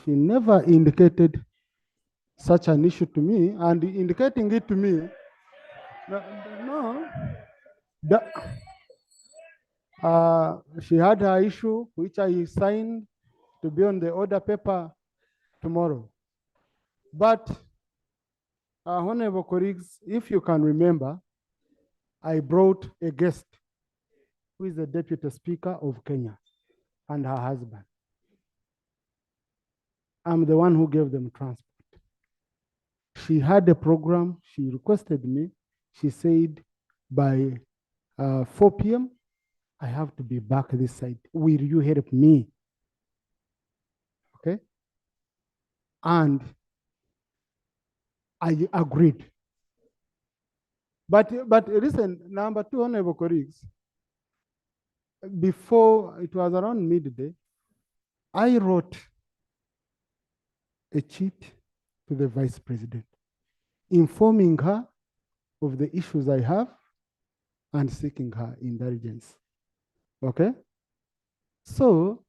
She never indicated such an issue to me, and indicating it to me, she had her issue, which I signed to be on the order paper tomorrow. But, honorable colleagues, if you can remember, I brought a guest who is the Deputy Speaker of Kenya and her husband. I'm the one who gave them transport. She had a program, she requested me, she said by 4 p.m., I have to be back this side. Will you help me? Okay? And I agreed. But listen, number two, honorable colleagues, before it was around midday, I wrote a cheat to the Vice President, informing her of the issues I have and seeking her indulgence. Okay? So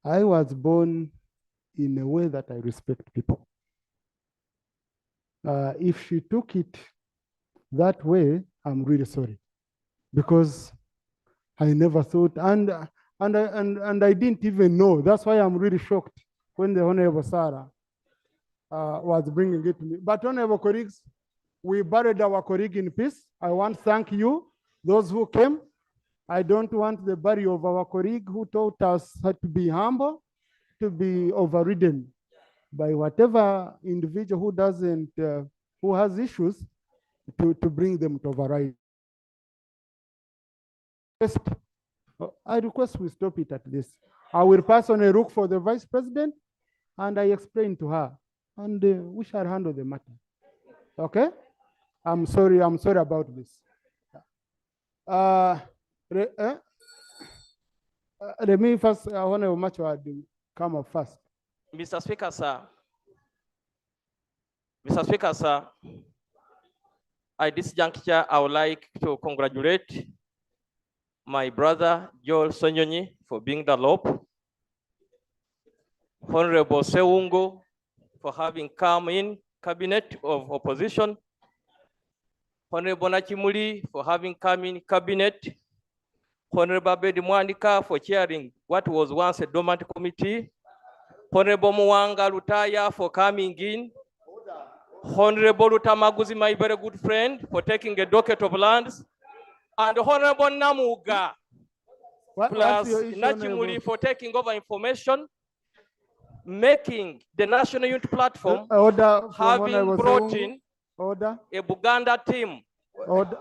I was born in a way that I respect people. If she took it that way, I'm really sorry, because I never thought, and I didn't even know. That's why I'm really shocked when the Honorable Sarah was bringing it to me. But honorable colleagues, we buried our colleague in peace. I want to thank you, those who came. I don't want the burial of our colleague who taught us how to be humble, to be overridden by whatever individual who doesn't, who has issues, to bring them to override. I request we stop it at this. I will pass on a rook for the Vice President, and I explain to her, and we shall handle the matter. Okay? I'm sorry about this. Let me first, I want to match what come up first. Mr. Speaker, sir. Mr. Speaker, sir. At this juncture, I would like to congratulate my brother, Joel Sonyonyi, for being the LOP. Honorable Seungo, for having come in cabinet of opposition. Honorable Nachimuli, for having come in cabinet. Honorable Bedi Mwandika, for chairing what was once a dormant committee. Honorable Mwanga Lutaya, for coming in. Honorable Lutamaguzi, my very good friend, for taking a docket of lands. And Honorable Namuga, plus Nachimuli, for taking over information, making the National Unity Platform, having brought in a Buganda team. Order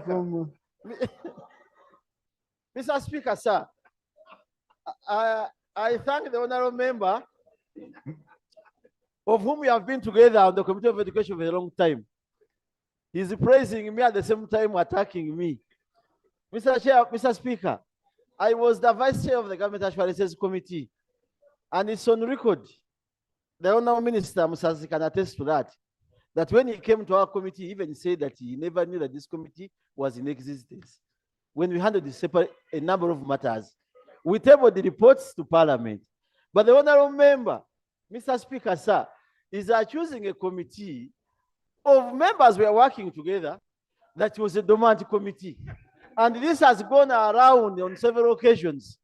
from Mr. Speaker, sir. I thank the honorable member of whom we have been together on the Committee of Education for a long time. He's praising me at the same time attacking me. Mr. Speaker, I was the Vice Chair of the Government Assurances Committee, and it's on record. The Honorable Minister Musasi can attest to that. That when he came to our committee, he even said that he never knew that this committee was in existence. When we handled a number of matters, we tabled the reports to Parliament. But the honorable member, Mr. Speaker, sir, is choosing a committee of members we are working together that was a dormant committee. And this has gone around on several occasions.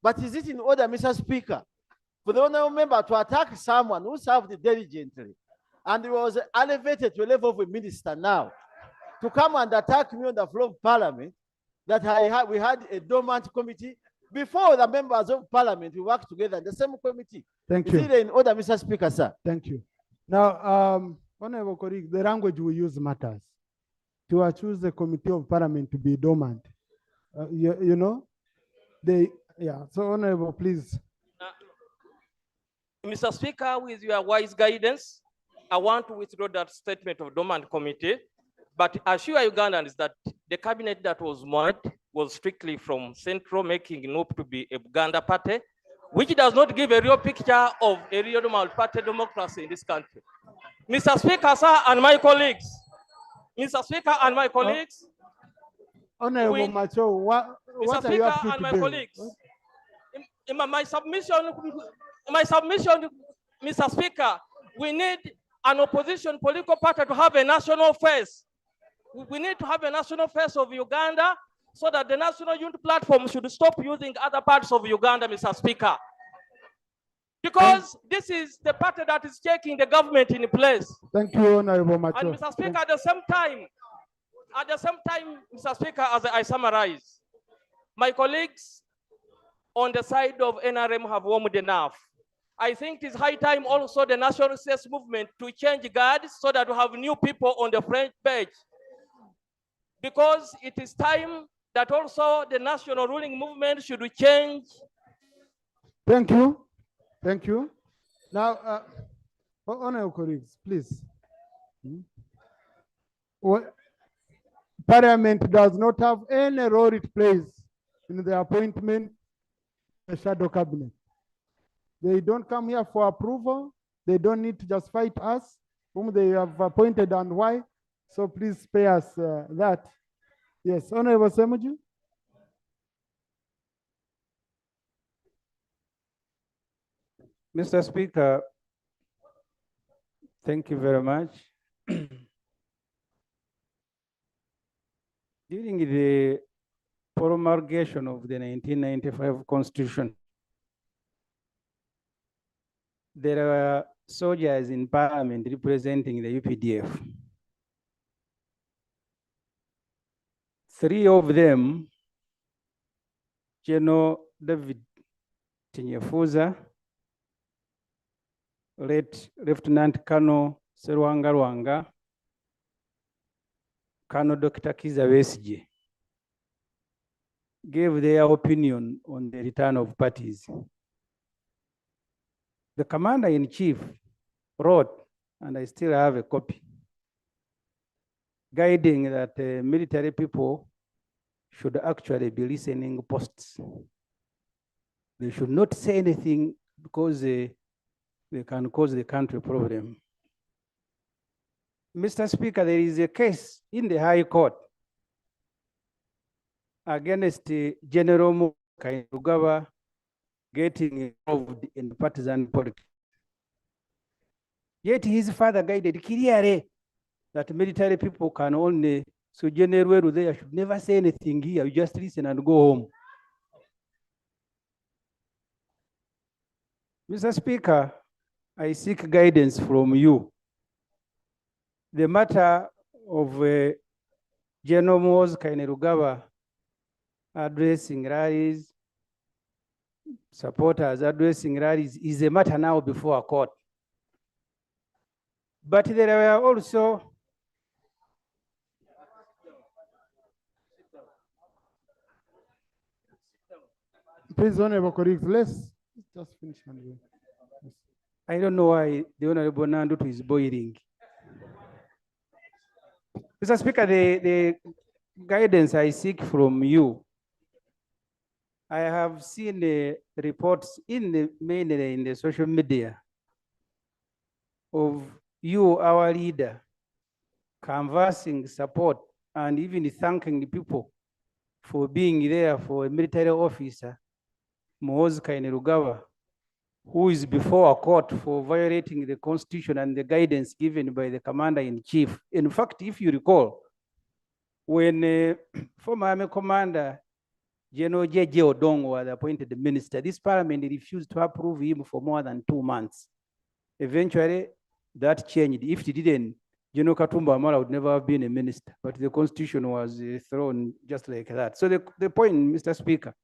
But is it in order, Mr. Speaker, for the honorable member to attack someone who served diligently and was elevated to a level of a minister now, to come and attack me on the floor of Parliament, that we had a dormant committee before the members of Parliament, we worked together in the same committee. Thank you. Is it in order, Mr. Speaker, sir? Thank you. Now, honorable colleague, the language we use matters. To choose the Committee of Parliament to be dormant, you know, so honorable, please. Mr. Speaker, with your wise guidance, I want to withdraw that statement of dormant committee, but assure Ugandans that the cabinet that was merged was strictly from Central, making NUP to be a Buganda party, which does not give a real picture of a real multi-party democracy in this country. Mr. Speaker, sir, and my colleagues, Mr. Speaker and my colleagues, Honorable Macho, what Mr. are you up Speaker to and my today? colleagues, in my submission my submission, Mr. Speaker, we need an opposition political party to have a national face. We need to have a national face of Uganda so that the National Unity Platform should stop using other parts of Uganda, Mr. Speaker. Because this is the party that is taking the government in place. Thank you, Honorable And Macho. Mr. Speaker, at the same time, Mr. Speaker, as I summarize, my colleagues on the side of NRM have warmed enough. I think it is high time also the national states movement to change guards so that we have new people on the front page. Because it is time that also the national ruling movement should change. Thank you. Thank you. Now, honorable colleagues, please. Parliament does not have any role it plays in the appointment of the shadow cabinet. They don't come here for approval. They don't need to just fight us, whom they have appointed and why. So please spare us that. Yes, Honorable Semuju. Mr. Speaker, thank you very much. During the promulgation of the 1995 Constitution, there were soldiers in parliament representing the UPDF. 3 of them, General David Tinyefuza, Lieutenant Colonel Serwanga Rwanga, Colonel Dr. Kiza Besigye, gave their opinion on the return of parties. The commander-in-chief wrote, and I still have a copy, guiding that military people should actually be listening posts. They should not say anything because they can cause the country problem. Mr. Speaker, there is a case in the High Court against General Kainerugaba getting involved in partisan politics. Yet his father guided clearly that military people can only, so General there should never say anything here, you just listen and go home. Mr. Speaker, I seek guidance from you. The matter of General Moses Kainerugaba addressing rallies, supporters addressing rallies is a matter now before a court. But there were also please, honorable colleagues, let's just finish. I don't know why the Honorable Nandutu is boiling. Mr. Speaker, the guidance I seek from you, I have seen the reports mainly in the social media of you, our leader, canvassing support and even thanking the people for being there for a military officer, Moses Kainerugaba, who is before a court for violating the Constitution and the guidance given by the Commander-in-Chief. In fact, if you recall, when former Army Commander General J.J. Odongo was appointed the minister, this parliament refused to approve him for more than 2 months. Eventually, that changed. If it didn't, General Katumba Amara would never have been a minister, but the Constitution was thrown just like that. So the point, Mr. Speaker,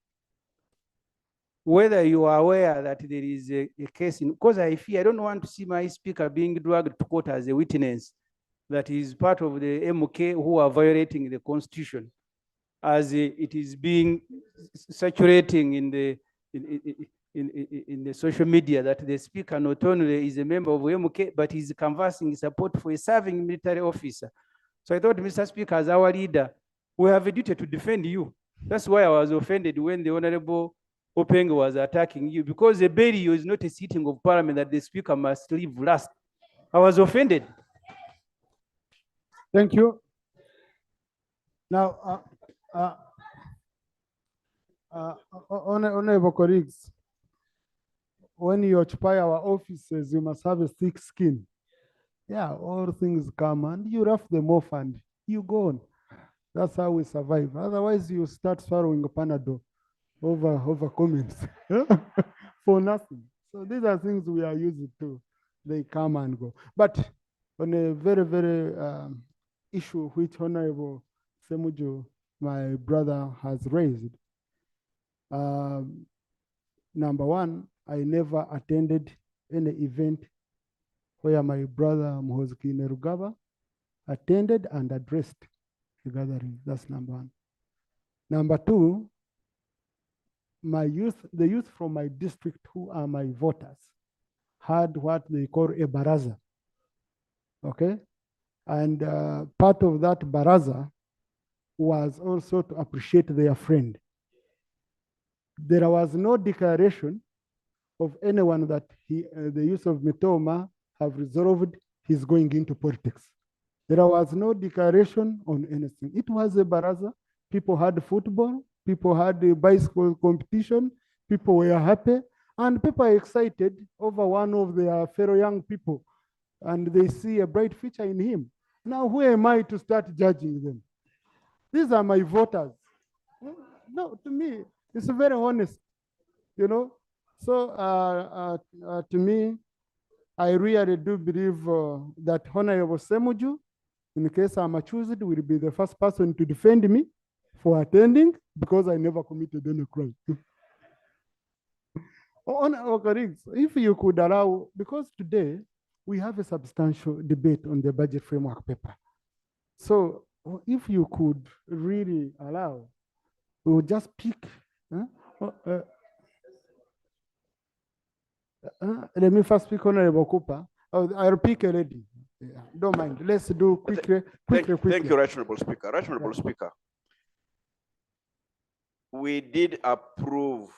whether you are aware that there is a case in, because I don't want to see my speaker being dragged to court as a witness that is part of the MK who are violating the Constitution, as it is being circulating in the social media that the speaker not only is a member of MK, but is canvassing support for a serving military officer. So I thought, Mr. Speaker, as our leader, we have a duty to defend you. That's why I was offended when the Honorable Opengo was attacking you, because the burial is not a sitting of parliament that the speaker must leave last. I was offended. Thank you. Now, honorable colleagues, when you occupy our offices, you must have a thick skin. Yeah, all things come and you rough them off and you go on. That's how we survive. Otherwise, you start swallowing Panadol over comments for nothing. So these are things we are used to. They come and go. But on a very, very issue which Honorable Semuju, my brother, has raised, number one, I never attended any event where my brother Muhoozi Kainerugaba attended and addressed the gathering. That's number one. Number two, my youth, the youth from my district who are my voters, had what they call a baraza. Okay? And part of that baraza was also to appreciate their friend. There was no declaration of anyone that the youth of Mitoma have resolved he's going into politics. There was no declaration on anything. It was a baraza. People had football. People had a bicycle competition. People were happy. And people are excited over one of their fellow young people. And they see a bright future in him. Now, who am I to start judging them? These are my voters. No, to me, it's very honest, you know. So to me, I really do believe that Honorable Semuju, in case I'm chosen, will be the first person to defend me for attending because I never committed any crime. Honorable colleagues, if you could allow, because today we have a substantial debate on the budget framework paper. So if you could really allow, we'll just pick. Let me first speak Honorable Cooper. I'll pick a lady. Yeah, don't mind. Let's do quickly. Thank you, Right Honorable Speaker. Right Honorable Speaker, we did approve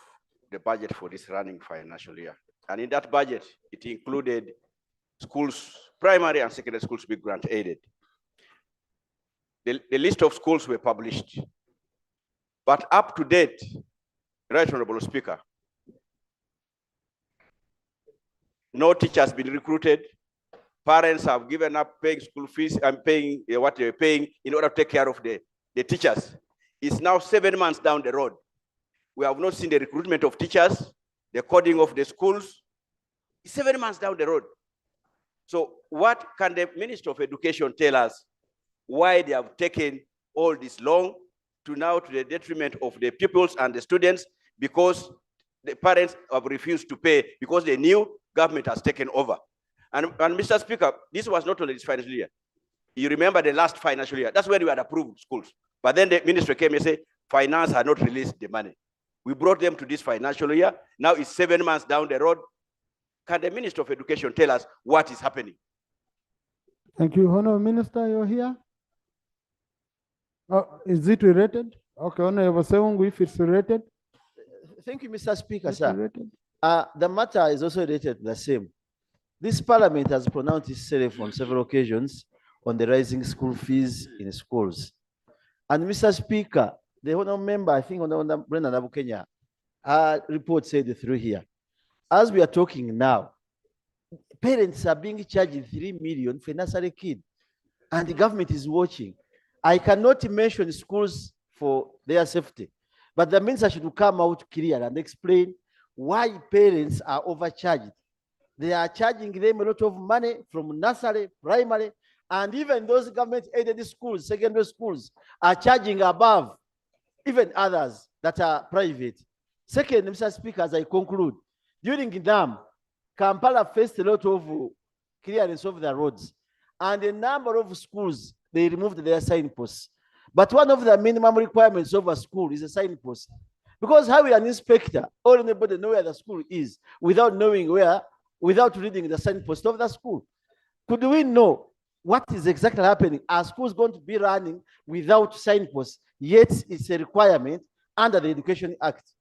the budget for this running financial year. And in that budget, it included schools, primary and secondary schools be grant aided. The list of schools were published. But up to date, Right Honorable Speaker, no teacher has been recruited. Parents have given up paying school fees and paying what they're paying in order to take care of the teachers. It's now 7 months down the road. We have not seen the recruitment of teachers, the coding of the schools. It's 7 months down the road. So what can the Minister of Education tell us why they have taken all this long to now to the detriment of the pupils and the students because the parents have refused to pay because they knew government has taken over. And Mr. Speaker, this was not only this financial year. You remember the last financial year. That's when we had approved schools. But then the minister came and said, finance had not released the money. We brought them to this financial year. Now it's 7 months down the road. Can the Minister of Education tell us what is happening? Thank you. Honorable Minister, you're here. Oh, is it related? Okay, Honorable Sewungu, if it's related. Thank you, Mr. Speaker, sir. The matter is also related to the same. This parliament has pronounced itself on several occasions on the rising school fees in schools. And Mr. Speaker, the honorable member, I think Honorable Brendan Abukenya, report said through here. As we are talking now, parents are being charged 3 million for nursery kid, and the government is watching. I cannot mention schools for their safety, but the minister should come out clear and explain why parents are overcharged. They are charging them a lot of money from nursery, primary, and even those government-aided schools, secondary schools, are charging above even others that are private. Second, Mr. Speaker, as I conclude, during NAM, Kampala faced a lot of clearance of the roads, and a number of schools, they removed their signposts. But one of the minimum requirements of a school is a signpost. Because how will an inspector or anybody know where the school is without knowing where, without reading the signpost of the school? Could we know what is exactly happening? Are schools going to be running without signposts? Yet it's a requirement under the Education Act.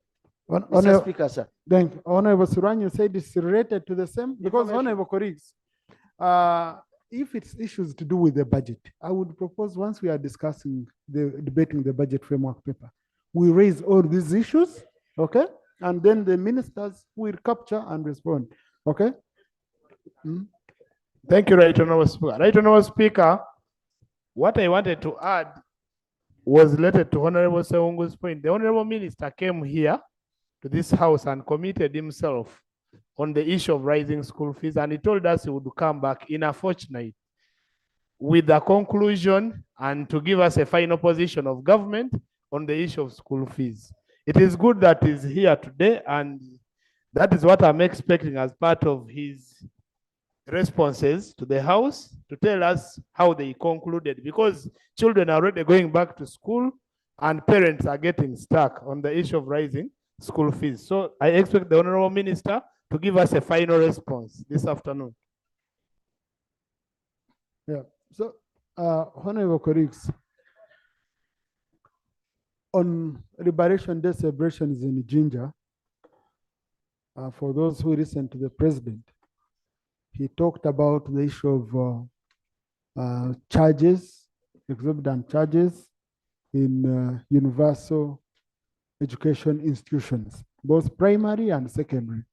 Mr. Speaker, sir. Thank you. Honorable Suran, you said it's related to the same? Because Honorable colleagues, if it's issues to do with the budget, I would propose once we are debating the budget framework paper, we raise all these issues, okay? and then the ministers will capture and respond. Okay? Thank you, Right Honorable Speaker. Right Honorable Speaker, what I wanted to add was related to Honorable Sewungu's point. The Honorable Minister came here to this house and committed himself on the issue of rising school fees, and he told us he would come back in a fortnight with a conclusion and to give us a final position of government on the issue of school fees. It is good that he's here today, and that is what I'm expecting as part of his responses to the House, to tell us how they concluded, because children are already going back to school and parents are getting stuck on the issue of rising school fees. So I expect the Honorable Minister to give us a final response this afternoon. Yeah. So, Honorable colleagues, on Liberation Day celebrations in Jinja, for those who listen to the president, he talked about the issue of charges, exorbitant charges in universal education institutions, both primary and secondary.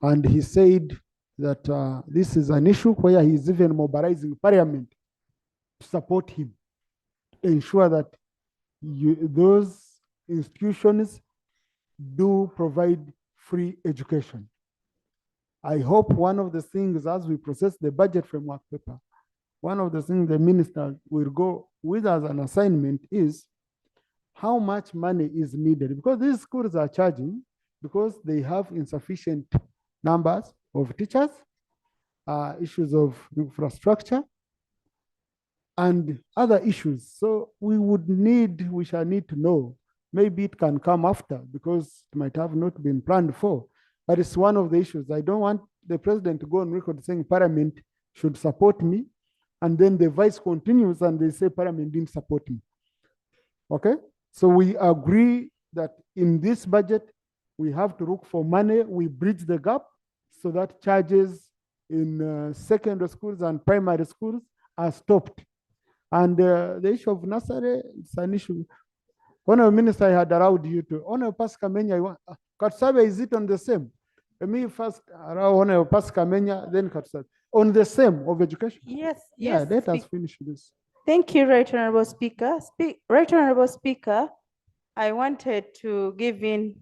And he said that this is an issue where he's even mobilizing parliament to support him, ensure that those institutions do provide free education. I hope one of the things, as we process the budget framework paper, one of the things the minister will go with as an assignment is how much money is needed, because these schools are charging because they have insufficient numbers of teachers, issues of infrastructure, and other issues. So we shall need to know. Maybe it can come after because it might have not been planned for, but it's one of the issues. I don't want the president to go on record saying Parliament should support me, and then the vice continues and they say Parliament didn't support me. Okay? So we agree that in this budget, we have to look for money, we bridge the gap so that charges in secondary schools and primary schools are stopped. And the issue of nursery, it's an issue. Honorable Minister, I had allowed you to. Honorable Pascal Menya, Katsabe, is it on the same? Let me first allow Honorable Pascal Menya, then Katsabe. On the same of education? Yes, Yeah, yes. let us finish this. Thank you, Right Honorable Speaker. Right Honorable Speaker, I wanted to give in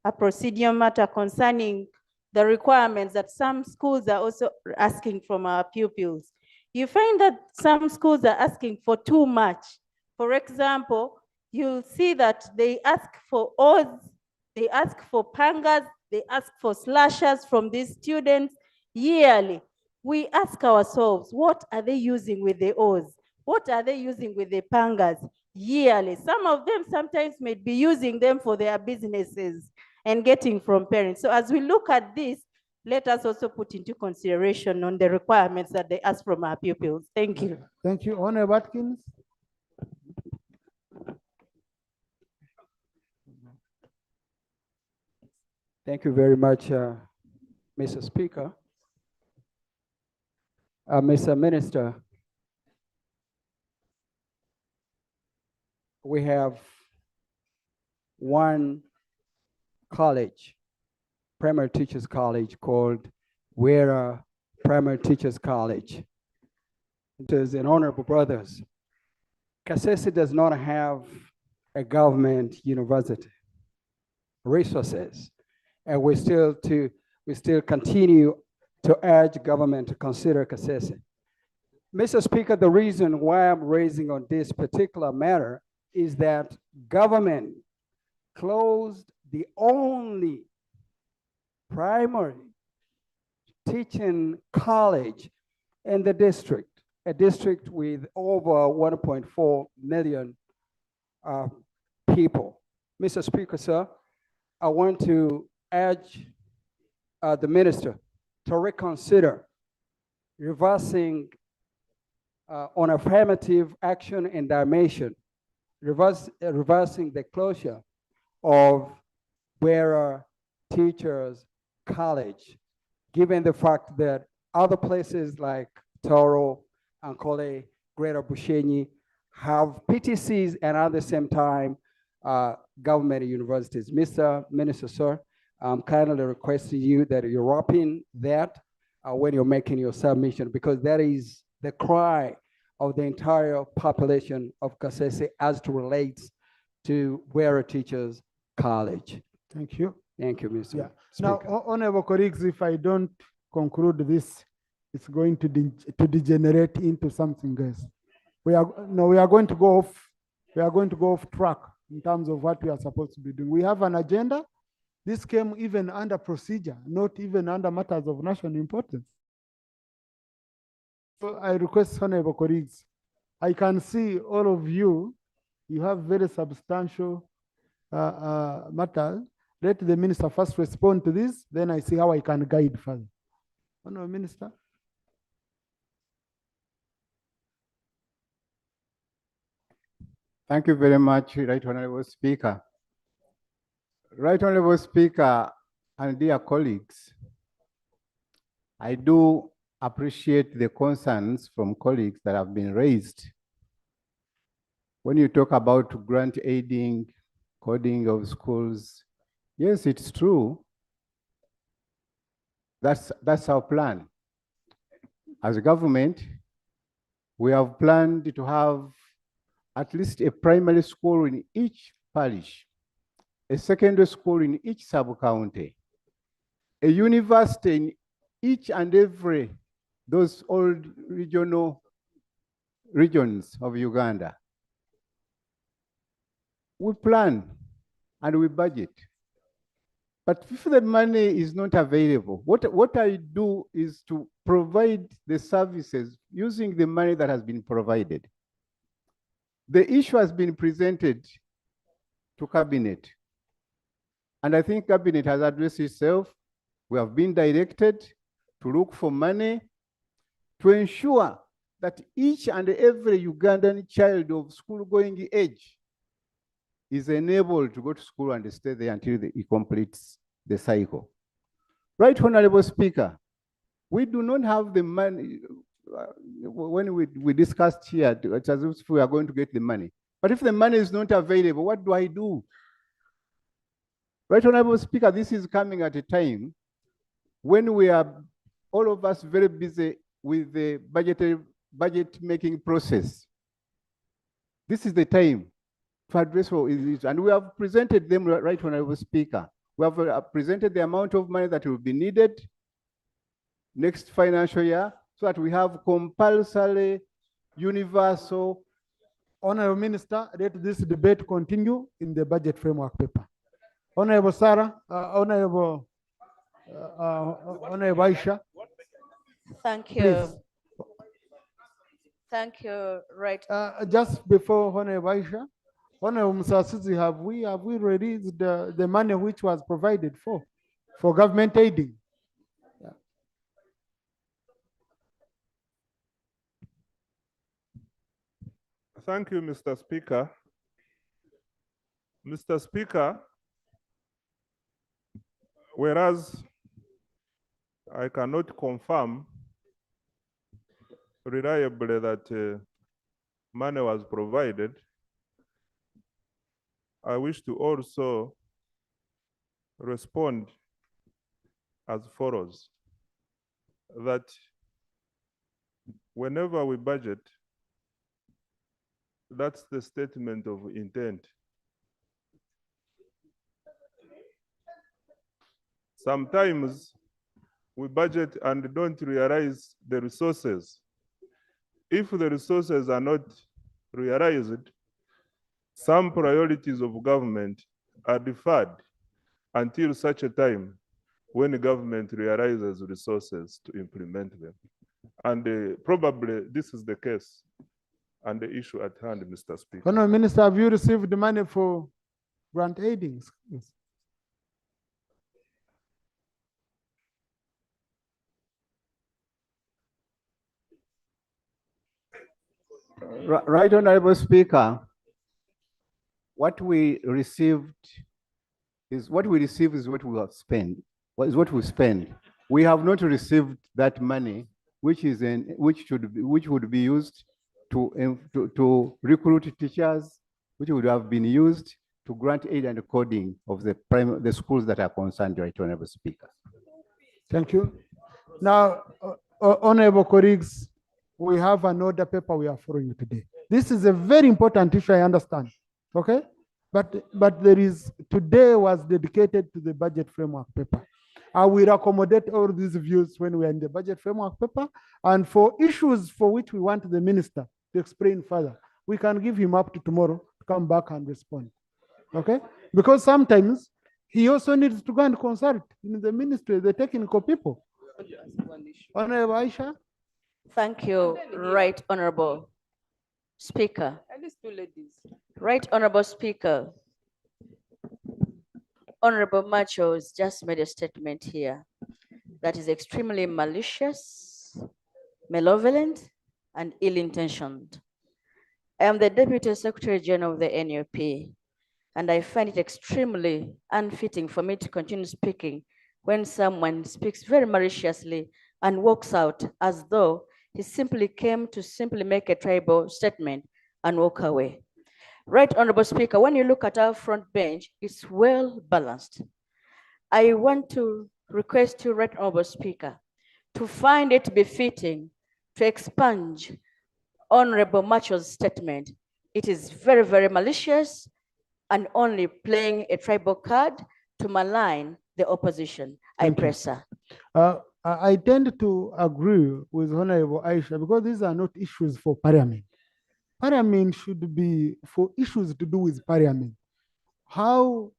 a procedural matter concerning the requirements that some schools are also asking from our pupils. You find that some schools are asking for too much. For example, you'll see that they ask for odds, they ask for pangas, they ask for slashers from these students yearly. We ask ourselves, what are they using with the odds? What are they using with the pangas yearly? Some of them sometimes may be using them for their businesses and getting from parents. So as we look at this, let us also put into consideration on the requirements that they ask from our pupils. Thank you. Thank you. Honorable Watkins. Thank you very much, Mr. Speaker. Mr. Minister, we have one college, primary teachers college called Wera Primary Teachers College. It is an honorable brothers. Kasese does not have a government university resources, and we still continue to urge government to consider Kasese. Mr. Speaker, the reason why I'm raising on this particular matter is that government closed the only primary teaching college in the district, a district with over 1.4 million people. Mr. Speaker, sir, I want to urge the minister to reconsider reversing on affirmative action and dimension, reversing the closure of Wera Teachers College, given the fact that other places like Toro, Ankole, Greater Bushenyi have PTCs and at the same time government universities. Mr. Minister, sir, I'm kindly requesting you that you wrap in that when you're making your submission, because that is the cry of the entire population of Kasese as it relates to Wera Teachers College. Thank you. Thank you, Mr. Yeah. Speaker. Now, honorable colleagues, if I don't conclude this, it's going to degenerate into something else. We are going to go off track in terms of what we are supposed to be doing. We have an agenda. This came even under procedure, not even under matters of national importance. So I request honorable colleagues, I can see all of you, you have very substantial matters. Let the minister first respond to this, then I see how I can guide further. Honorable Minister. Thank you very much, Right Honorable Speaker. Right Honorable Speaker and dear colleagues, I do appreciate the concerns from colleagues that have been raised. When you talk about grant aiding, coding of schools, yes, it's true. That's our plan. As a government, we have planned to have at least a primary school in each parish, a secondary school in each sub-county, a university in each and every those old regions of Uganda. We plan and we budget. But if the money is not available, what I do is to provide the services using the money that has been provided. The issue has been presented to Cabinet. And I think Cabinet has addressed itself. We have been directed to look for money to ensure that each and every Ugandan child of school-going age is enabled to go to school and stay there until he completes the cycle. Right, Honorable Speaker, we do not have the money. When we discussed here, it's as if we are going to get the money. But if the money is not available, what do I do? Right, Honorable Speaker, this is coming at a time when we are, all of us, very busy with the budget-making process. This is the time to address all these, and we have presented them, Right, Honorable Speaker. We have presented the amount of money that will be needed next financial year, so that we have compulsory, universal. Honorable Minister, let this debate continue in the budget framework paper. Honorable Sarah, Honorable Aisha. Thank you. Please. Thank you, Right. Just before Honorable Aisha, Honorable Musasizi, have we released the money which was provided for government aiding? Yeah. Thank you, Mr. Speaker. Mr. Speaker, whereas I cannot confirm reliably that money was provided, I wish to also respond as follows: that whenever we budget, that's the statement of intent. Sometimes we budget and don't realize the resources. If the resources are not realized, some priorities of government are deferred until such a time when the government realizes resources to implement them. And probably this is the case and the issue at hand, Mr. Speaker. Honorable Minister, have you received the money for grant aiding? Yes. Right, Honorable Speaker, what we received is what we receive is what we have spent. What is what we spend? We have not received that money, which would be used to recruit teachers, which would have been used to grant aid and coding of the schools that are concerned, Right Honorable Speaker. Thank you. Now, honorable colleagues, we have an order paper we are following today. This is a very important issue, I understand, okay? But today was dedicated to the budget framework paper. I will accommodate all these views when we are in the budget framework paper, and for issues for which we want the minister to explain further, we can give him up to tomorrow to come back and respond, okay? Because sometimes he also needs to go and consult in the ministry, the technical people. Honorable Aisha? Thank you, Right Honorable Speaker. Right Honorable Speaker. Honorable Machos just made a statement here that is extremely malicious, malevolent, and ill-intentioned. I am the Deputy Secretary General of the NUP, and I find it extremely unfitting for me to continue speaking when someone speaks very maliciously and walks out as though he simply came to simply make a tribal statement and walk away. Right Honorable Speaker, when you look at our front bench, it's well balanced. I want to request you, Right Honorable Speaker, to find it befitting to expunge Honorable Macho's statement. It is very, very malicious and only playing a tribal card to malign the opposition. I press, sir. I tend to agree with Honorable Aisha because these are not issues for Parliament. Parliament should be for issues to do with Parliament. How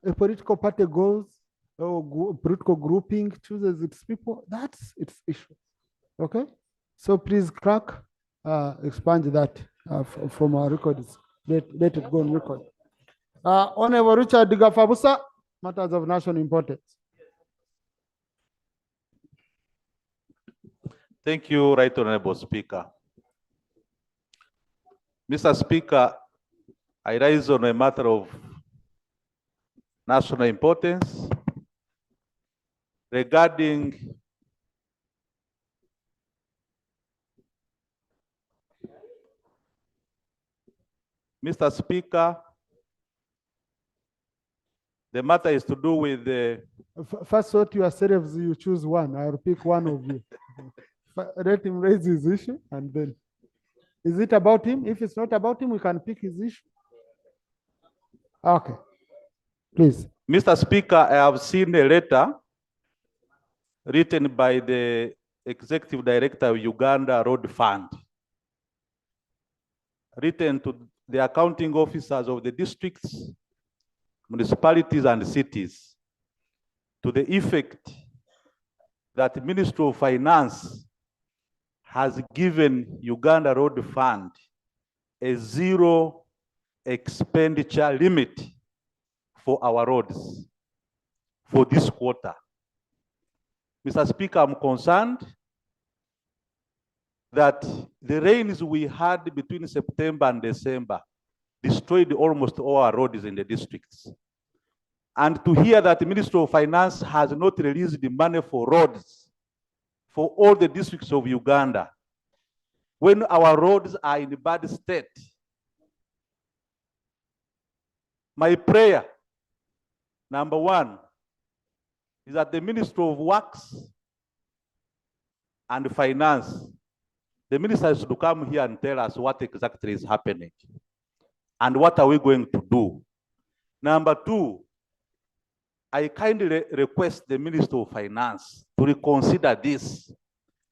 a political party goes or political grouping chooses its people, that's its issue. Okay? So please, clerk, expunge that from our records. Let it go on record. Honorable Richard Gafabusa, matters of national importance. Thank you, Right Honorable Speaker. Mr. Speaker, I rise on a matter of national importance regarding Mr. Speaker, the matter is to do with the... First, sort yourselves, you choose one. I'll pick one of you. Let him raise his issue, and then... Is it about him? If it's not about him, we can pick his issue. Okay, please. Mr. Speaker, I have seen a letter written by the Executive Director of Uganda Road Fund, written to the accounting officers of the districts, municipalities, and cities, to the effect that the Ministry of Finance has given Uganda Road Fund a zero expenditure limit for our roads for this quarter. Mr. Speaker, I'm concerned that the rains we had between September and December destroyed almost all our roads in the districts. And to hear that the Ministry of Finance has not released the money for roads for all the districts of Uganda, when our roads are in a bad state. My prayer, number one, is that the Ministry of Works and Finance, the ministers should come here and tell us what exactly is happening and what are we going to do. Number two, I kindly request the Minister of Finance to reconsider this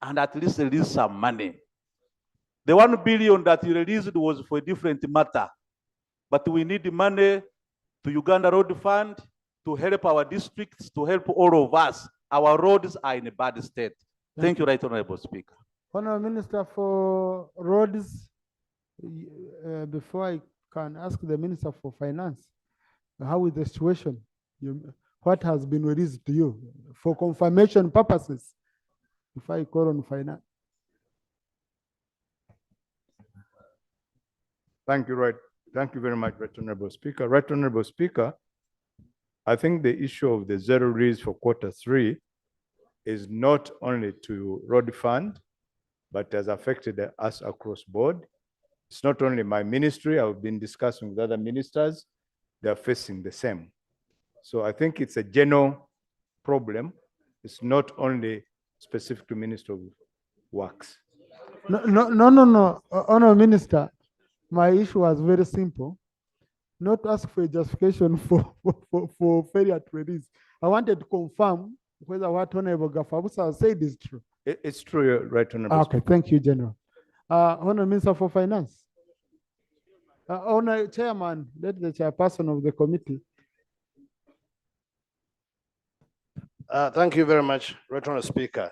and at least release some money. The 1 billion that you released was for a different matter, but we need money to Uganda Road Fund to help our districts, to help all of us. Our roads are in a bad state. Thank you, Right Honorable Speaker. Honorable Minister for Roads, before I can ask the Minister for Finance, how is the situation? What has been released to you for confirmation purposes? If I call on Finance. Thank you, Thank you very much, Right Honorable Speaker. Right Honorable Speaker, I think the issue of the zero release for Q3 is not only to road fund, but has affected us across board. It's not only my ministry, I've been discussing with other ministers. they're facing the same. So I think it's a general problem. It's not only specific to Ministry of Works. No. Honourable Minister, my issue was very simple. Not ask for a justification for failure to release. I wanted to confirm whether what Honorable Gafabusa said is true. It's true, right, Honorable Okay, Speaker. thank you, General. Honorable Minister for Finance. Honorable Chairman, let the chairperson of the committee. Thank you very much, Right Honourable Speaker.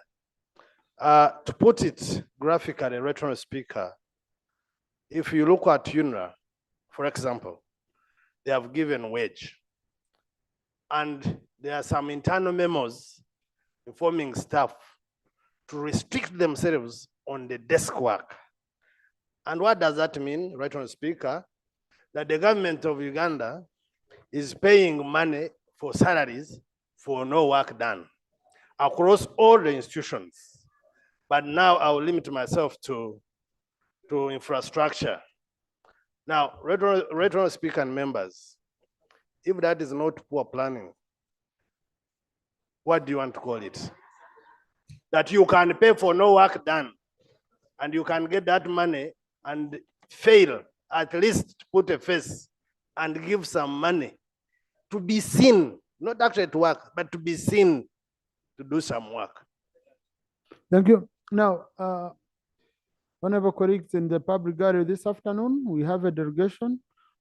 To put it graphically, Right Honourable Speaker, if you look at UNRWA, for example, they have given wage. And there are some internal memos informing staff to restrict themselves on the desk work. And what does that mean, Right Honourable Speaker? That the government of Uganda is paying money for salaries for no work done across all the institutions. But now I will limit myself to infrastructure. Now, Right Honourable Speaker and members, if that is not poor planning, what do you want to call it? That you can pay for no work done and you can get that money and fail, at least put a face and give some money to be seen, not actually to work, but to be seen to do some work. Thank you. Now, honorable colleagues in the public gallery this afternoon, we have a delegation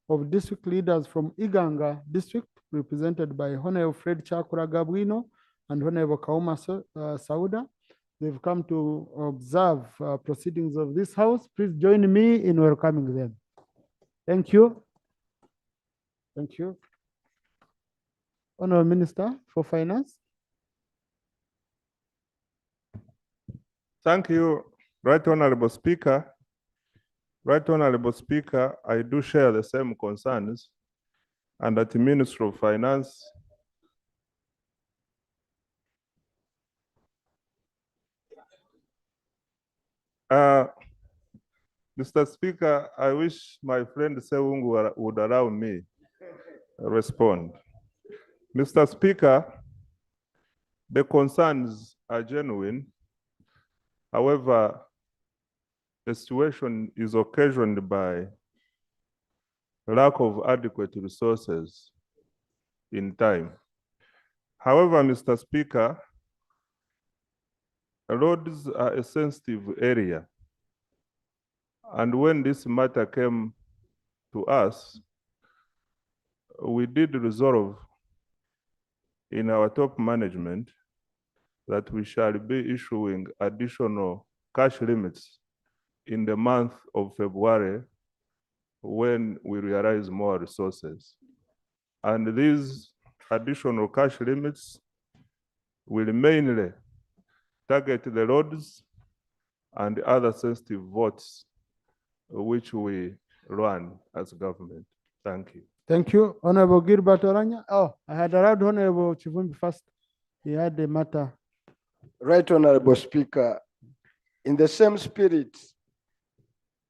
of district leaders from Uganda district, represented by Honorable Fred Chakura Gabwino and Honorable Kauma Sauda. They've come to observe proceedings of this house. Please join me in welcoming them. Thank you. Thank you. Honorable Minister for Finance. Thank you, Right Honorable Speaker. Right Honorable Speaker, I do share the same concerns, and at the Ministry of Finance, Mr. Speaker, I wish my friend Sewungu would allow me to respond. Mr. Speaker, the concerns are genuine. However, the situation is occasioned by lack of adequate resources in time. However, Mr. Speaker, roads are a sensitive area. And when this matter came to us, we did resolve in our top management that we shall be issuing additional cash limits in the month of February when we realize more resources. And these additional cash limits will mainly target the roads and other sensitive votes which we run as government. Thank you. Thank you. Honorable Gilbert Oranya. Oh, I had allowed Honorable Chivumbi first. He had the matter. Right Honorable Speaker, in the same spirit,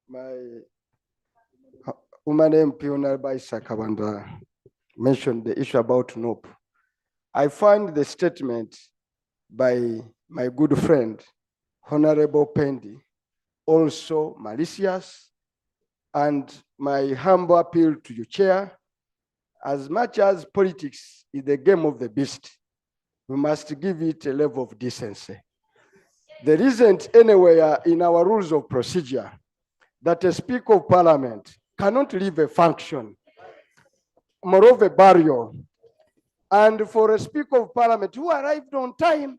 my woman MP Honorable Isaac Kabanda mentioned the issue about NOP. I find the statement by my good friend, Honorable Pendi, also malicious, and my humble appeal to you, Chair, as much as politics is the game of the beast, we must give it a level of decency. There isn't anywhere in our rules of procedure that a Speaker of Parliament cannot leave a function, moreover burial, and for a Speaker of Parliament who arrived on time,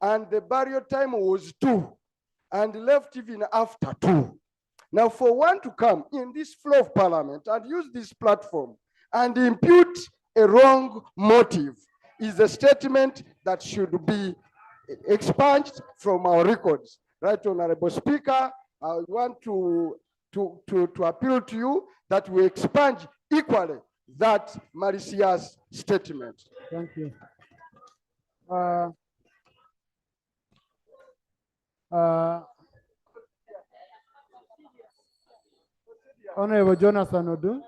and the burial time was 2, and left even after 2. Now, for one to come in this floor of Parliament and use this platform and impute a wrong motive is a statement that should be expunged from our records. Right, Honorable Speaker, I want to appeal to you that we expunge equally that malicious statement. Thank you. Honorable Jonathan Odu.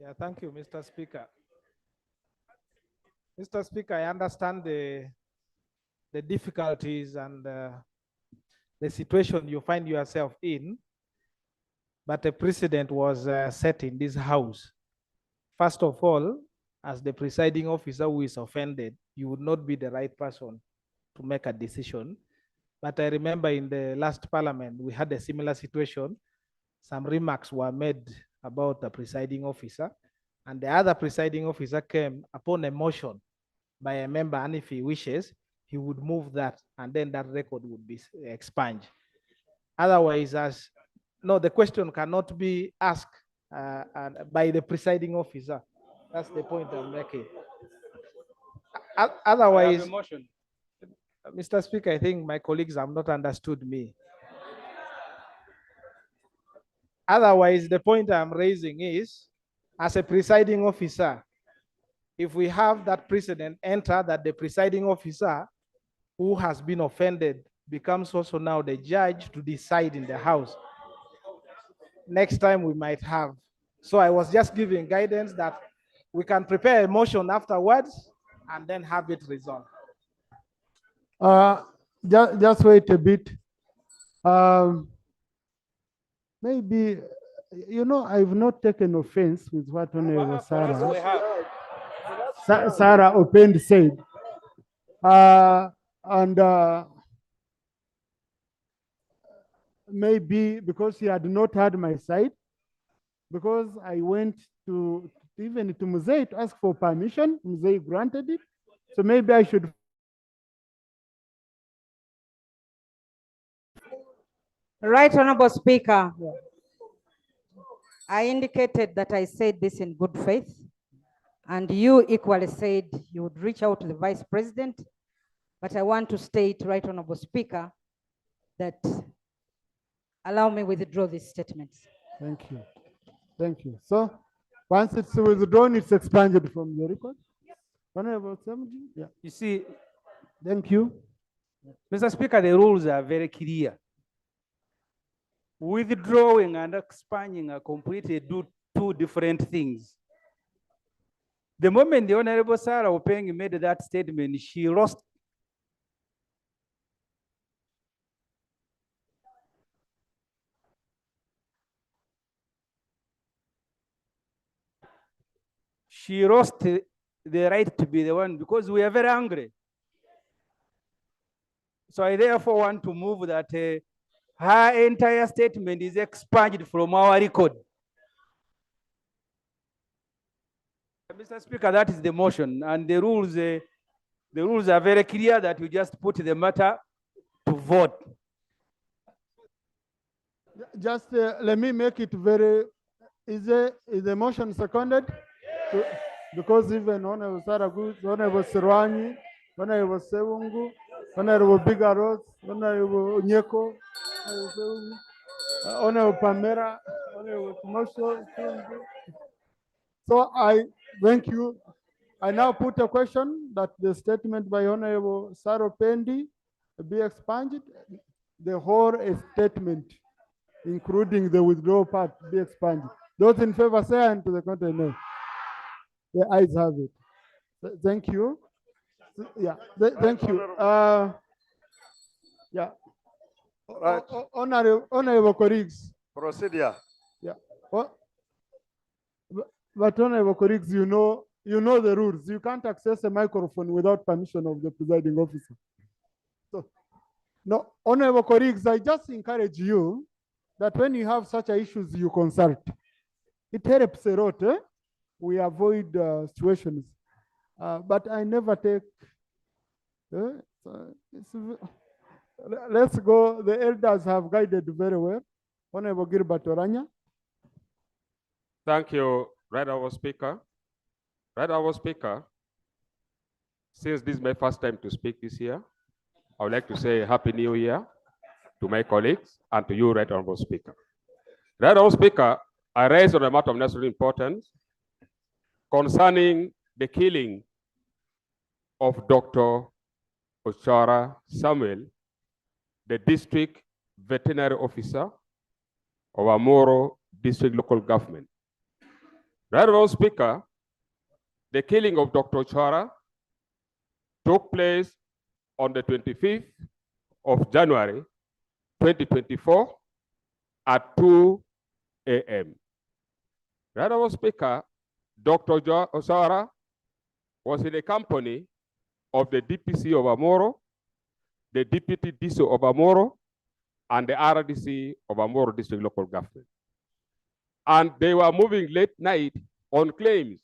Yeah, thank you, Mr. Speaker. Mr. Speaker, I understand the difficulties and the situation you find yourself in, but a precedent was set in this house. First of all, as the presiding officer who is offended, you would not be the right person to make a decision. But I remember in the last parliament, we had a similar situation. Some remarks were made about the presiding officer, and the other presiding officer came upon a motion by a member, and if he wishes, he would move that, and then that record would be expunged. Otherwise, the question cannot be asked by the presiding officer. That's the point I'm making. Otherwise, Mr. Speaker, I think my colleagues have not understood me. Otherwise, the point I'm raising is, as a presiding officer, if we have that precedent enter that the presiding officer who has been offended becomes also now the judge to decide in the house, next time we might have. So I was just giving guidance that we can prepare a motion afterwards and then have it resolved. Just wait a bit. Maybe, I've not taken offense with what Honorable Sarah Opend said. Maybe because he had not heard my side, because I went even to Muzei to ask for permission, Muzei granted it. So maybe I should. Right, Honorable Speaker. I indicated that I said this in good faith, and you equally said you would reach out to the Vice President, but I want to state, Right, Honorable Speaker, that allow me withdraw this statement. Thank you. Thank you. So once it's withdrawn, it's expunged from the record. Honorable Samji, yeah. You see, thank you. Mr. Speaker, the rules are very clear. Withdrawing and expunging are completely two different things. The moment the Honorable Sarah Openg made that statement, she lost. She lost the right to be the one because we are very angry. So I therefore want to move that her entire statement is expunged from our record. Mr. Speaker, that is the motion, and the rules are very clear that we just put the matter to vote. Just let me make it very. Is the motion seconded? Because even Honorable Saragut, Honorable Sirwani, Honorable Sewungu, Honorable Bigaros, Honorable Nyeko, Honorable Pamera, Honorable Commercial. So I thank you. I now put a question that the statement by Honorable Saro Pendi be expunged. The whole statement, including the withdrawal part, be expunged. Those in favor say and to the contrary, no. The ayes have it. Thank you. Yeah, thank you. Yeah. Right. Honorable colleagues. Procedure. Yeah. But honorable colleagues, you know the rules. You can't access a microphone without permission of the presiding officer. So, no, honorable colleagues, I just encourage you that when you have such issues, you consult. It helps a lot. We avoid situations. But I never take. Let's go. The elders have guided very well. Honorable Gilbert Oranya. Thank you, Right Honourable Speaker. Right Honourable Speaker, since this is my first time to speak this year, I would like to say Happy New Year to my colleagues and to you, Right Honourable Speaker. Right Honourable Speaker, I raise on a matter of national importance concerning the killing of Dr. Ochara Samuel, the district veterinary officer of Amoro District Local Government. Right Honorable Speaker, the killing of Dr. Chara took place on the 25th of January 2024 at 2 a.m. Right Honorable Speaker, Dr. Chara was in the company of the DPC of Amoro, the Deputy DSO of Amoro, and the RDC of Amoro District Local Government. And they were moving late night on claims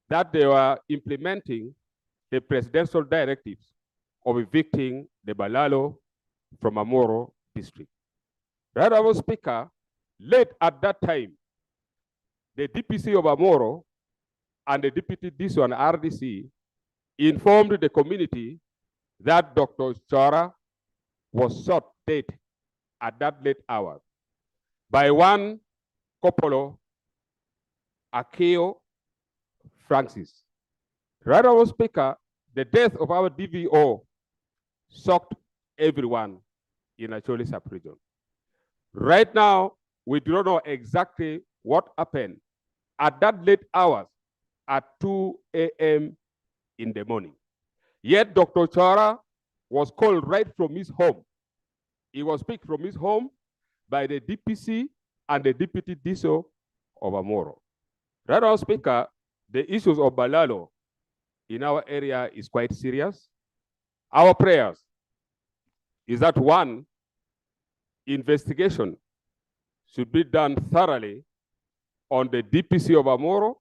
that they were implementing the presidential directives of evicting the Balalo from Amoro District. Right Honorable Speaker, late at that time, the DPC of Amoro and the Deputy DSO and RDC informed the community that Dr. Chara was shot dead at that late hour by one Kopolo Akeo Francis. Right Honorable Speaker, the death of our DVO shocked everyone in Acholi sub-region. Right now, we do not know exactly what happened at that late hours at 2 a.m. in the morning. Yet Dr. Chara was called right from his home. He was picked from his home by the DPC and the Deputy DSO of Amoro. Right Honorable Speaker, the issues of Balalo in our area is quite serious. Our prayers is that one, investigation should be done thoroughly on the DPC of Amoro,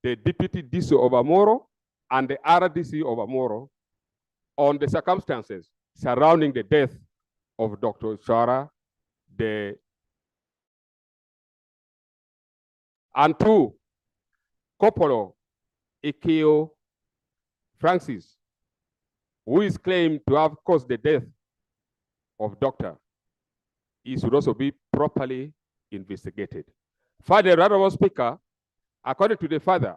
the Deputy DSO of Amoro, and the RDC of Amoro on the circumstances surrounding the death of Dr. Chara. And two, Kopolo Ikeo Francis, who is claimed to have caused the death of Dr. He should also be properly investigated. Further, Honorable Speaker, according to the father,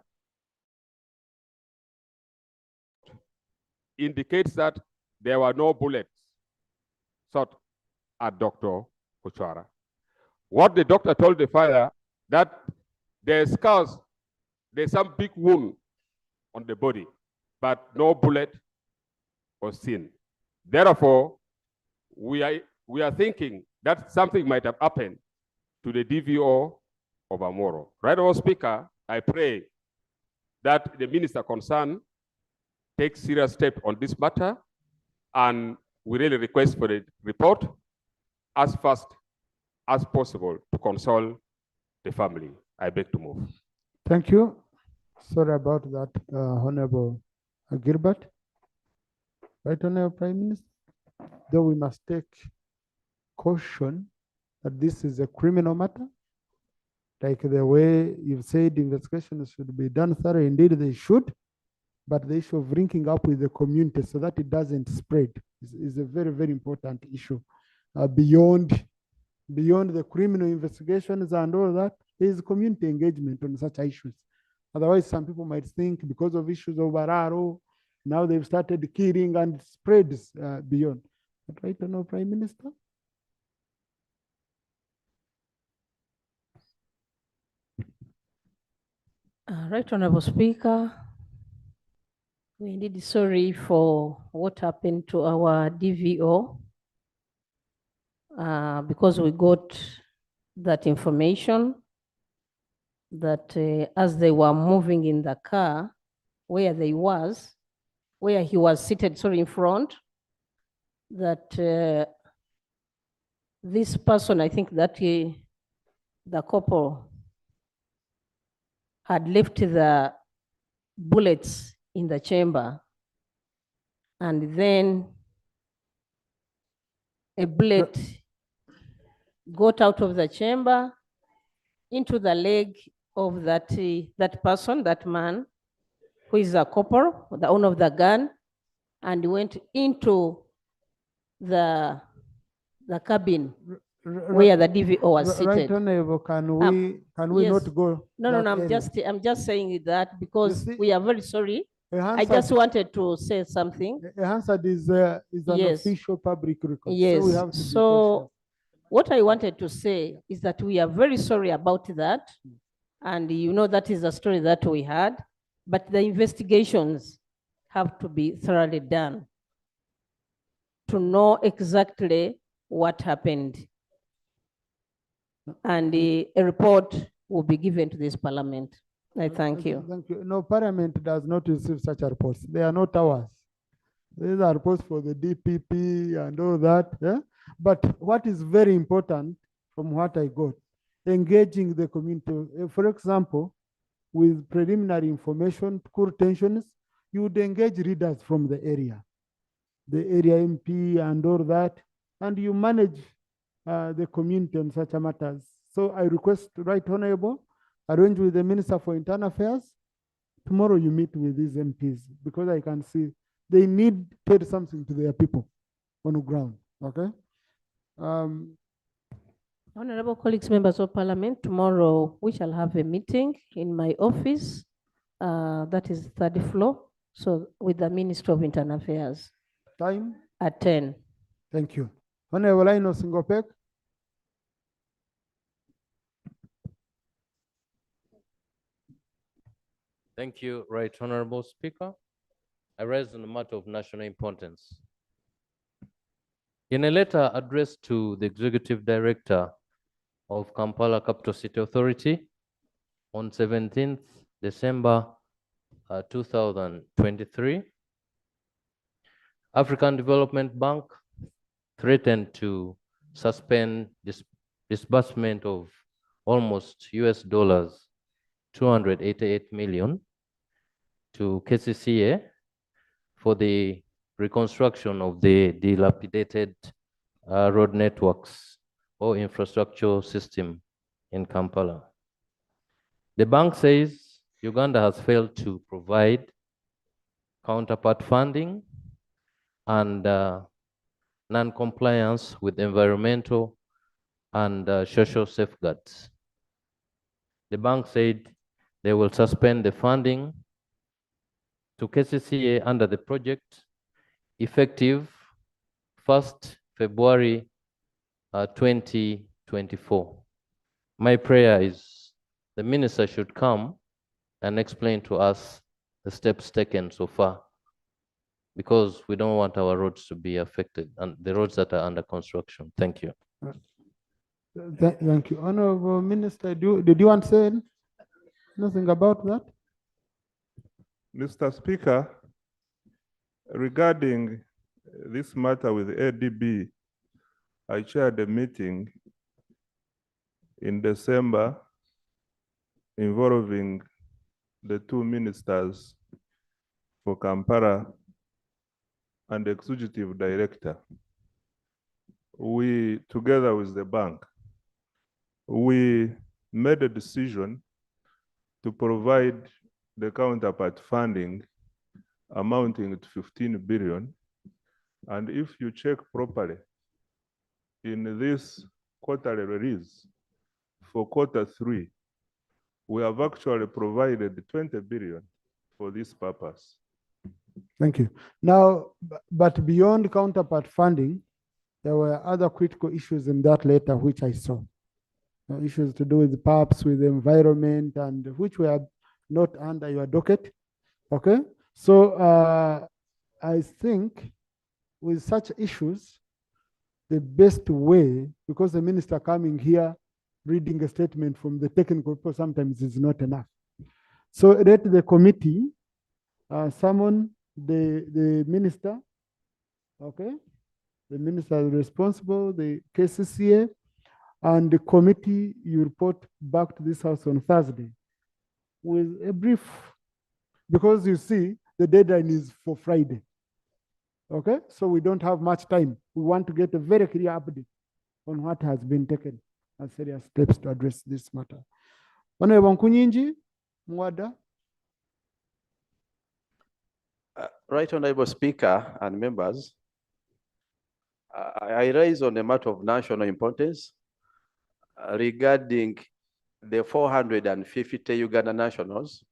indicates that there were no bullets shot at Dr. Ochara. What the doctor told the father, that there's scars, there's some big wound on the body, but no bullet was seen. Therefore, we are thinking that something might have happened to the DVO of Amoro. Right, Honorable Speaker, I pray that the minister concerned takes serious steps on this matter, and we really request for the report as fast as possible to console the family. I beg to move. Thank you. Sorry about that, Honorable Gilbert. Right, Honorable Prime Minister, though we must take caution that this is a criminal matter, like the way you've said investigations should be done thoroughly, indeed they should, but the issue of linking up with the community so that it doesn't spread is a very, very important issue. Beyond the criminal investigations and all that, there is community engagement on such issues. Otherwise, some people might think because of issues of Bararo, now they've started killing and spreads beyond. But right, Honorable Prime Minister? Right, Honorable Speaker, we're indeed sorry for what happened to our DVO because we got that information that as they were moving in the car, where he was seated, in front, that this person, I think that the couple had left the bullets in the chamber, and then a bullet got out of the chamber into the leg of that person, that man, who is a couple, the owner of the gun, and went into the cabin where the DVO was seated. Right, Honorable, can we yes. not go? No, I'm just saying that because we are very sorry. I just wanted to say something. Hansard is an Yes. official public record. Yes. So we have to be So what I wanted to say is that we are very sorry about that. And you know that is a story that we had, but the investigations have to be thoroughly done to know exactly what happened. And a report will be given to this parliament. I thank you. Thank you. No, Parliament does not receive such reports. They are not ours. These are reports for the DPP and all that. Yeah? But what is very important from what I got, engaging the community. For example, with preliminary information, cool tensions, you would engage readers from the area MP and all that, and you manage the community on such matters. So I request, Right Honorable, arrange with the Minister for Internal Affairs. Tomorrow you meet with these MPs because I can see they need to tell something to their people on the ground. Okay. Honorable colleagues, members of parliament, tomorrow we shall have a meeting in my office, that is third floor, so with the Minister of Internal Affairs. Time? At 10. Thank you. Honorable Lino Singopek. Thank you, Right Honorable Speaker. I raise on a matter of national importance. In a letter addressed to the Executive Director of Kampala Capital City Authority on 17th December 2023, African Development Bank threatened to suspend disbursement of almost US dollars 288 million to KCCA for the reconstruction of the dilapidated road networks or infrastructure system in Kampala. The bank says Uganda has failed to provide counterpart funding and non-compliance with environmental and social safeguards. The bank said they will suspend the funding to KCCA under the project effective 1st February 2024. My prayer is the minister should come and explain to us the steps taken so far, because we don't want our roads to be affected and the roads that are under construction. Thank you. Thank you. Honorable Minister, did you want to say nothing about that? Mr. Speaker, regarding this matter with ADB, I chaired a meeting in December involving the two ministers for Kampala and the executive director. We, together with the bank, we made a decision to provide the counterpart funding amounting to 15 billion. And if you check properly in this quarterly release for Q3, we have actually provided 20 billion for this purpose. Thank you. Now, but beyond counterpart funding, there were other critical issues in that letter which I saw. Issues to do with PAPs, with the environment, and which were not under your docket. Okay, so I think with such issues, the best way, because the minister coming here, reading a statement from the technical people sometimes is not enough. So let the committee summon the minister, okay? The minister is responsible, the KCCA, and the committee, you report back to this house on Thursday with a brief, because you see, the deadline is for Friday. Okay, so we don't have much time. We want to get a very clear update on what has been taken as serious steps to address this matter. Honorable Nkunyinji, Mwada. Right Honorable Speaker and members, I raise on a matter of national importance regarding the 450 Ugandan nationals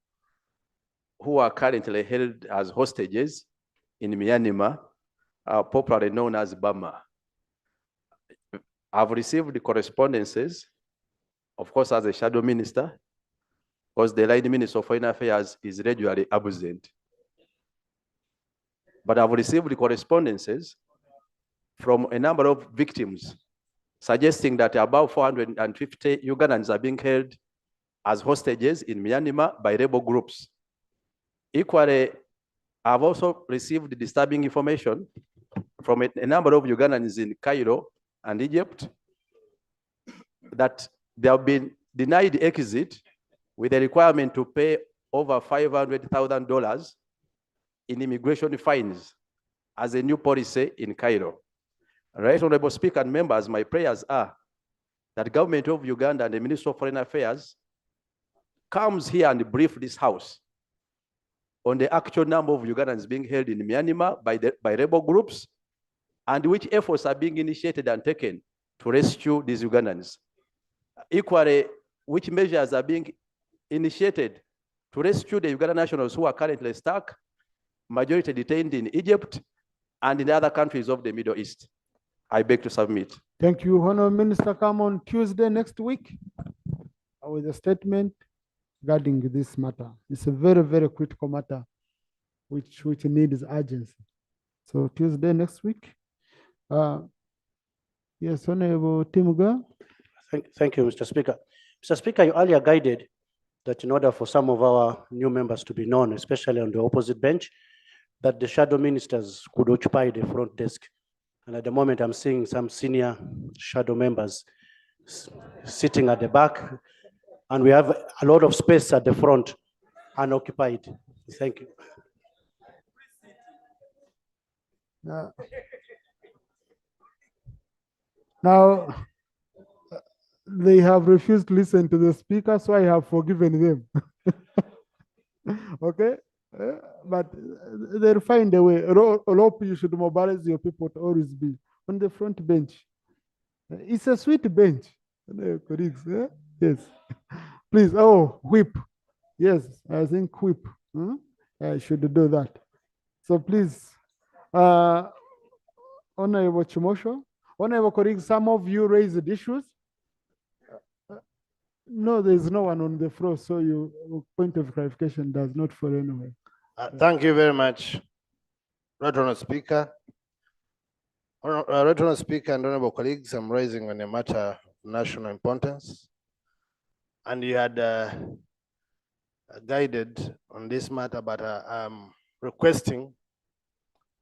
who are currently held as hostages in Myanmar, popularly known as Burma. I've received the correspondences, of course, as a shadow minister, because the line Minister of Foreign Affairs is regularly absent. But I've received correspondences from a number of victims suggesting that about 450 Ugandans are being held as hostages in Myanmar by rebel groups. Equally, I've also received disturbing information from a number of Ugandans in Cairo and Egypt that they have been denied exit with a requirement to pay over $500,000 in immigration fines as a new policy in Cairo. Right, Honorable Speaker and members, my prayers are that the government of Uganda and the Minister of Foreign Affairs comes here and brief this House on the actual number of Ugandans being held in Myanmar by rebel groups and which efforts are being initiated and taken to rescue these Ugandans. Equally, which measures are being initiated to rescue the Ugandan nationals who are currently stuck, majority detained in Egypt and in other countries of the Middle East. I beg to submit. Thank you. Honorable Minister, come on Tuesday next week with a statement regarding this matter. It's a very, very critical matter which needs urgency. So Tuesday next week. Yes, Honorable Timuga. Thank you, Mr. Speaker. Mr. Speaker, you earlier guided that in order for some of our new members to be known, especially on the opposite bench, that the shadow ministers could occupy the front desk. And at the moment, I'm seeing some senior shadow members sitting at the back, and we have a lot of space at the front unoccupied. Thank you. Now, they have refused to listen to the speaker, so I have forgiven them. Okay? But they'll find a way. Rope, you should mobilize your people to always be on the front bench. It's a sweet bench. Colleagues, yes. Please, whip. Yes, I think whip. I should do that. So please, Honorable Chimosho, Honorable colleagues, some of you raised issues. No, there is no one on the floor, so your point of clarification does not fall anywhere. Thank you very much, Right Honourable Speaker. Right Honourable Speaker and honourable colleagues, I'm raising on a matter of national importance. And you had guided on this matter, but I'm requesting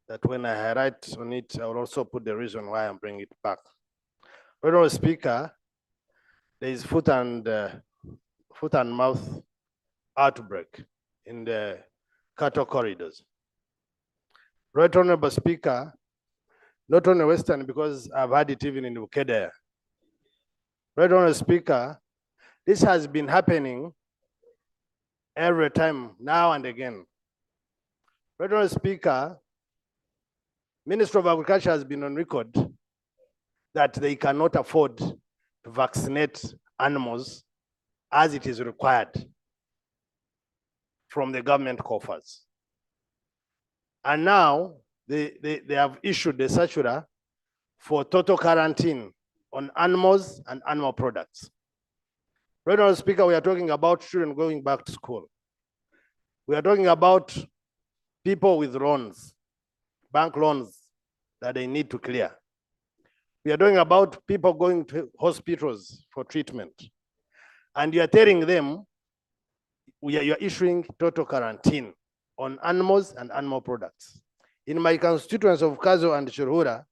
that when I write on it, I will also put the reason why I'm bringing it back. Right Honourable Speaker, there is foot and mouth outbreak in the cattle corridors. Right Honourable Speaker, not only Western, because I've had it even in Ukedea. Right Honourable Speaker, this has been happening every time, now and again. Right Honourable Speaker, Minister of Agriculture has been on record that they cannot afford to vaccinate animals as it is required from the government coffers. And now they have issued a circular for total quarantine on animals and animal products. Right now, Speaker, we are talking about children going back to school. We are talking about people with loans, bank loans that they need to clear. We are talking about people going to hospitals for treatment. And you are telling them, you are issuing total quarantine on animals and animal products. In my constituents of Kazo and Chirhura,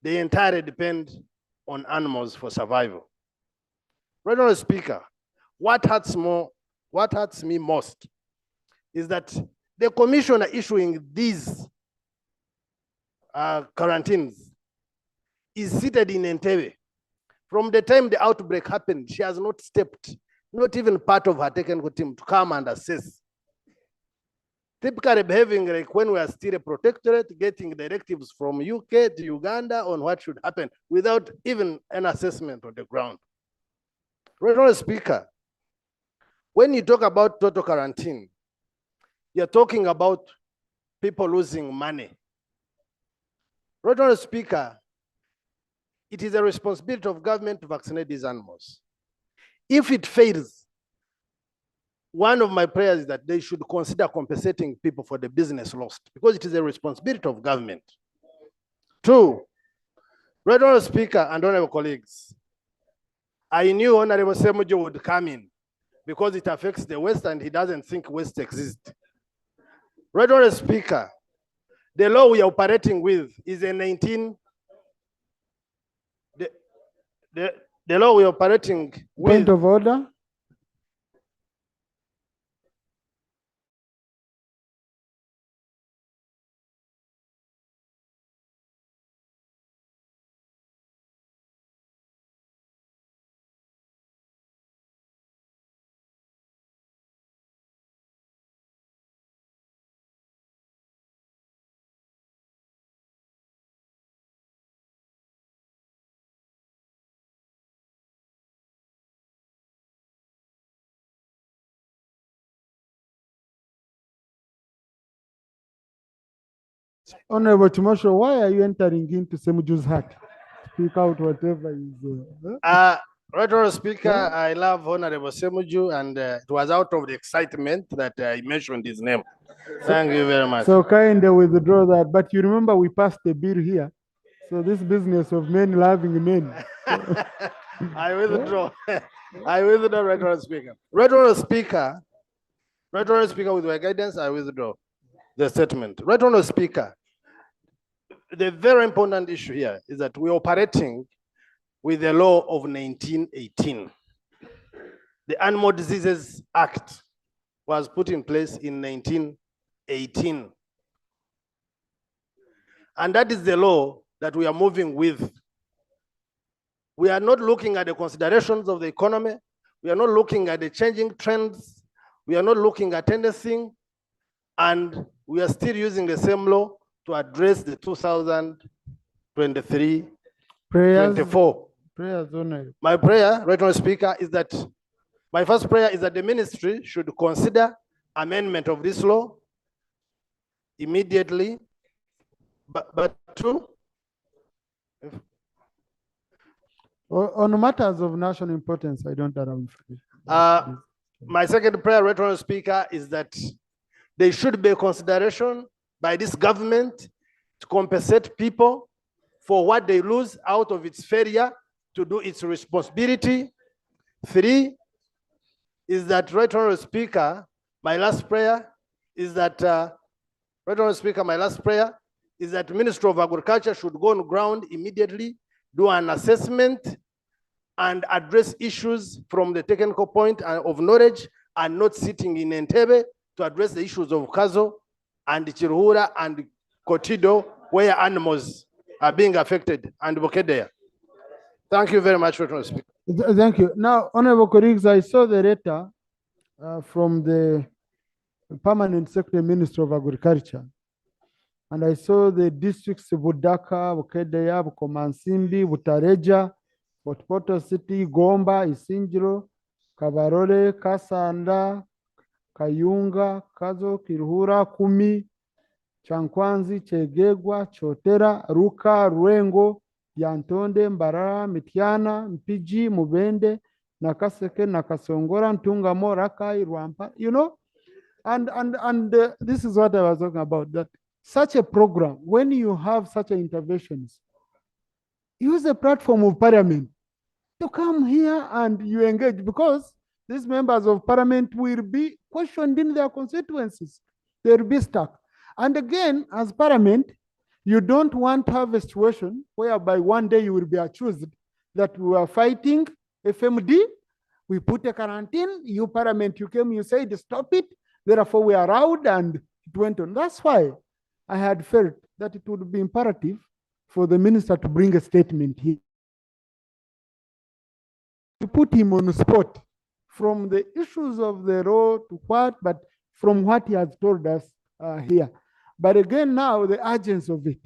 they entirely depend on animals for survival. Right now, Speaker, what hurts me most is that the commissioner issuing these quarantines is seated in Entebbe. From the time the outbreak happened, she has not stepped, not even part of her technical team, to come and assess. Typically behaving like when we are still a protectorate, getting directives from UK to Uganda on what should happen without even an assessment on the ground. Right now, Speaker, when you talk about total quarantine, you're talking about people losing money. Right now, Speaker, it is a responsibility of government to vaccinate these animals. If it fails, one of my prayers is that they should consider compensating people for the business lost, because it is a responsibility of government. Two, Right Honorable Speaker and honorable colleagues, I knew Honorable Semujo would come in because it affects the West and he doesn't think West exists. Right Honorable Speaker, the law we are operating with is a the law we are operating with. Point of order. Honorable Timosho, why are you entering into Semuju's heart? Speak out whatever is. Right Honorable Speaker, I love Honorable Semuju, and it was out of the excitement that I mentioned his name. Thank you very much. So kind of withdraw that. But you remember we passed the bill here. So this business of men loving men. I withdraw. I withdraw, Right Honorable Speaker. Right Honorable Speaker, Right Honorable Speaker, with my guidance, I withdraw the statement. Right Honorable Speaker, the very important issue here is that we're operating with the law of 1918. The Animal Diseases Act was put in place in 1918. And that is the law that we are moving with. We are not looking at the considerations of the economy. We are not looking at the changing trends. We are not looking at anything. And we are still using the same law to address the 2023, Prayers, 24. Prayers, Honorable. My prayer, Right Honorable Speaker, is that my first prayer is that the ministry should consider amendment of this law immediately. But two, on matters of national importance, I don't allow you. my second prayer, Right Honorable Speaker, is that there should be a consideration by this government to compensate people for what they lose out of its failure to do its responsibility. Three is that, Right Honorable Speaker, my last prayer is that, Right Honorable Speaker, my last prayer is that Ministry of Agriculture should go on ground immediately, do an assessment, and address issues from the technical point of knowledge, and not sitting in Entebbe to address the issues of Kazo and Chiruhura and Kotido, where animals are being affected, and Bokedea. Thank you very much, Right Honorable Speaker. Thank you. Now, honorable colleagues, I saw the letter from the Permanent Secretary Minister of Agriculture, and I saw the districts Budaka, Bukedeya, Bukomansimbi, Butareja, Potpoto City, Gomba, Isinjiro, Kabarole, Kasanda, Kayunga, Kazo, Kiruhura, Kumi, Chankwanzi, Chegegwa, Chotera, Ruka, Ruengo, Yantonde, Mbarara, Mitiana, Mpiji, Mubende, Nakaseke, Nakasongora, Ntungamo, Rakai, Rwampa, you know, and this is what I was talking about, that such a program, when you have such interventions, use the platform of parliament to come here and you engage, because these members of parliament will be questioned in their constituencies. They will be stuck. And again, as parliament, you don't want to have a situation whereby one day you will be accused that we are fighting FMD, we put a quarantine, you parliament, you came, you said stop it, therefore we are out, and it went on. That's why I had felt that it would be imperative for the minister to bring a statement here, to put him on the spot from the issues of the road to what, but from what he has told us here. But again, now the urgency of it,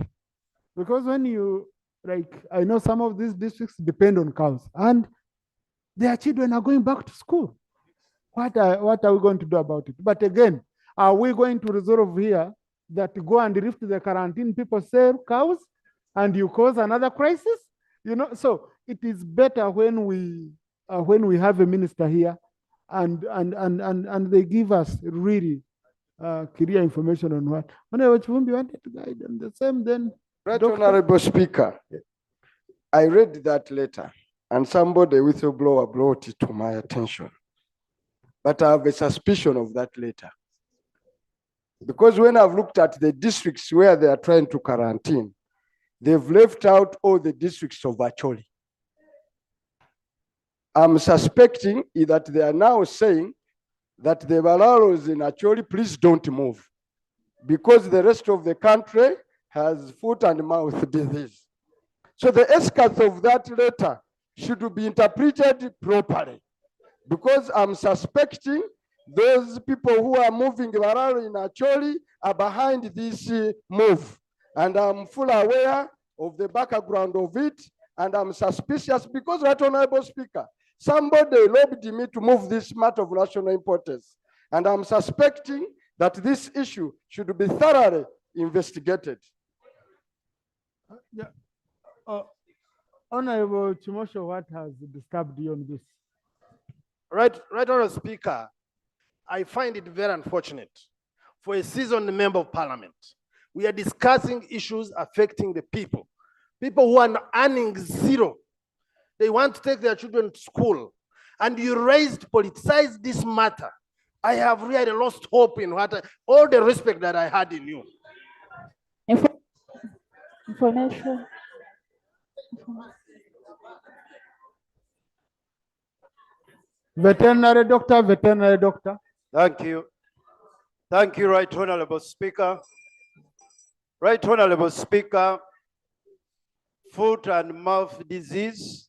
because when you, like, I know some of these districts depend on cows, and their children are going back to school. What are we going to do about it? But again, are we going to resolve here that go and lift the quarantine, people sell cows, and you cause another crisis? You know, so it is better when we have a minister here and they give us really clear information on what. Honorable Chivumbi wanted to guide them the same then. Right, Doctor. Honorable Speaker, I read that letter and somebody whistleblower brought it to my attention. But I have a suspicion of that letter. Because when I've looked at the districts where they are trying to quarantine, they've left out all the districts of Acholi. I'm suspecting that they are now saying that the Balaros in Acholi, please don't move, because the rest of the country has foot and mouth disease. So the essence of that letter should be interpreted properly, because I'm suspecting those people who are moving Bararo in Acholi are behind this move. And I'm fully aware of the background of it, and I'm suspicious because, Right Honorable Speaker, somebody lobbied me to move this matter of national importance. And I'm suspecting that this issue should be thoroughly investigated. Honorable Chimosho, what has disturbed you on this? Right, Honorable Speaker, I find it very unfortunate for a seasoned member of parliament. We are discussing issues affecting the people. People who are earning zero. They want to take their children to school. And you politicized this matter. I have really lost hope in all the respect that I had in you. Information. Veterinary doctor. Thank you. Thank you, Right Honorable Speaker. Right Honorable Speaker, foot and mouth disease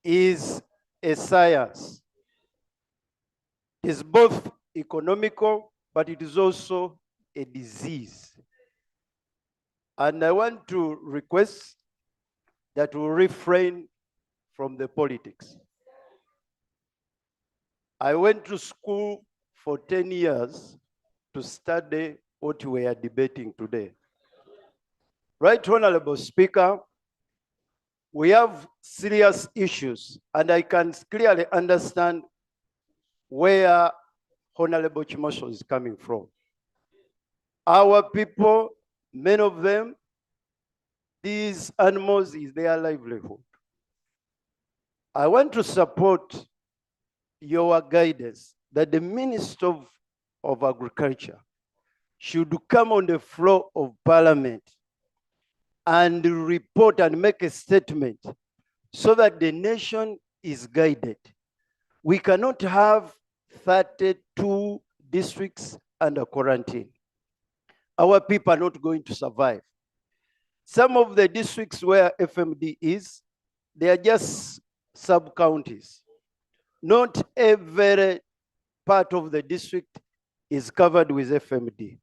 is a science. It is both economical, but it is also a disease. And I want to request that we refrain from the politics. I went to school for 10 years to study what we are debating today. Right Honorable Speaker, we have serious issues, and I can clearly understand where Honorable Chimosho is coming from. Our people, many of them, these animals is their livelihood. I want to support your guidance that the Minister of Agriculture should come on the floor of Parliament and report and make a statement so that the nation is guided. We cannot have 32 districts under quarantine. Our people are not going to survive. Some of the districts where FMD is, they are just sub-counties. Not every part of the district is covered with FMD.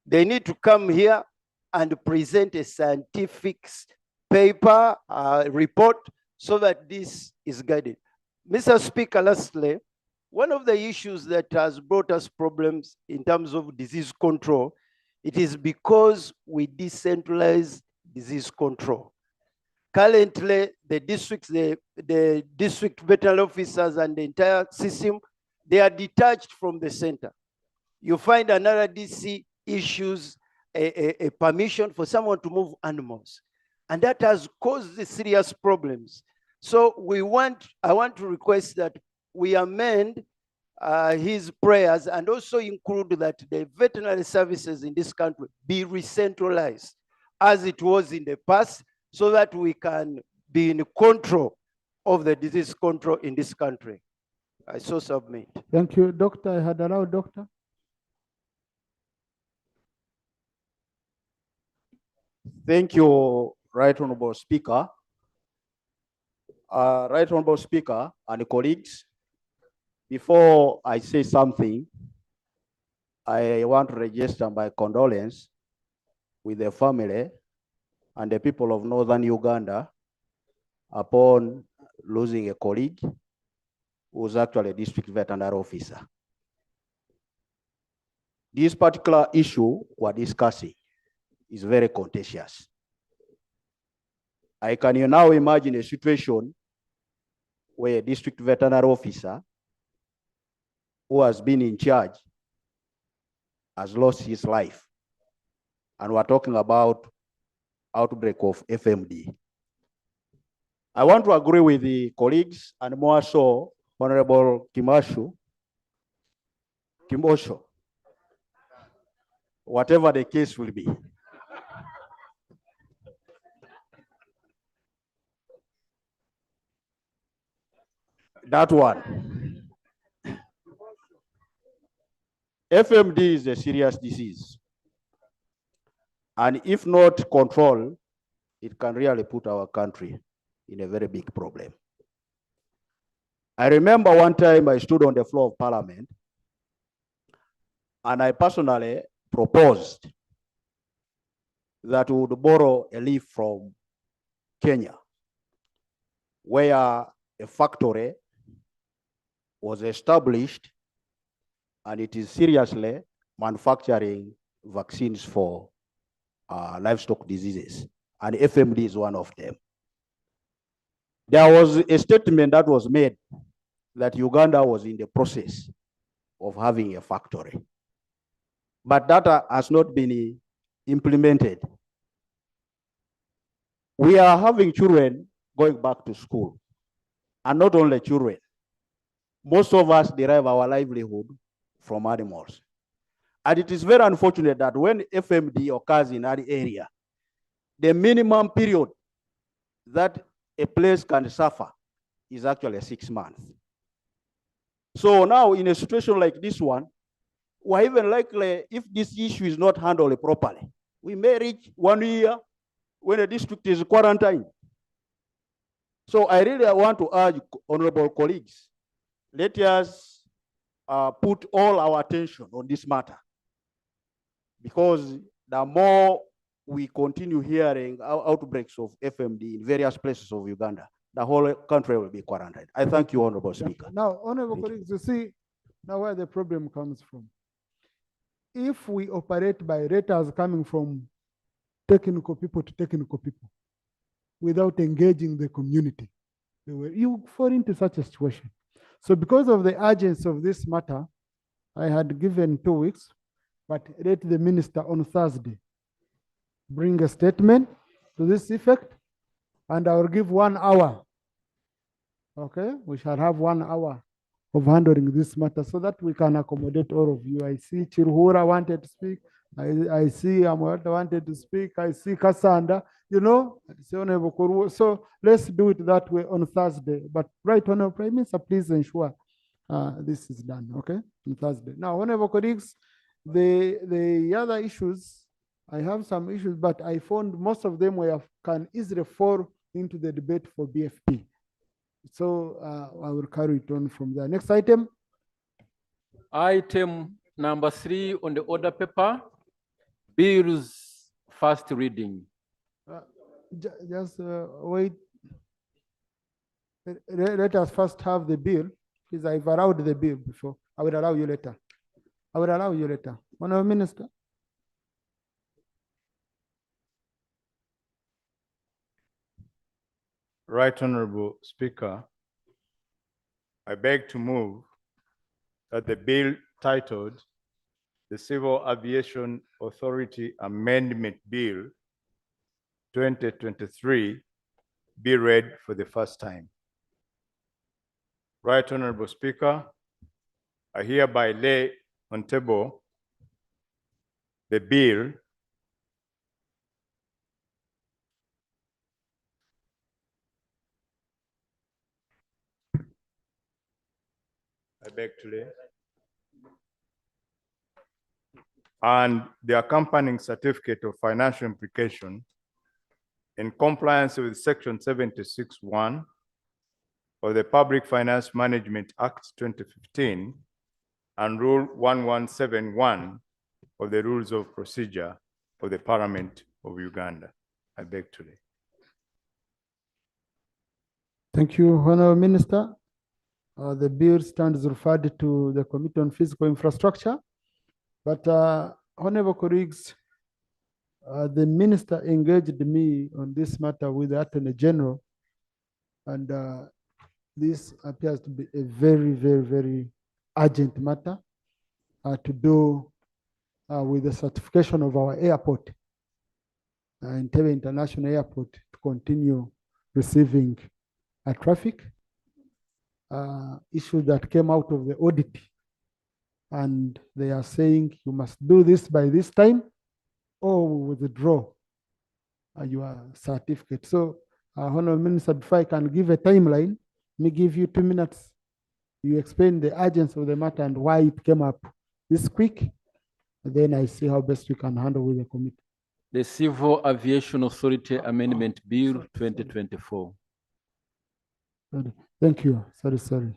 They need to come here and present a scientific paper, report, so that this is guided. Mr. Speaker, lastly, one of the issues that has brought us problems in terms of disease control, it is because we decentralize disease control. Currently, the districts, the district veterinary officers and the entire system, they are detached from the center. You find another DC issues a permission for someone to move animals. And that has caused serious problems. So I want to request that we amend his prayers and also include that the veterinary services in this country be re-centralized as it was in the past, so that we can be in control of the disease control in this country. I so submit. Thank you, Doctor. I had allowed Doctor. Thank you, Right Honorable Speaker. Right Honorable Speaker and colleagues, before I say something, I want to register my condolence with the family and the people of Northern Uganda upon losing a colleague who was actually a district veterinary officer. This particular issue we're discussing is very contentious. I can now imagine a situation where a district veterinary officer who has been in charge has lost his life. And we're talking about outbreak of FMD. I want to agree with the colleagues and more so Honorable Kimosho, whatever the case will be. That one. FMD is a serious disease. And if not controlled, it can really put our country in a very big problem. I remember one time I stood on the floor of Parliament and I personally proposed that we would borrow a leaf from Kenya, where a factory was established and it is seriously manufacturing vaccines for livestock diseases, and FMD is one of them. There was a statement that was made that Uganda was in the process of having a factory, but that has not been implemented. We are having children going back to school, and not only children. Most of us derive our livelihood from animals. And it is very unfortunate that when FMD occurs in an area, the minimum period that a place can suffer is actually 6 months. So now in a situation like this one, we're even likely, if this issue is not handled properly, we may reach 1 year when a district is quarantined. So I really want to urge honorable colleagues, let us put all our attention on this matter, because the more we continue hearing outbreaks of FMD in various places of Uganda, the whole country will be quarantined. I thank you, Honorable Speaker. Now, honorable colleagues, you see now where the problem comes from. If we operate by letters coming from technical people to technical people without engaging the community, you fall into such a situation. So because of the urgency of this matter, I had given 2 weeks, but let the minister on Thursday bring a statement to this effect, and I will give 1 hour. Okay, we shall have 1 hour of handling this matter so that we can accommodate all of you. I see Chirhura wanted to speak. I see Amwata wanted to speak. I see Kasanda, you know. So let's do it that way on Thursday. But right, Honorable Prime Minister, please ensure this is done, okay, on Thursday. Now, honorable colleagues, the other issues, I have some issues, but I found most of them can easily fall into the debate for BFP. So I will carry it on from there. Next item. Item number 3 on the order paper, bills first reading. Just wait. Let us first have the bill. Please, I've allowed the bill before. I will allow you later. I will allow you later. Honorable Minister. Right Honorable Speaker, I beg to move that the bill titled the Civil Aviation Authority Amendment Bill 2023 be read for the first time. Right Honorable Speaker, I hereby lay on table the bill I beg to lay, and the accompanying certificate of financial implication in compliance with Section 76(1) of the Public Finance Management Act 2015 and Rule 1171 of the Rules of Procedure of the Parliament of Uganda. I beg to lay. Thank you, Honorable Minister. The bill stands referred to the Committee on Physical Infrastructure. But honorable colleagues, the minister engaged me on this matter with the Attorney General, and this appears to be a very, very, very urgent matter to do with the certification of our airport, Entebbe International Airport, to continue receiving traffic. Issue that came out of the audit, and they are saying you must do this by this time or withdraw your certificate. So, Honorable Minister, before I can give a timeline, let me give you 2 minutes. You explain the urgency of the matter and why it came up this quick. And then I see how best we can handle with the committee. The Civil Aviation Authority Amendment Bill 2024. Sorry. Thank you. Sorry.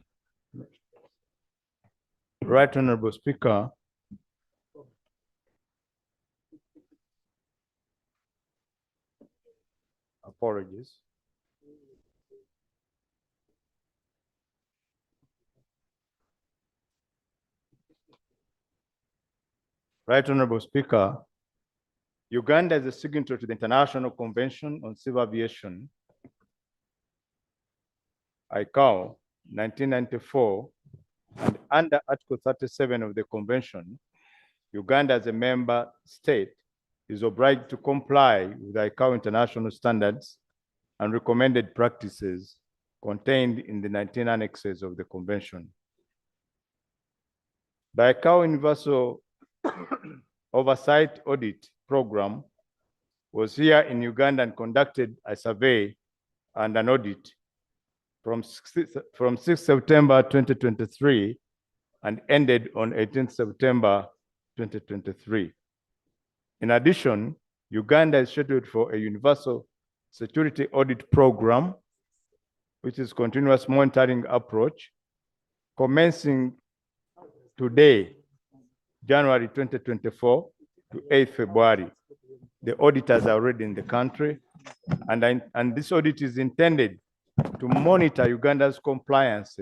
Right Honorable Speaker. Apologies. Right Honorable Speaker, Uganda is a signatory to the International Convention on Civil Aviation, ICAO, 1994, and under Article 37 of the Convention, Uganda as a member state is obliged to comply with ICAO international standards and recommended practices contained in the 19 annexes of the Convention. The ICAO Universal Oversight Audit Program was here in Uganda and conducted a survey and an audit from 6 September 2023 and ended on 18 September 2023. In addition, Uganda is scheduled for a universal security audit program, which is continuous monitoring approach, commencing today, January 2024 to 8 February. The auditors are already in the country, and this audit is intended to monitor Uganda's compliance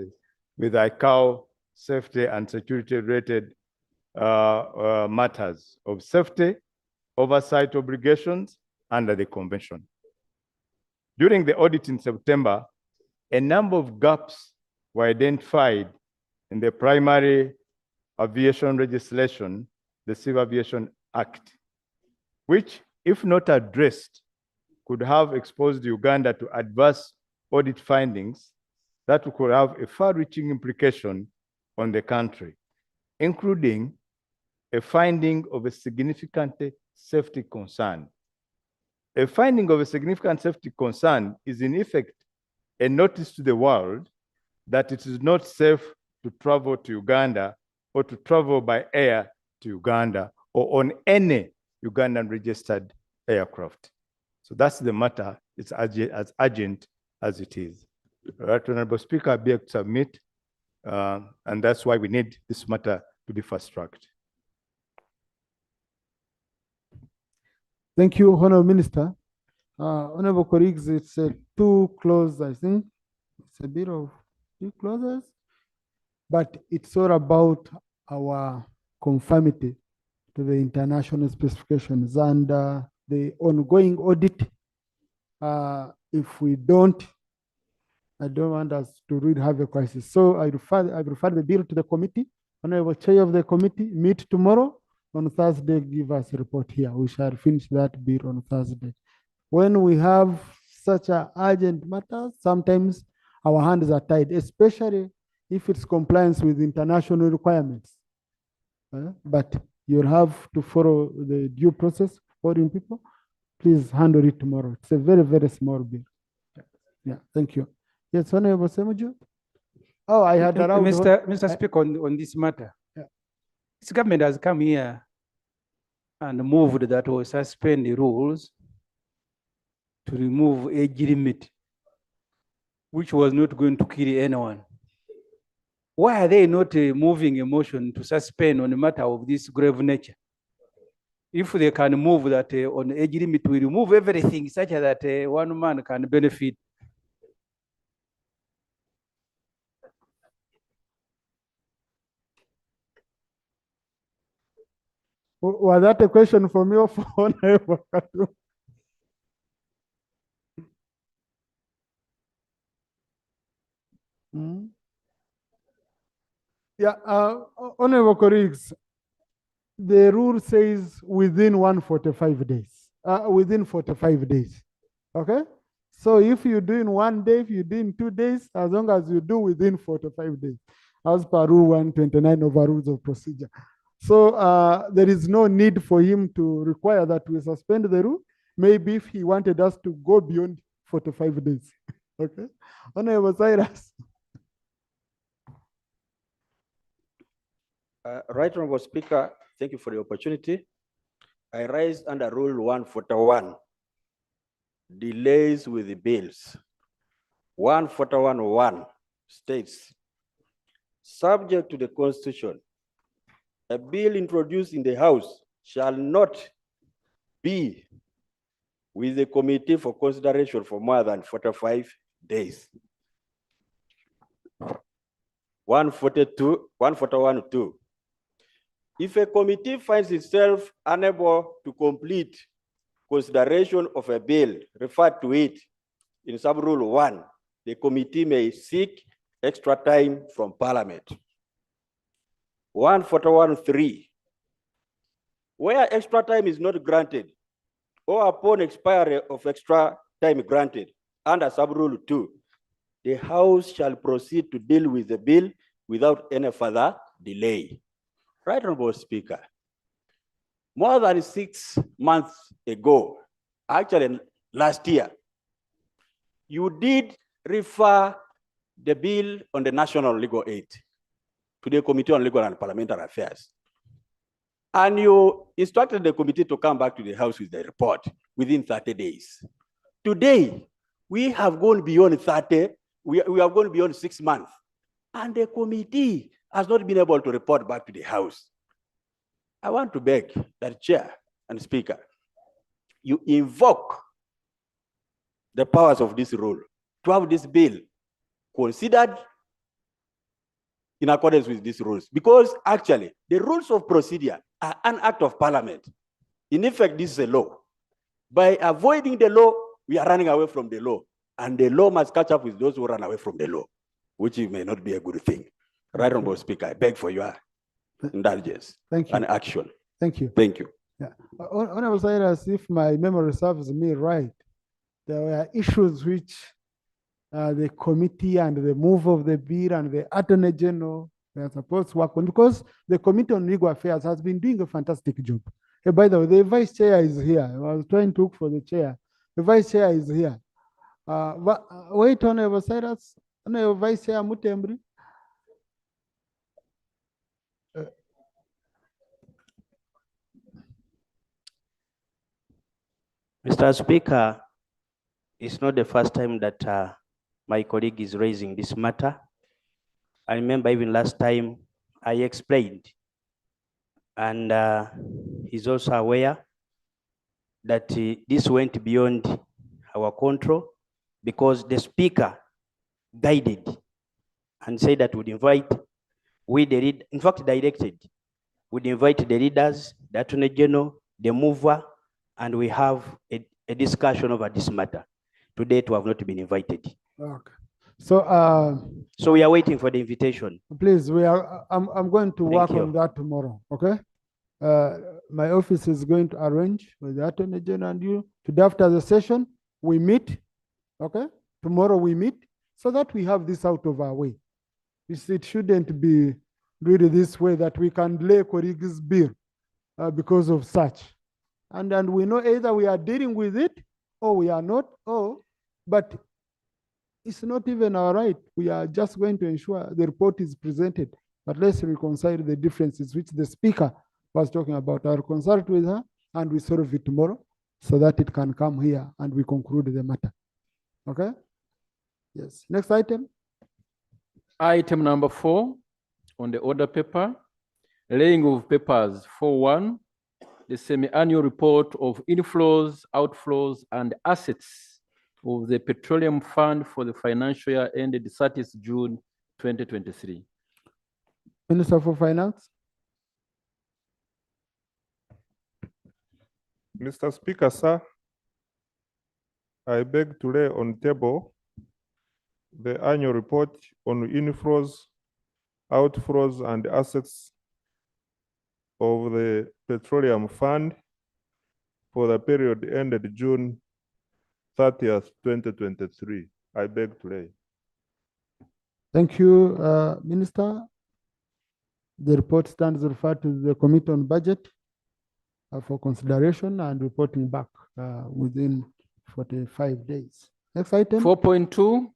with ICAO safety and security related matters of safety, oversight obligations under the convention. During the audit in September, a number of gaps were identified in the primary aviation legislation, the Civil Aviation Act, which, if not addressed, could have exposed Uganda to adverse audit findings that could have a far-reaching implication on the country, including a finding of a significant safety concern. A finding of a significant safety concern is in effect a notice to the world that it is not safe to travel to Uganda or to travel by air to Uganda or on any Ugandan registered aircraft. So that's the matter. It's as urgent as it is. Right, Honorable Speaker, I'll be able to submit, and that's why we need this matter to be fast-tracked. Thank you, Honorable Minister. Honorable colleagues, it's too close, I think. It's a bit of two clauses, but it's all about our conformity to the international specifications and the ongoing audit. If we don't, I don't want us to really have a crisis. So I refer the bill to the committee. Honorable Chair of the committee, meet tomorrow. On Thursday, give us a report here. We shall finish that bill on Thursday. When we have such an urgent matter, sometimes our hands are tied, especially if it's compliance with international requirements. But you'll have to follow the due process, ordering people. Please handle it tomorrow. It's a very, very small bill. Yeah, thank you. Yes, Honorable Semuju. Oh, I had allowed Mr. Speaker, on this matter. Yeah. This government has come here and moved that we suspend the rules to remove age limit, which was not going to kill anyone. Why are they not moving a motion to suspend on a matter of this grave nature? If they can move that on age limit, we remove everything such that one man can benefit. Was that a question for me or for Honorable Katu? Yeah, honorable colleagues, the rule says within 145 days, within 45 days, okay? So if you do in 1 day, if you do in 2 days, as long as you do within 45 days, as per Rule 129 of our rules of procedure. So there is no need for him to require that we suspend the rule. Maybe if he wanted us to go beyond 45 days, okay? Honorable Cyrus. Right Honorable Speaker, thank you for the opportunity. I rise under Rule 141, delays with the bills. 141.1 states, subject to the Constitution, a bill introduced in the House shall not be with the committee for consideration for more than 45 days. 141.2. If a committee finds itself unable to complete consideration of a bill referred to it in sub-rule 1, the committee may seek extra time from Parliament. 141.3. Where extra time is not granted, or upon expiry of extra time granted under sub-rule 2, the House shall proceed to deal with the bill without any further delay. Right Honorable Speaker, more than 6 months ago, actually last year, you did refer the bill on the National Legal Aid to the Committee on Legal and Parliamentary Affairs. And you instructed the committee to come back to the House with the report within 30 days. Today, we have gone beyond 30, we have gone beyond 6 months, and the committee has not been able to report back to the House. I want to beg that Chair and Speaker, you invoke the powers of this rule to have this bill considered in accordance with these rules, because actually the rules of procedure are an act of Parliament. In effect, this is a law. By avoiding the law, we are running away from the law, and the law must catch up with those who run away from the law, which may not be a good thing. Right Honorable Speaker, I beg for your indulgence and action. Thank you. Thank you. Yeah. Honorable Cyrus, if my memory serves me right, there were issues which the committee and the move of the bill and the Attorney General were supposed to work on, because the Committee on Legal Affairs has been doing a fantastic job. By the way, the Vice Chair is here. I was trying to look for the Chair. The Vice Chair is here. Wait, Honorable Cyrus. Honorable Vice Chair Mutembri. Mr. Speaker, it's not the first time that my colleague is raising this matter. I remember even last time I explained, and he's also aware that this went beyond our control, because the Speaker guided and said that we'd invite, in fact directed, we'd invite the leaders, the Attorney General, the mover, and we have a discussion over this matter. Today, we have not been invited. Okay. So we are waiting for the invitation. Please, I'm going to work on that tomorrow, okay? My office is going to arrange with the Attorney General and you. Today after the session, we meet, okay? Tomorrow we meet, so that we have this out of our way. It shouldn't be really this way that we can delay colleagues' bill because of such. And we know either we are dealing with it or we are not, but it's not even our right. We are just going to ensure the report is presented, but let's reconcile the differences which the Speaker was talking about. I'll consult with her and we solve it tomorrow so that it can come here and we conclude the matter. Okay? Yes. Next item. Item number 4 on the order paper, laying of papers 4.1, the semi-annual report of inflows, outflows, and assets of the Petroleum Fund for the financial year ended 30th June 2023. Minister for Finance. Mr. Speaker, sir, I beg to lay on table the annual report on inflows, outflows and assets of the Petroleum Fund for the period ended June 30th, 2023. I beg to lay. Thank you, Minister. The report stands referred to the Committee on Budget for consideration and reporting back within 45 days. Next item. 4.2,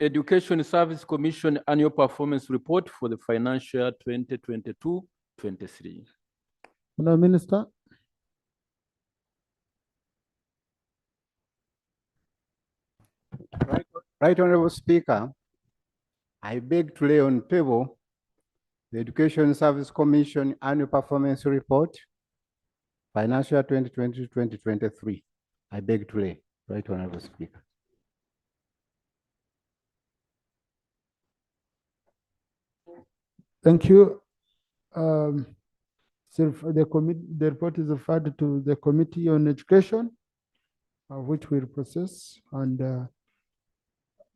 Education Service Commission Annual Performance Report for the financial year 2022-23. Honourable Minister. Right Honorable Speaker, I beg to lay on table the Education Service Commission Annual Performance Report, financial 2020-2023. I beg to lay. Right Honorable Speaker. Thank you. So the report is referred to the Committee on Education, which will process and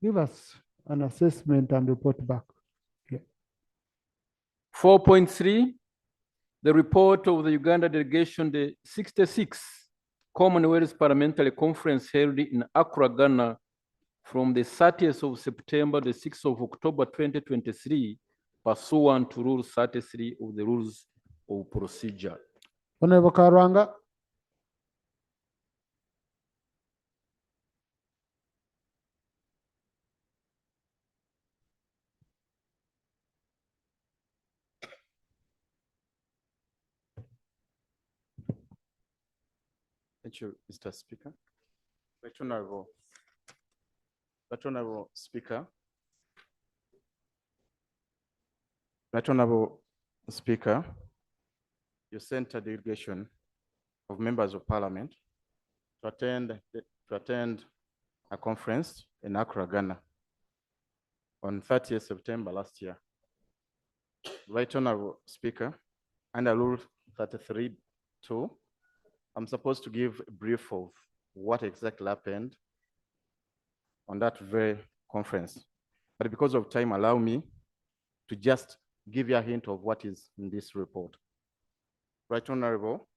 give us an assessment and report back. 4.3, the report of the Uganda delegation, the 66th Commonwealth Parliamentary Conference held in Accra, Ghana, from the 30th of September, the 6th of October 2023, pursuant to Rule 33 of the Rules of Procedure. Honorable Karwanga. Thank you, Mr. Speaker. Right Honorable Speaker. Right Honorable Speaker, you sent a delegation of members of Parliament to attend a conference in Accra, Ghana on 30th September last year. Right Honorable Speaker, under Rule 33(2), I'm supposed to give a brief of what exactly happened on that very conference. But because of time, allow me to just give you a hint of what is in this report. Right Honorable,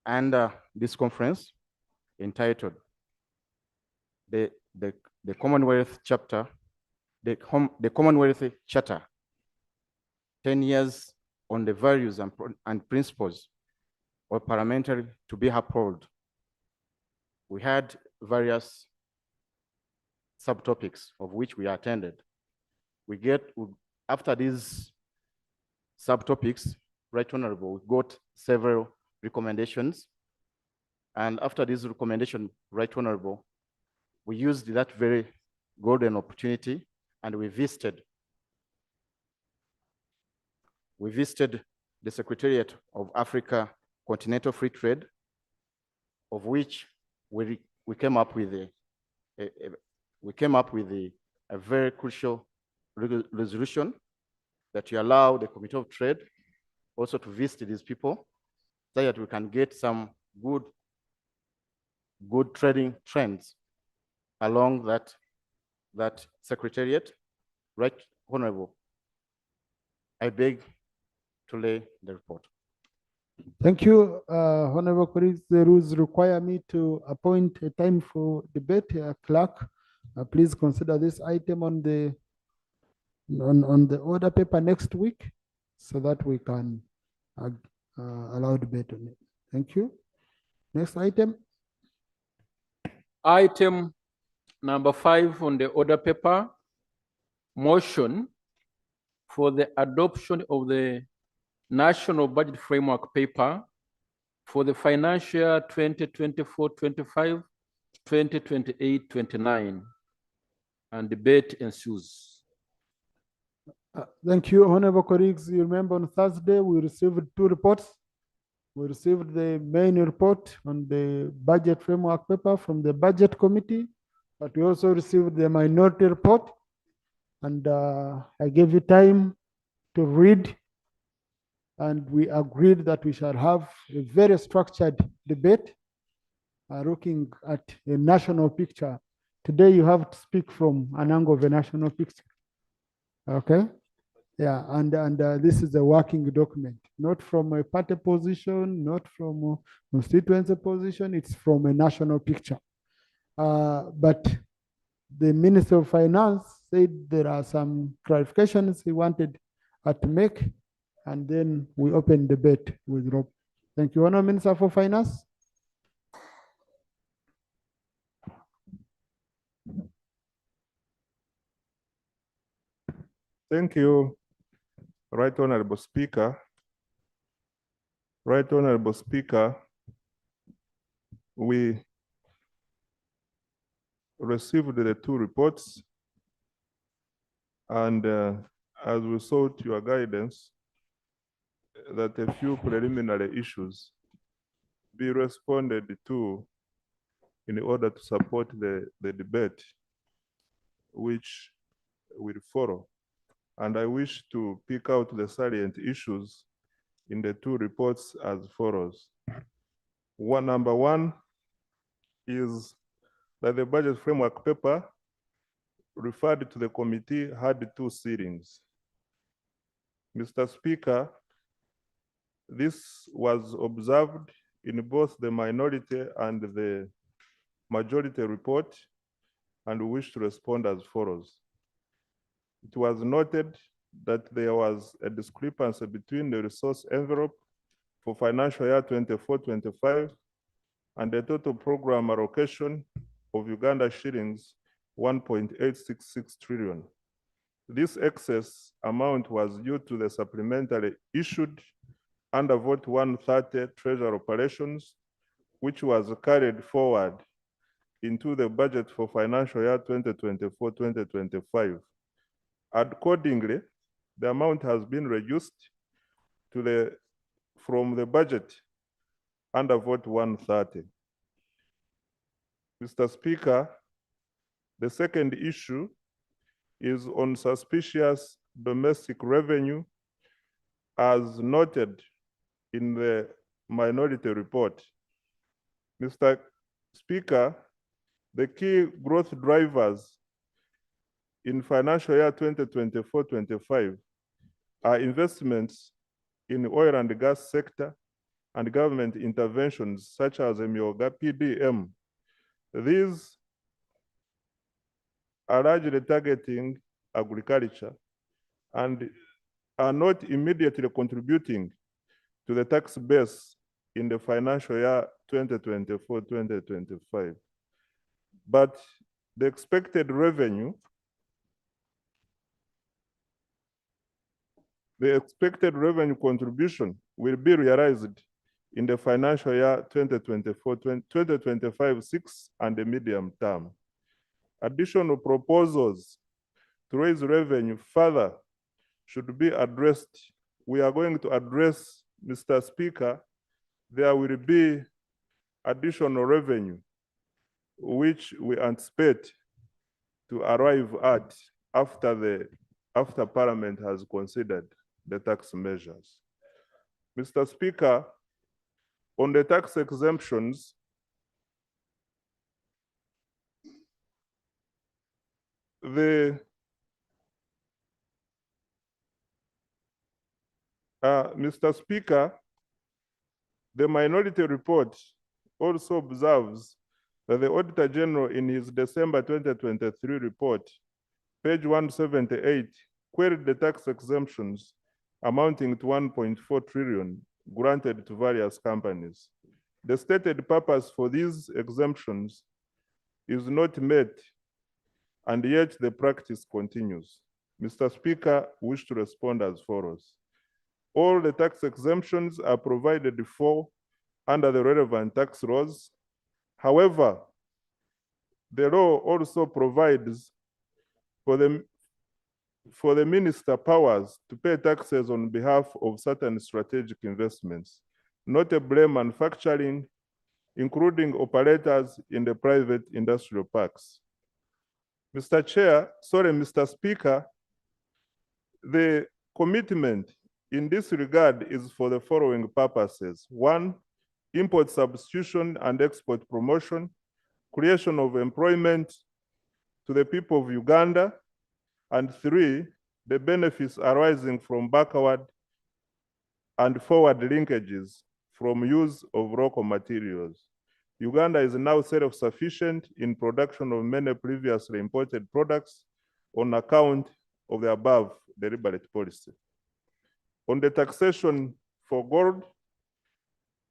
and this conference entitled the Commonwealth Chapter, the Commonwealth Charter, 10 years on the values and principles of parliamentary to be upheld. We had various subtopics of which we attended. After these subtopics, Right Honorable, we got several recommendations. And after this recommendation, Right Honorable, we used that very golden opportunity and we visited the Secretariat of Africa Continental Free Trade, of which we came up with a very crucial resolution that you allow the Committee of Trade also to visit these people so that we can get some good trading trends along that secretariat. Right Honorable, I beg to lay the report. Thank you, Honorable colleagues. The rules require me to appoint a time for debate. Clerk, please consider this item on the order paper next week so that we can allow debate on it. Thank you. Next item. Item number 5 on the order paper, motion for the adoption of the National Budget Framework Paper for the financial year 2024-25, 2028-29, and debate ensues. Thank you, Honorable colleagues. You remember on Thursday, we received 2 reports. We received the main report on the budget framework paper from the Budget Committee, but we also received the minority report. And I gave you time to read, and we agreed that we shall have a very structured debate looking at a national picture. Today, you have to speak from an angle of a national picture. Okay? Yeah, and this is a working document, not from a party position, not from a constituency position, it's from a national picture. But the Minister of Finance said there are some clarifications he wanted to make, and then we open debate with Rob. Thank you, Honourable Minister for Finance. Thank you, Right Honorable Speaker. Right Honorable Speaker, we received the two reports, and as we sought your guidance, that a few preliminary issues be responded to in order to support the debate which will follow. And I wish to pick out the salient issues in the two reports as follows. Number one is that the budget framework paper referred to the committee had two sealings. Mr. Speaker, this was observed in both the minority and the majority report, and we wish to respond as follows. It was noted that there was a discrepancy between the resource envelope for financial year 24-25 and the total program allocation of Uganda shillings 1.866 trillion. This excess amount was due to the supplementary issued under Vote 130 Treasury operations, which was carried forward into the budget for financial year 2024-2025. Accordingly, the amount has been reduced from the budget under Vote 130. Mr. Speaker, the second issue is on suspicious domestic revenue as noted in the minority report. Mr. Speaker, the key growth drivers in financial year 2024-25 are investments in the oil and gas sector and government interventions such as Emyoga PDM. These are largely targeting agriculture and are not immediately contributing to the tax base in the financial year 2024-2025. But the expected revenue contribution will be realized in the financial year 2024-2025-6 and the medium term. Additional proposals to raise revenue further should be addressed. We are going to address, Mr. Speaker, there will be additional revenue which we anticipate to arrive at after Parliament has considered the tax measures. Mr. Speaker, on the tax exemptions, Mr. Speaker, the minority report also observes that the Auditor General in his December 2023 report, page 178, queried the tax exemptions amounting to 1.4 trillion granted to various companies. The stated purpose for these exemptions is not met, and yet the practice continues. Mr. Speaker, I wish to respond as follows. All the tax exemptions are provided for under the relevant tax laws. However, the law also provides for the minister powers to pay taxes on behalf of certain strategic investments, notably manufacturing, including operators in the private industrial parks. Mr. Speaker, the commitment in this regard is for the following purposes. 1, import substitution and export promotion, creation of employment to the people of Uganda, and 3, the benefits arising from backward and forward linkages from use of local materials. Uganda is now self-sufficient in production of many previously imported products on account of the above deliberate policy. On the taxation for gold,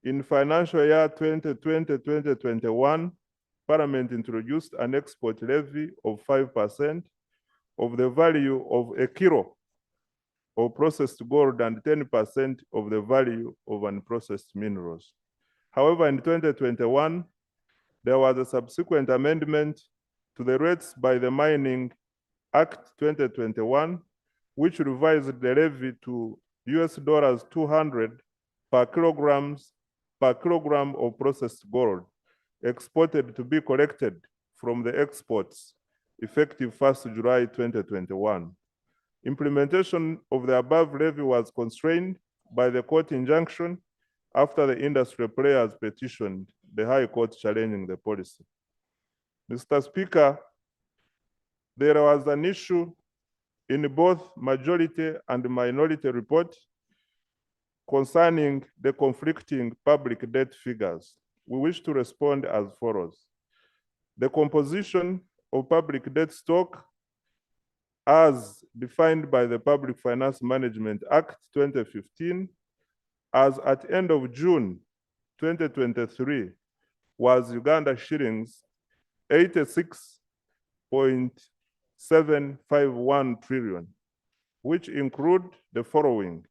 in financial year 2020-2021, Parliament introduced an export levy of 5% of the value of a kilo of processed gold and 10% of the value of unprocessed minerals. However, in 2021, there was a subsequent amendment to the rates by the Mining Act 2021, which revised the levy to $200 per kilogram of processed gold exported to be collected from the exports effective 1st July 2021. Implementation of the above levy was constrained by the court injunction after the industry players petitioned the High Court challenging the policy. Mr. Speaker, there was an issue in both majority and minority report concerning the conflicting public debt figures. We wish to respond as follows. The composition of public debt stock as defined by the Public Finance Management Act 2015 as at end of June 2023 was Uganda shillings 86.751 trillion, which include the following.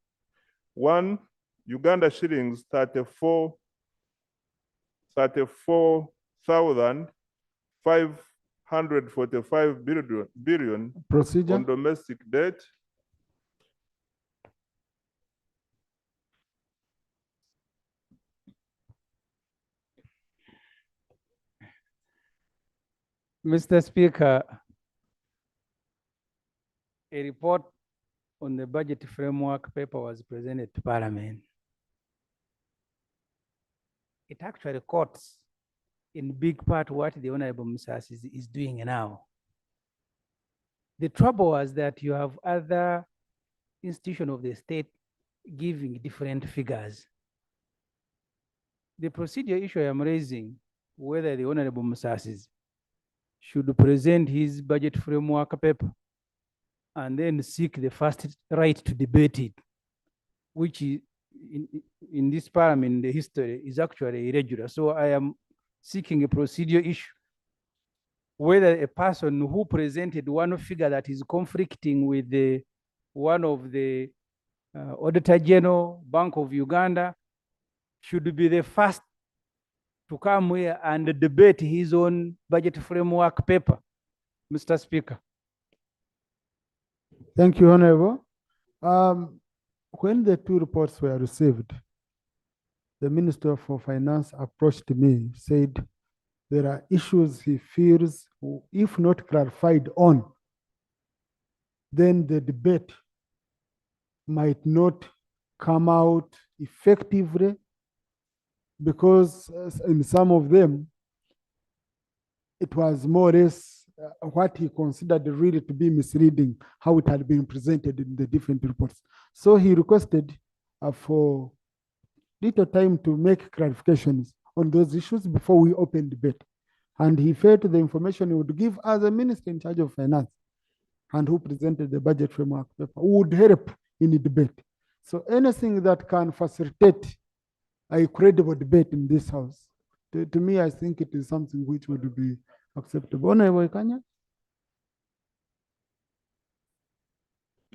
One, Uganda shillings 34,545 billion Procedure. on domestic debt. Mr. Speaker, a report on the budget framework paper was presented to Parliament. It actually quotes in big part what the Honorable Musas is doing now. The trouble was that you have other institutions of the state giving different figures. The procedure issue I am raising, whether the Honorable Musas should present his budget framework paper and then seek the first right to debate it, which is in this Parliament, the history is actually irregular. So I am seeking a procedure issue, whether a person who presented one figure that is conflicting with the one of the Auditor General, Bank of Uganda, should be the first to come here and debate his own budget framework paper, Mr. Speaker. Thank you, Honorable. When the two reports were received, the Minister for Finance approached me, said there are issues he fears, if not clarified on, then the debate might not come out effectively, because in some of them, it was more or less what he considered really to be misleading, how it had been presented in the different reports. So he requested for little time to make clarifications on those issues before we open debate. And he felt the information he would give as a minister in charge of finance and who presented the budget framework paper would help in the debate. So anything that can facilitate a credible debate in this house, to me, I think it is something which would be acceptable. Honorable Kanya?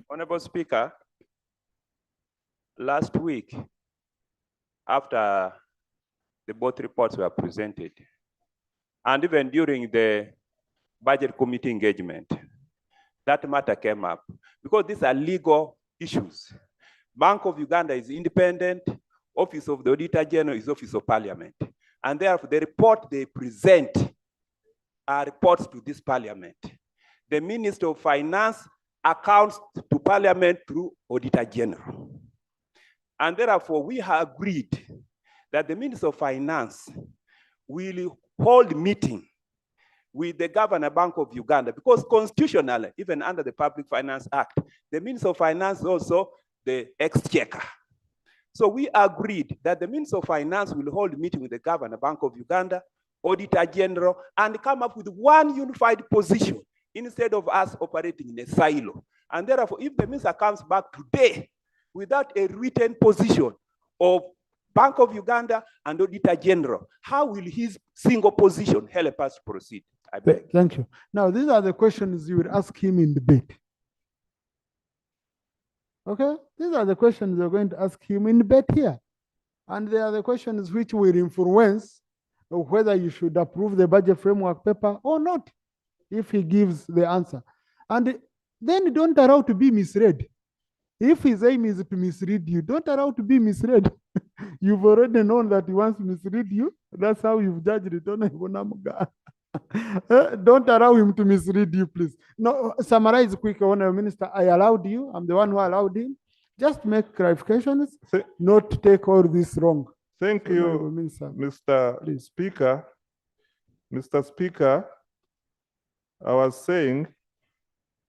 Honorable Speaker, last week, after the both reports were presented, and even during the budget committee engagement, that matter came up because these are legal issues. Bank of Uganda is independent, Office of the Auditor General is Office of Parliament. And therefore, the report they present are reports to this Parliament. The Minister of Finance accounts to Parliament through Auditor General. And therefore, we have agreed that the Minister of Finance will hold meeting with the Governor Bank of Uganda, because constitutionally, even under the Public Finance Act, the Minister of Finance is also the exchequer. So we agreed that the Minister of Finance will hold a meeting with the Governor Bank of Uganda, Auditor General, and come up with one unified position instead of us operating in a silo. And therefore, if the minister comes back today without a written position of Bank of Uganda and Auditor General, how will his single position help us proceed? I beg. Thank you. Now, these are the questions you would ask him in debate. Okay? These are the questions you're going to ask him in debate here. And they are the questions which will influence whether you should approve the budget framework paper or not, if he gives the answer. And then don't allow to be misread. If his aim is to mislead you, don't allow to be misread. You've already known that he wants to mislead you. That's how you've judged it. Don't allow him to mislead you, please. No, summarize quickly, Honorable Minister. I allowed you. I'm the one who allowed him. Just make clarifications, not take all this wrong. Thank you, Mr. Speaker. Mr. Speaker, I was saying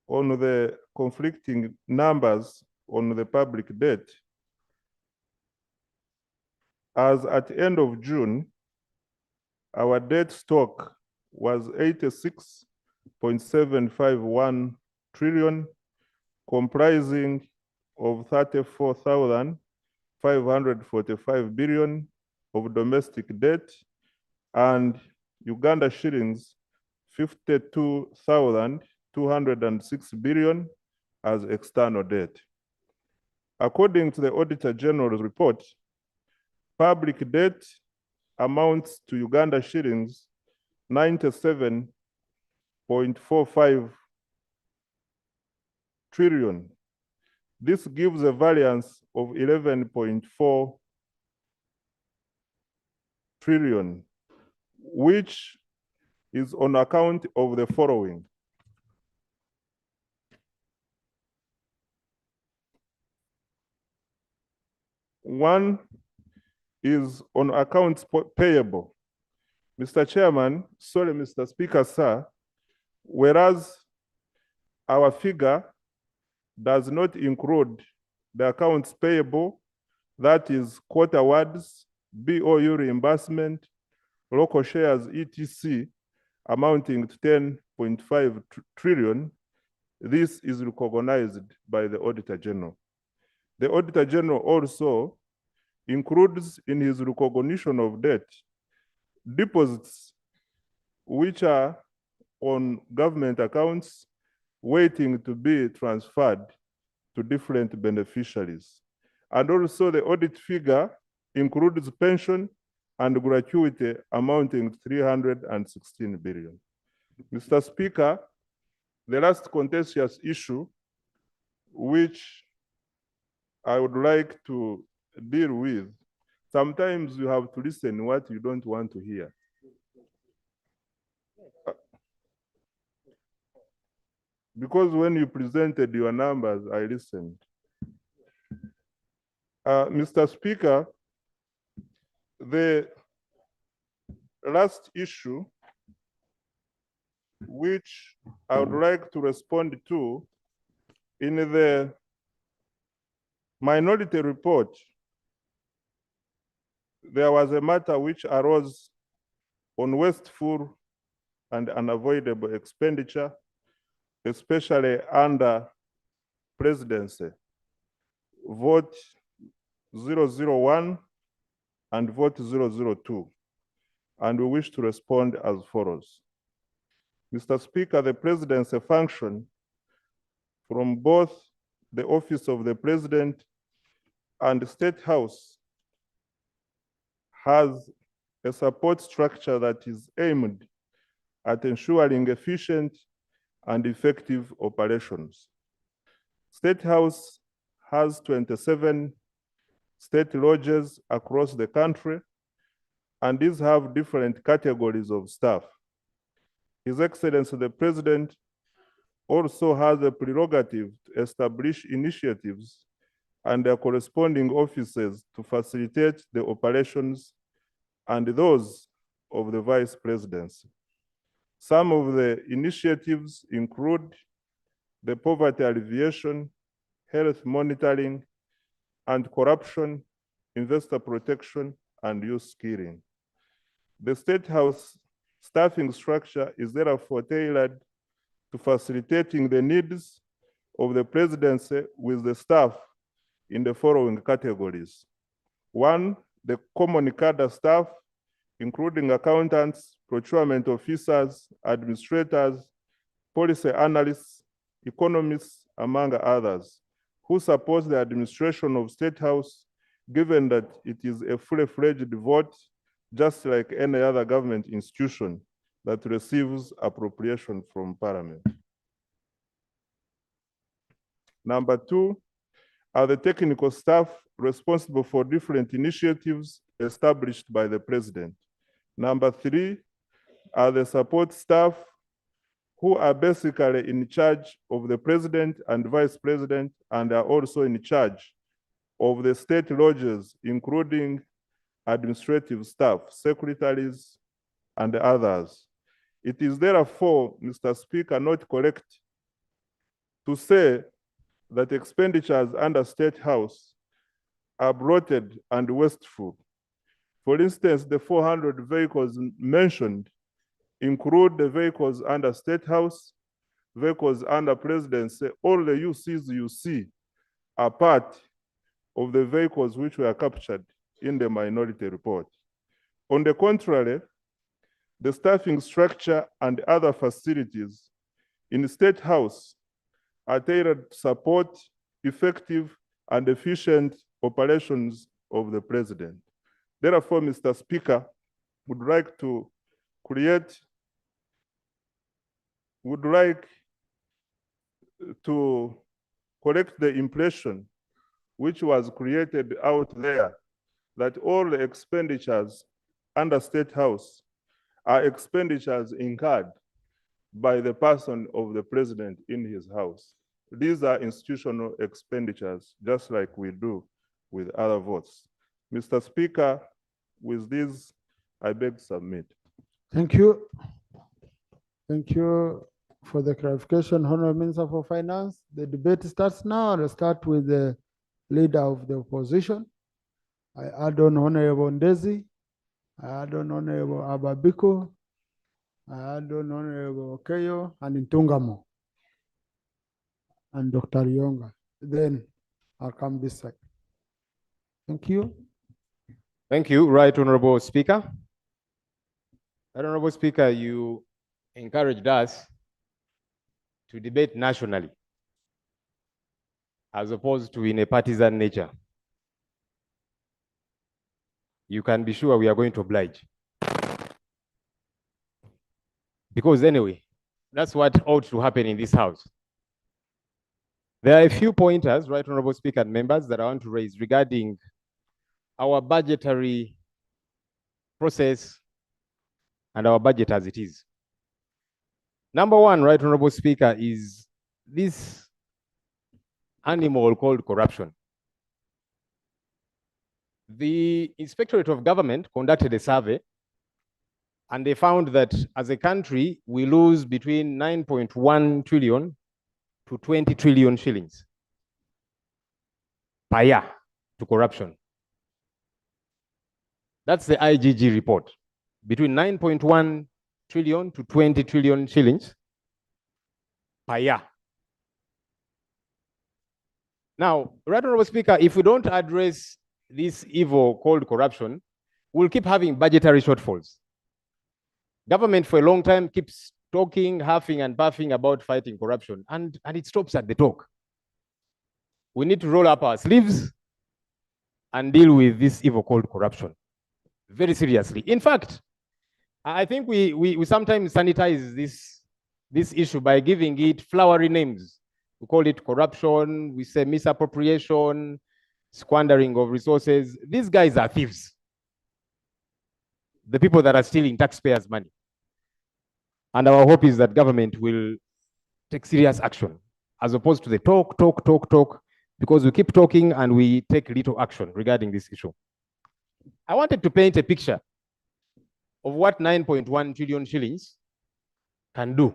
on the conflicting numbers on the public debt, as at the end of June, our debt stock was 86.751 trillion, comprising of 34,545 billion of domestic debt and Uganda shillings 52,206 billion as external debt. According to the Auditor General's report, public debt amounts to Uganda shillings 97.45 trillion. This gives a variance of 11.4 trillion, which is on account of the following. One is on accounts payable. Mr. Chairman, sorry, Mr. Speaker, sir, whereas our figure does not include the accounts payable, that is court awards, BOU reimbursement, local shares, etc., amounting to 10.5 trillion. This is recognized by the Auditor General. The Auditor General also includes in his recognition of debt deposits which are on government accounts waiting to be transferred to different beneficiaries. And also the audit figure includes pension and gratuity amounting to 316 billion. Mr. Speaker, the last contentious issue which I would like to deal with, sometimes you have to listen what you don't want to hear. Because when you presented your numbers, I listened. Mr. Speaker, the last issue which I would like to respond to in the minority report, there was a matter which arose on wasteful and unavoidable expenditure, especially under presidency. Vote 001 and vote 002. And we wish to respond as follows. Mr. Speaker, the presidency function from both the office of the president and the State House has a support structure that is aimed at ensuring efficient and effective operations. State House has 27 state lodges across the country, and these have different categories of staff. His Excellency the President also has a prerogative to establish initiatives and their corresponding offices to facilitate the operations and those of the Vice Presidency. Some of the initiatives include the poverty alleviation, health monitoring, anti-corruption, investor protection, and youth skilling. The State House staffing structure is therefore tailored to facilitating the needs of the presidency with the staff in the following categories. One, the common cadre staff, including accountants, procurement officers, administrators, policy analysts, economists, among others, who support the administration of State House, given that it is a fully-fledged vote, just like any other government institution that receives appropriation from Parliament. Number two are the technical staff responsible for different initiatives established by the President. Number three are the support staff who are basically in charge of the President and Vice President and are also in charge of the state lodges, including administrative staff, secretaries, and others. It is therefore, Mr. Speaker, not correct to say that expenditures under State House are bloated and wasteful. For instance, the 400 vehicles mentioned include the vehicles under State House, vehicles under Presidency. All the UCs you see are part of the vehicles which were captured in the minority report. On the contrary, the staffing structure and other facilities in the State House are tailored to support effective and efficient operations of the President. Therefore, Mr. Speaker, would like to correct the impression which was created out there that all the expenditures under State House are expenditures incurred by the person of the President in his house. These are institutional expenditures, just like we do with other votes. Mr. Speaker, with this, I beg to submit. Thank you. Thank you for the clarification, Honorable Minister for Finance. The debate starts now, and I'll start with the leader of the opposition. I add on Honorable Ndezi, I add on Honorable Ababiko, I add on Honorable Okeyo and Ntungamo, and Dr. Yonga. Then I'll come this side. Thank you. Thank you, Right Honorable Speaker. Right Honorable Speaker, you encouraged us to debate nationally as opposed to in a partisan nature. You can be sure we are going to oblige. Because anyway, that's what ought to happen in this house. There are a few pointers, Right Honorable Speaker and members, that I want to raise regarding our budgetary process and our budget as it is. Number one, Right Honorable Speaker, is this animal called corruption. The Inspectorate of Government conducted a survey, and they found that as a country, we lose between 9.1 trillion to 20 trillion shillings per year to corruption. That's the IGG report. Between 9.1 trillion to 20 trillion shillings per year. Now, Right Honorable Speaker, if we don't address this evil called corruption, we'll keep having budgetary shortfalls. Government for a long time keeps talking, huffing and puffing about fighting corruption, and it stops at the talk. We need to roll up our sleeves and deal with this evil called corruption very seriously. In fact, I think we sometimes sanitize this issue by giving it flowery names. We call it corruption, we say misappropriation, squandering of resources. These guys are thieves. The people that are stealing taxpayers' money. And our hope is that government will take serious action as opposed to the talk, because we keep talking and we take little action regarding this issue. I wanted to paint a picture of what 9.1 trillion shillings can do.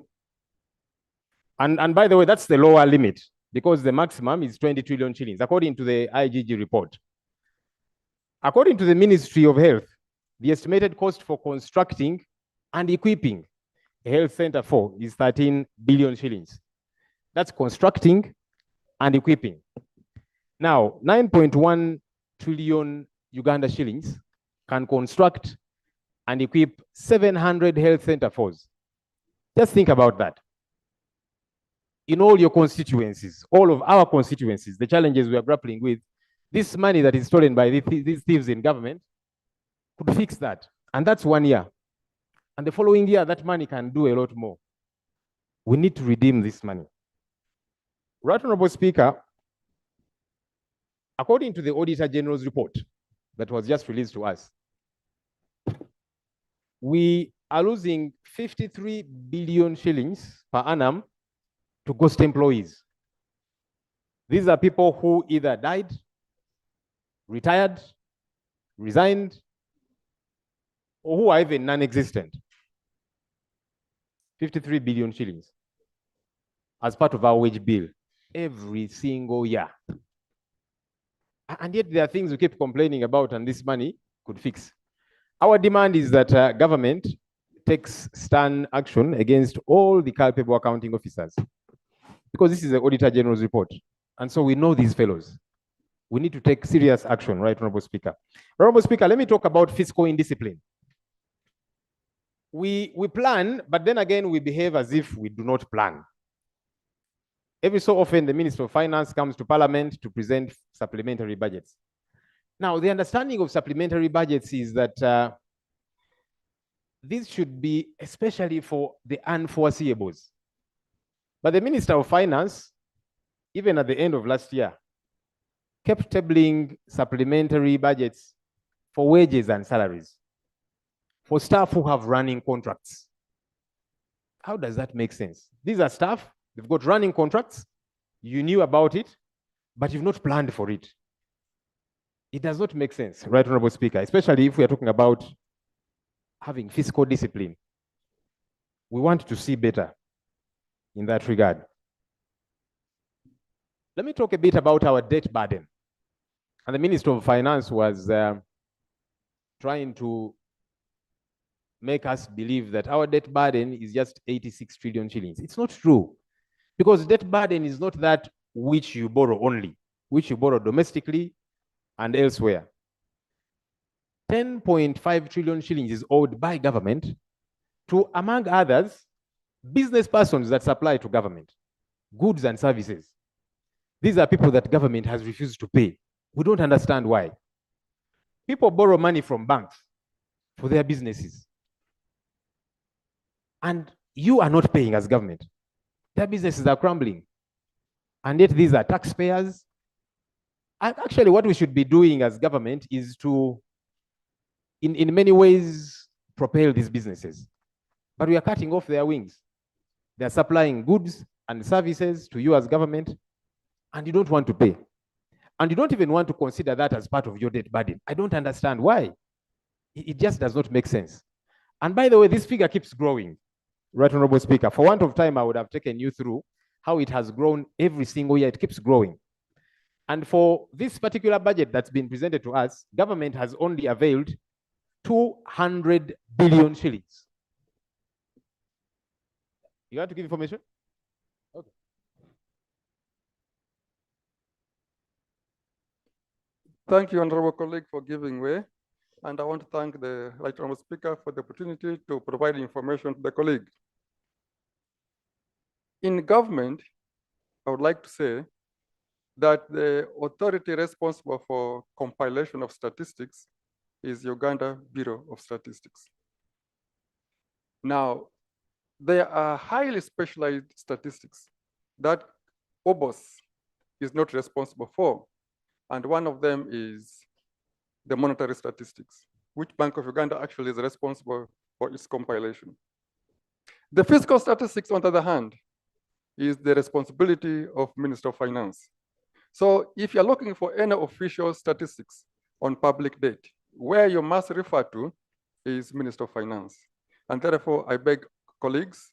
And by the way, that's the lower limit because the maximum is 20 trillion shillings, according to the IGG report. According to the Ministry of Health, the estimated cost for constructing and equipping a health center for is 13 billion shillings. That's constructing and equipping. Now, 9.1 trillion Uganda shillings can construct and equip 700 health center fors. Just think about that. In all your constituencies, all of our constituencies, the challenges we are grappling with, this money that is stolen by these thieves in government could fix that. And that's 1 year. And the following year, that money can do a lot more. We need to redeem this money. Right Honorable Speaker, according to the Auditor General's report that was just released to us, we are losing 53 billion shillings per annum to ghost employees. These are people who either died, retired, resigned, or who are even non-existent. 53 billion shillings as part of our wage bill every single year. And yet there are things we keep complaining about and this money could fix. Our demand is that government takes stern action against all the culpable accounting officers, because this is the Auditor General's report. And so we know these fellows. We need to take serious action, right, Honorable Speaker? Honorable Speaker, let me talk about fiscal indiscipline. We plan, but then again, we behave as if we do not plan. Every so often, the Minister of Finance comes to Parliament to present supplementary budgets. Now, the understanding of supplementary budgets is that this should be especially for the unforeseeables. But the Minister of Finance, even at the end of last year, kept tabling supplementary budgets for wages and salaries for staff who have running contracts. How does that make sense? These are staff, they've got running contracts, you knew about it, but you've not planned for it. It does not make sense, right, Honorable Speaker, especially if we are talking about having fiscal discipline. We want to see better in that regard. Let me talk a bit about our debt burden. And the Minister of Finance was trying to make us believe that our debt burden is just 86 trillion shillings. It's not true, because debt burden is not that which you borrow only, which you borrow domestically and elsewhere. 10.5 trillion shillings is owed by government to, among others, business persons that supply to government, goods and services. These are people that government has refused to pay. We don't understand why. People borrow money from banks for their businesses. And you are not paying as government. Their businesses are crumbling. And yet these are taxpayers. And actually, what we should be doing as government is to, in many ways, propel these businesses. But we are cutting off their wings. They're supplying goods and services to you as government, and you don't want to pay. And you don't even want to consider that as part of your debt burden. I don't understand why. It just does not make sense. And by the way, this figure keeps growing. Right, Honorable Speaker, for want of time, I would have taken you through how it has grown every single year. It keeps growing. And for this particular budget that's been presented to us, government has only availed 200 billion shillings. You want to give information? Okay. Thank you, Honorable colleague, for giving way. And I want to thank the Right Honorable Speaker for the opportunity to provide information to the colleague. In government, I would like to say that the authority responsible for compilation of statistics is Uganda Bureau of Statistics. Now, there are highly specialized statistics that OBOS is not responsible for. And one of them is the monetary statistics, which Bank of Uganda actually is responsible for its compilation. The fiscal statistics, on the other hand, is the responsibility of Minister of Finance. So if you're looking for any official statistics on public debt, where you must refer to is Minister of Finance. And therefore, I beg colleagues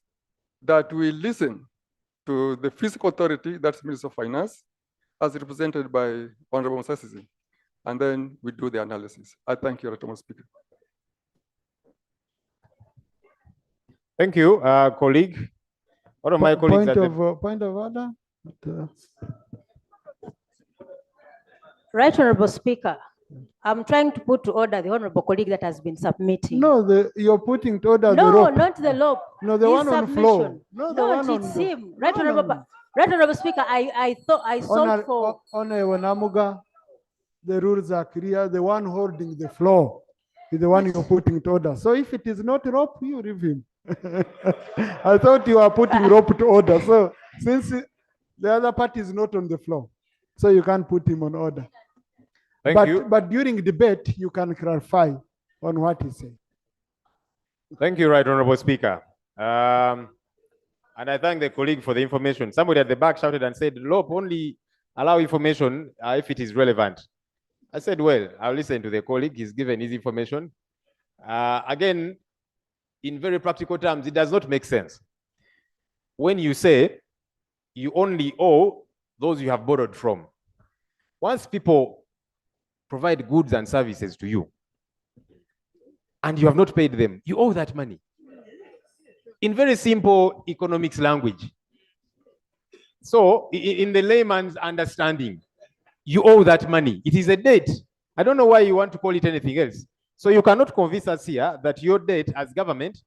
that we listen to the fiscal authority, that's Minister of Finance, as represented by Honorable Musasizi, and then we do the analysis. I thank you, Honorable Speaker. Thank you, colleague. One of my colleagues Point at the of point of order. Right, Honorable Speaker. I'm trying to put to order the honorable colleague that has been submitting. No, you're putting to order the No, rope. not the law. No, the His one on the floor. submission. No, the No, one on it's the- him. Right, No, Honorable, no. Right, Honorable Speaker, I thought I sought for. Honorable Namuga, the rules are clear. The one holding the floor is the one you're putting to order. So if it is not rope, you leave him. I thought you are putting rope to order. So since the other party is not on the floor, so you can't put him on order. Thank you. But during debate, you can clarify on what he said. Thank you, Right Honorable Speaker. And I thank the colleague for the information. Somebody at the back shouted and said, "Lope only allow information if it is relevant." I said, well, I'll listen to the colleague. He's given his information. Again, in very practical terms, it does not make sense. When you say you only owe those you have borrowed from. Once people provide goods and services to you, and you have not paid them, you owe that money. In very simple economics language. So in the layman's understanding, you owe that money. It is a debt. I don't know why you want to call it anything else. So you cannot convince us here that your debt as government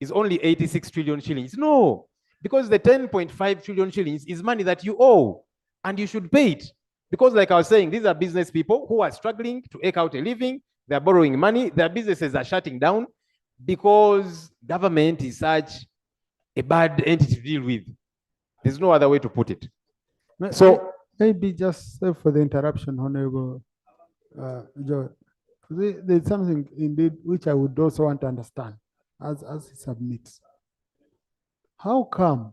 is only 86 trillion shillings. No, because the 10.5 trillion shillings is money that you owe and you should pay it. Because like I was saying, these are business people who are struggling to eke out a living. They're borrowing money. Their businesses are shutting down because government is such a bad entity to deal with. There's no other way to put it. So maybe just for the interruption, Honorable Joe, there's something indeed which I would also want to understand as he submits. How come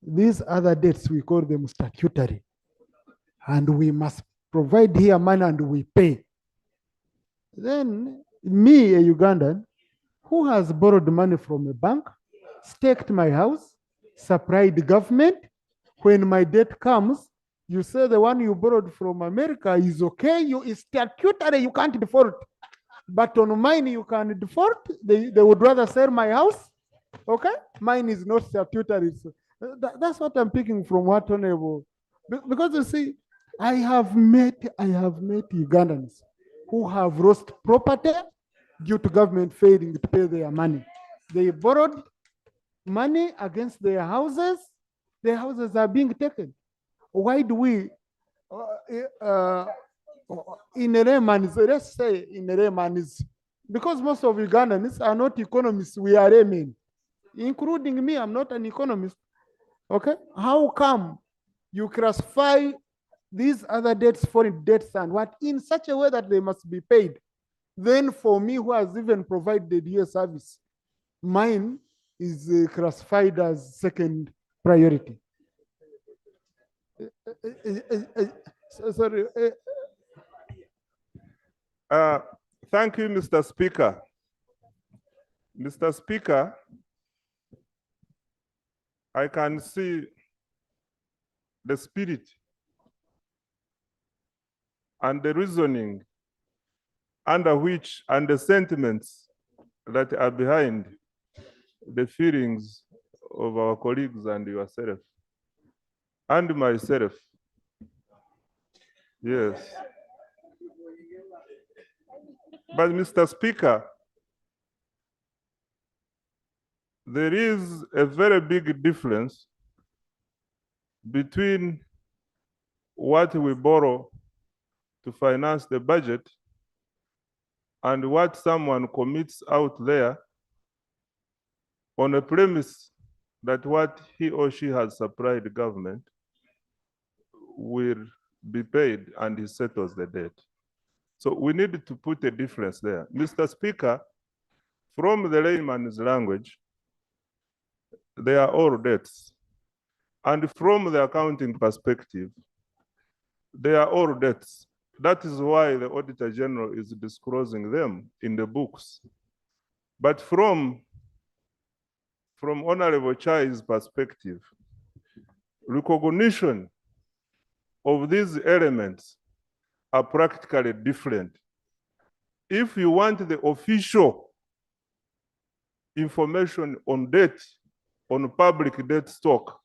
these other debts, we call them statutory, and we must provide here money and we pay? Then me, a Ugandan, who has borrowed money from a bank, staked my house, supplied the government, when my debt comes, you say the one you borrowed from America is okay, it's statutory, you can't default. But on mine, you can default. They would rather sell my house. Okay? Mine is not statutory. So that's what I'm picking from what Honorable. Because you see, I have met Ugandans who have lost property due to government failing to pay their money. They borrowed money against their houses. Their houses are being taken. Why do we, in a layman's, let's say in a layman's, because most of Ugandans are not economists, we are laymen, including me, I'm not an economist. Okay? How come you classify these other debts, foreign debts, and what in such a way that they must be paid? Then for me, who has even provided you a service, mine is classified as second priority. Sorry. Thank you, Mr. Speaker. Mr. Speaker, I can see the spirit and the reasoning under which and the sentiments that are behind the feelings of our colleagues and yourself and myself. Yes. But Mr. Speaker, there is a very big difference between what we borrow to finance the budget and what someone commits out there on a premise that what he or she has supplied the government will be paid and he settles the debt. So we need to put a difference there. Mr. Speaker, from the layman's language, they are all debts. And from the accounting perspective, they are all debts. That is why the Auditor General is disclosing them in the books. But from from Honorable Chai's perspective, recognition of these elements are practically different. If you want the official information on debt, on public debt stock,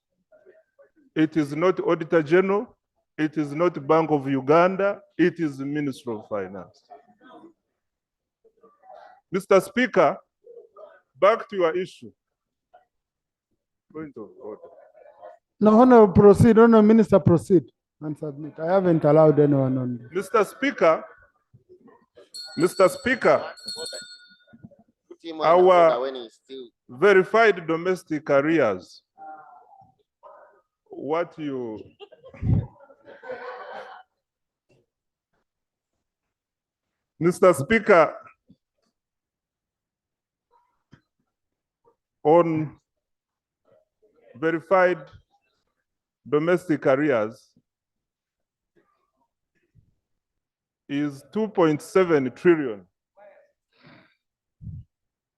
it is not Auditor General, it is not Bank of Uganda, it is the Ministry of Finance. Mr. Speaker, back to your issue. Point of order. No, Honorable, proceed. Honorable Minister, proceed and submit. I haven't allowed anyone on. Mr. Speaker, our verified domestic arrears, what you Mr. Speaker, on verified domestic arrears is 2.7 trillion.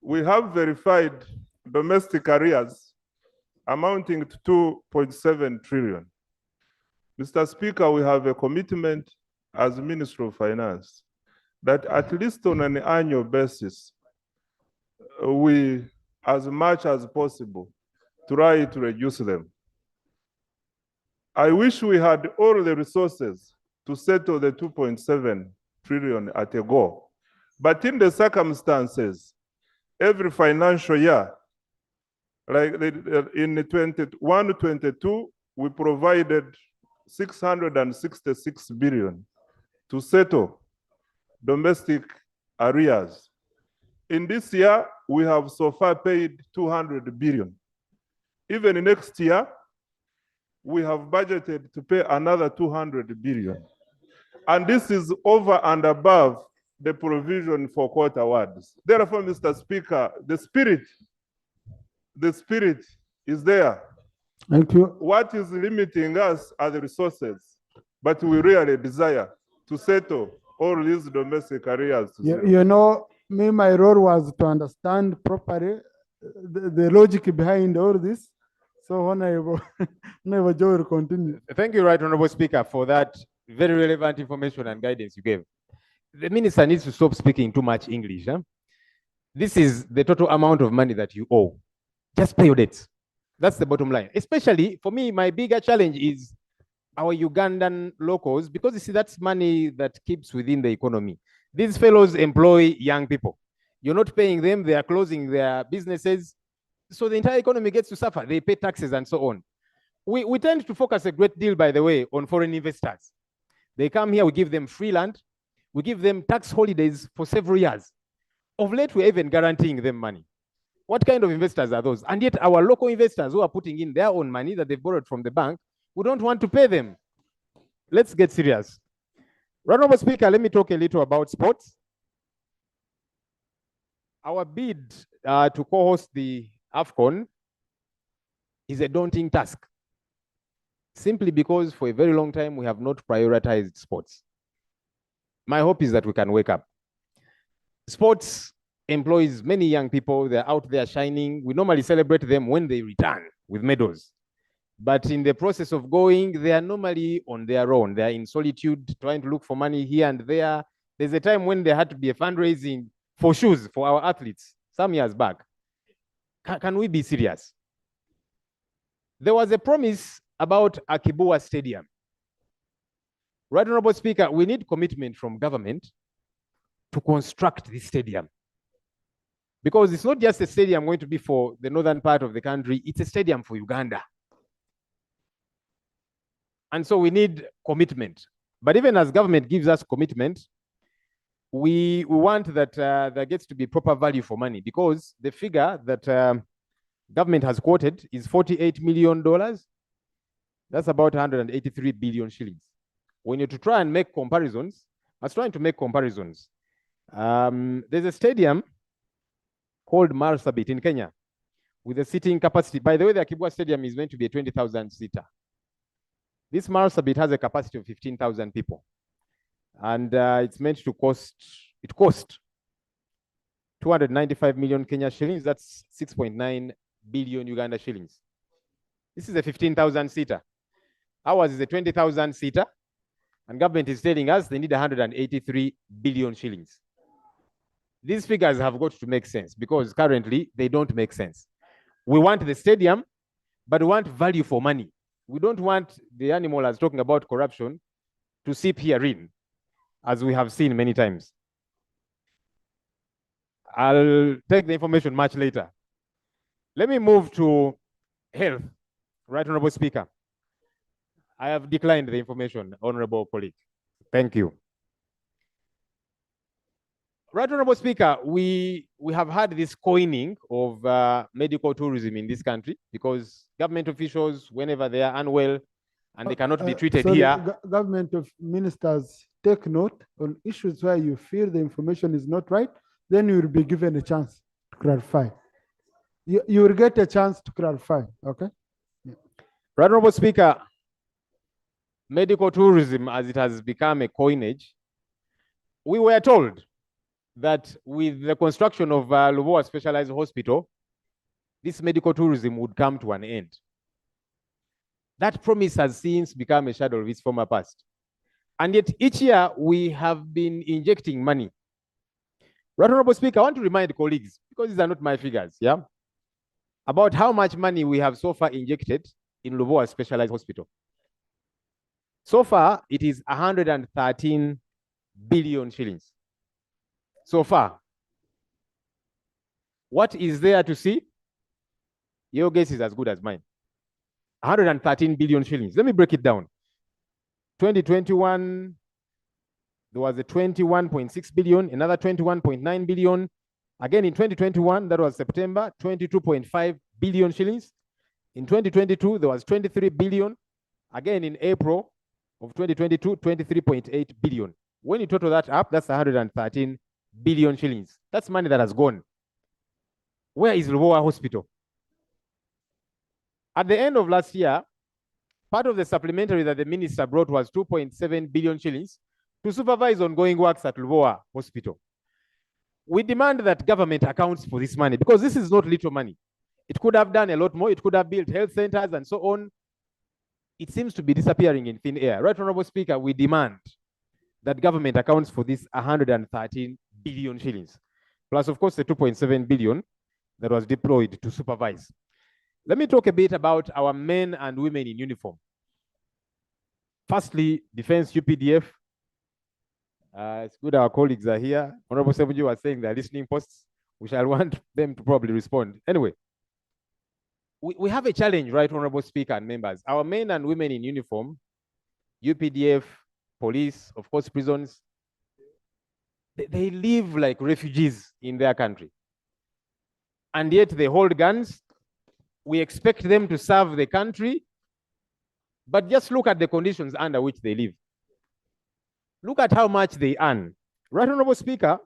We have verified domestic arrears amounting to 2.7 trillion. Mr. Speaker, we have a commitment as Minister of Finance that at least on an annual basis, we, as much as possible, try to reduce them. I wish we had all the resources to settle the 2.7 trillion at a go. But in the circumstances, every financial year, like in 21-22, we provided 666 billion to settle domestic arrears. In this year, we have so far paid 200 billion. Even next year, we have budgeted to pay another 200 billion. And this is over and above the provision for court awards. Therefore, Mr. Speaker, the spirit is there. Thank you. What is limiting us are the resources, but we really desire to settle all these domestic arrears. You know, me, my role was to understand properly the logic behind all this. So Honorable Joe will continue. Thank you, Right Honorable Speaker, for that very relevant information and guidance you gave. The minister needs to stop speaking too much English. Huh? This is the total amount of money that you owe. Just pay your debts. That's the bottom line. Especially for me, my bigger challenge is our Ugandan locals, because you see, that's money that keeps within the economy. These fellows employ young people. You're not paying them, they are closing their businesses. So the entire economy gets to suffer. They pay taxes and so on. We tend to focus a great deal, by the way, on foreign investors. They come here, we give them free land, we give them tax holidays for several years. Of late, we're even guaranteeing them money. What kind of investors are those? And yet our local investors who are putting in their own money that they've borrowed from the bank, we don't want to pay them. Let's get serious. Honorable Speaker, let me talk a little about sports. Our bid to co-host the AFCON is a daunting task, simply because for a very long time we have not prioritized sports. My hope is that we can wake up. Sports employs many young people. They're out there shining. We normally celebrate them when they return with medals. But in the process of going, they are normally on their own. They are in solitude, trying to look for money here and there. There's a time when there had to be a fundraising for shoes for our athletes some years back. Can we be serious? There was a promise about Akibua Stadium. Right Honorable Speaker, we need commitment from government to construct this stadium. Because it's not just a stadium going to be for the northern part of the country, it's a stadium for Uganda. And so we need commitment. But even as government gives us commitment, we want that there gets to be proper value for money, because the figure that government has quoted is $48 million. That's about 183 billion shillings. When you're to try and make comparisons, I was trying to make comparisons. There's a stadium called Marsabit in Kenya with a seating capacity. By the way, the Akibua Stadium is meant to be a 20,000 seater. This Marsabit has a capacity of 15,000 people. And it's meant to cost 295 million Kenya shillings. That's 6.9 billion Uganda shillings. This is a 15,000 seater. Ours is a 20,000 seater, and government is telling us they need 183 billion shillings. These figures have got to make sense because currently they don't make sense. We want the stadium, but we want value for money. We don't want the animal as talking about corruption to seep herein, as we have seen many times. I'll take the information much later. Let me move to health. Right, Honorable Speaker. I have declined the information, Honorable colleague. Thank you. Right, Honorable Speaker, we have had this coining of medical tourism in this country because government officials, whenever they are unwell and they cannot be treated sorry, here. Government of ministers, take note on issues where you feel the information is not right, then you will be given a chance to clarify. You will get a chance to clarify, okay? Yeah. Right, Honorable Speaker, medical tourism, as it has become a coinage, we were told that with the construction of Lubowa Specialized Hospital, this medical tourism would come to an end. That promise has since become a shadow of its former past. And yet each year we have been injecting money. Right, Honorable Speaker, I want to remind colleagues, because these are not my figures, yeah, about how much money we have so far injected in Lubowa Specialized Hospital. So far, it is 113 billion shillings. So far. What is there to see? Your guess is as good as mine. 113 billion shillings. Let me break it down. 2021, there was a 21.6 billion, another 21.9 billion. Again, in 2021, that was September, 22.5 billion shillings. In 2022, there was 23 billion. Again, in April of 2022, 23.8 billion. When you total that up, that's 113 billion shillings. That's money that has gone. Where is Lubowa Hospital? At the end of last year, part of the supplementary that the minister brought was 2.7 billion shillings to supervise ongoing works at Lubowa Hospital. We demand that government accounts for this money because this is not little money. It could have done a lot more. It could have built health centers and so on. It seems to be disappearing in thin air. Right, Honorable Speaker, we demand that government accounts for this 113 billion shillings, plus of course the 2.7 billion that was deployed to supervise. Let me talk a bit about our men and women in uniform. Firstly, Defense UPDF. It's good our colleagues are here. Honorable Sebuji was saying they're listening posts. We shall want them to probably respond. Anyway, we have a challenge, right, Honorable Speaker and members. Our men and women in uniform, UPDF, police, of course, prisons, they live like refugees in their country. And yet they hold guns. We expect them to serve the country, but just look at the conditions under which they live. Look at how much they earn. Right, Honorable Speaker,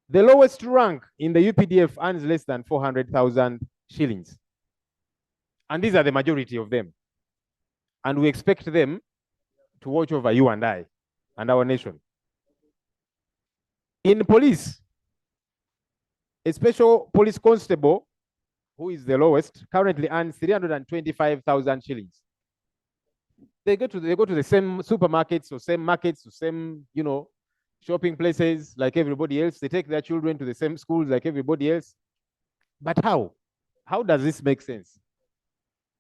the lowest rank in the UPDF earns less than 400,000 shillings. And these are the majority of them. And we expect them to watch over you and I and our nation. In police, a special police constable, who is the lowest, currently earns 325,000 shillings. They go to the same supermarkets or same markets or same, shopping places like everybody else. They take their children to the same schools like everybody else. But how? How does this make sense?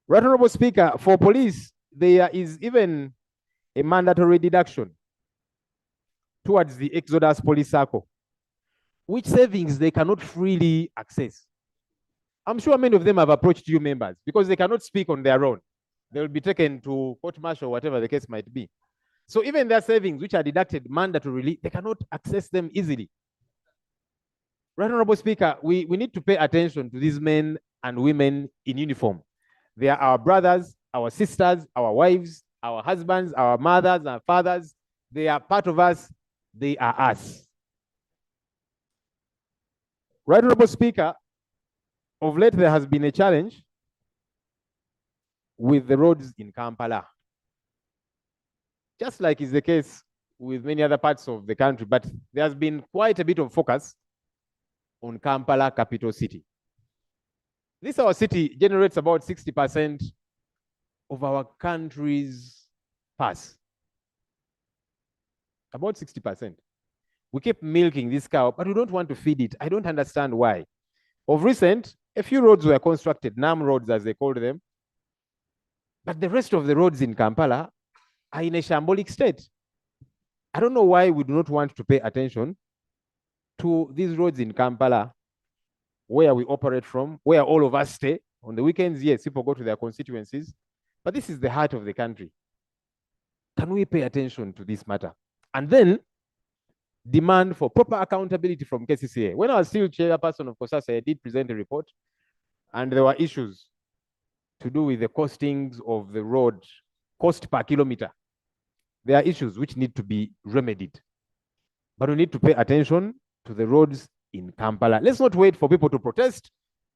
Right, Honorable Speaker, for police, there is even a mandatory deduction towards the Exodus Police Circle, which savings they cannot freely access. I'm sure many of them have approached you members because they cannot speak on their own. They will be taken to court-martial, whatever the case might be. So even their savings, which are deducted mandatorily, they cannot access them easily. Right, Honorable Speaker, we need to pay attention to these men and women in uniform. They are our brothers, our sisters, our wives, our husbands, our mothers, our fathers. They are part of us. They are us. Right, Honorable Speaker, of late there has been a challenge with the roads in Kampala. Just like is the case with many other parts of the country, but there's been quite a bit of focus on Kampala, capital city. This our city generates about 60% of our country's pass. About 60%. We keep milking this cow, but we don't want to feed it. I don't understand why. Of recent, a few roads were constructed, NAM roads as they called them, but the rest of the roads in Kampala are in a shambolic state. I don't know why we do not want to pay attention to these roads in Kampala, where we operate from, where all of us stay. On the weekends, yes, people go to their constituencies, but this is the heart of the country. Can we pay attention to this matter? And then demand for proper accountability from KCCA. When I was still chairperson of COSASA, I did present a report, and there were issues to do with the costings of the road, cost per kilometer. There are issues which need to be remedied. But we need to pay attention to the roads in Kampala. Let's not wait for people to protest.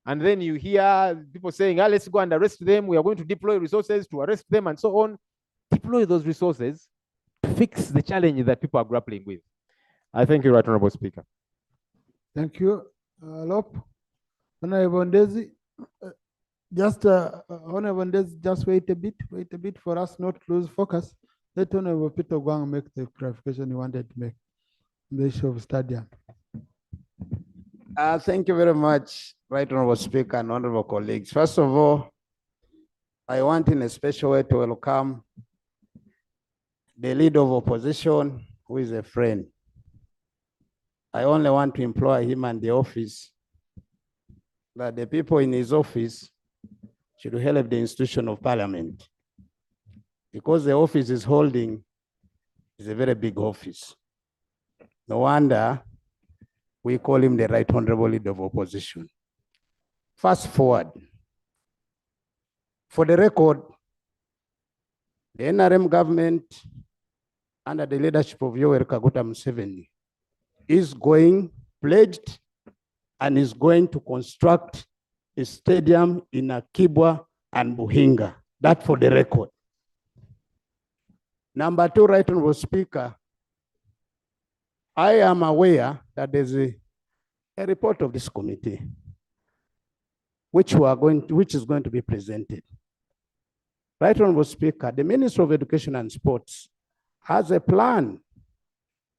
And then you hear people saying, let's go and arrest them. We are going to deploy resources to arrest them and so on. Deploy those resources to fix the challenge that people are grappling with. I thank you, Right Honorable Speaker. Thank you, Lop. Honorable Ndezi, Honorable Ndezi, just wait a bit for us not to lose focus. Let Honorable Peter Gwang make the clarification he wanted to make on the issue of stadium. Thank you very much, Right Honorable Speaker and honorable colleagues. First of all, I want in a special way to welcome the leader of opposition, who is a friend. I only want to implore him and the office that the people in his office should help the institution of parliament, because the office is holding is a very big office. No wonder we call him the Right Honorable Leader of Opposition. Fast forward. For the record, the NRM government under the leadership of Yoweri Kaguta Museveni is pledged and is going to construct a stadium in Akibwa and Buhinga. That for the record. Number two, Right Honorable Speaker, I am aware that there's a report of this committee which is going to be presented. Right Honorable Speaker, the Minister of Education and Sports has a plan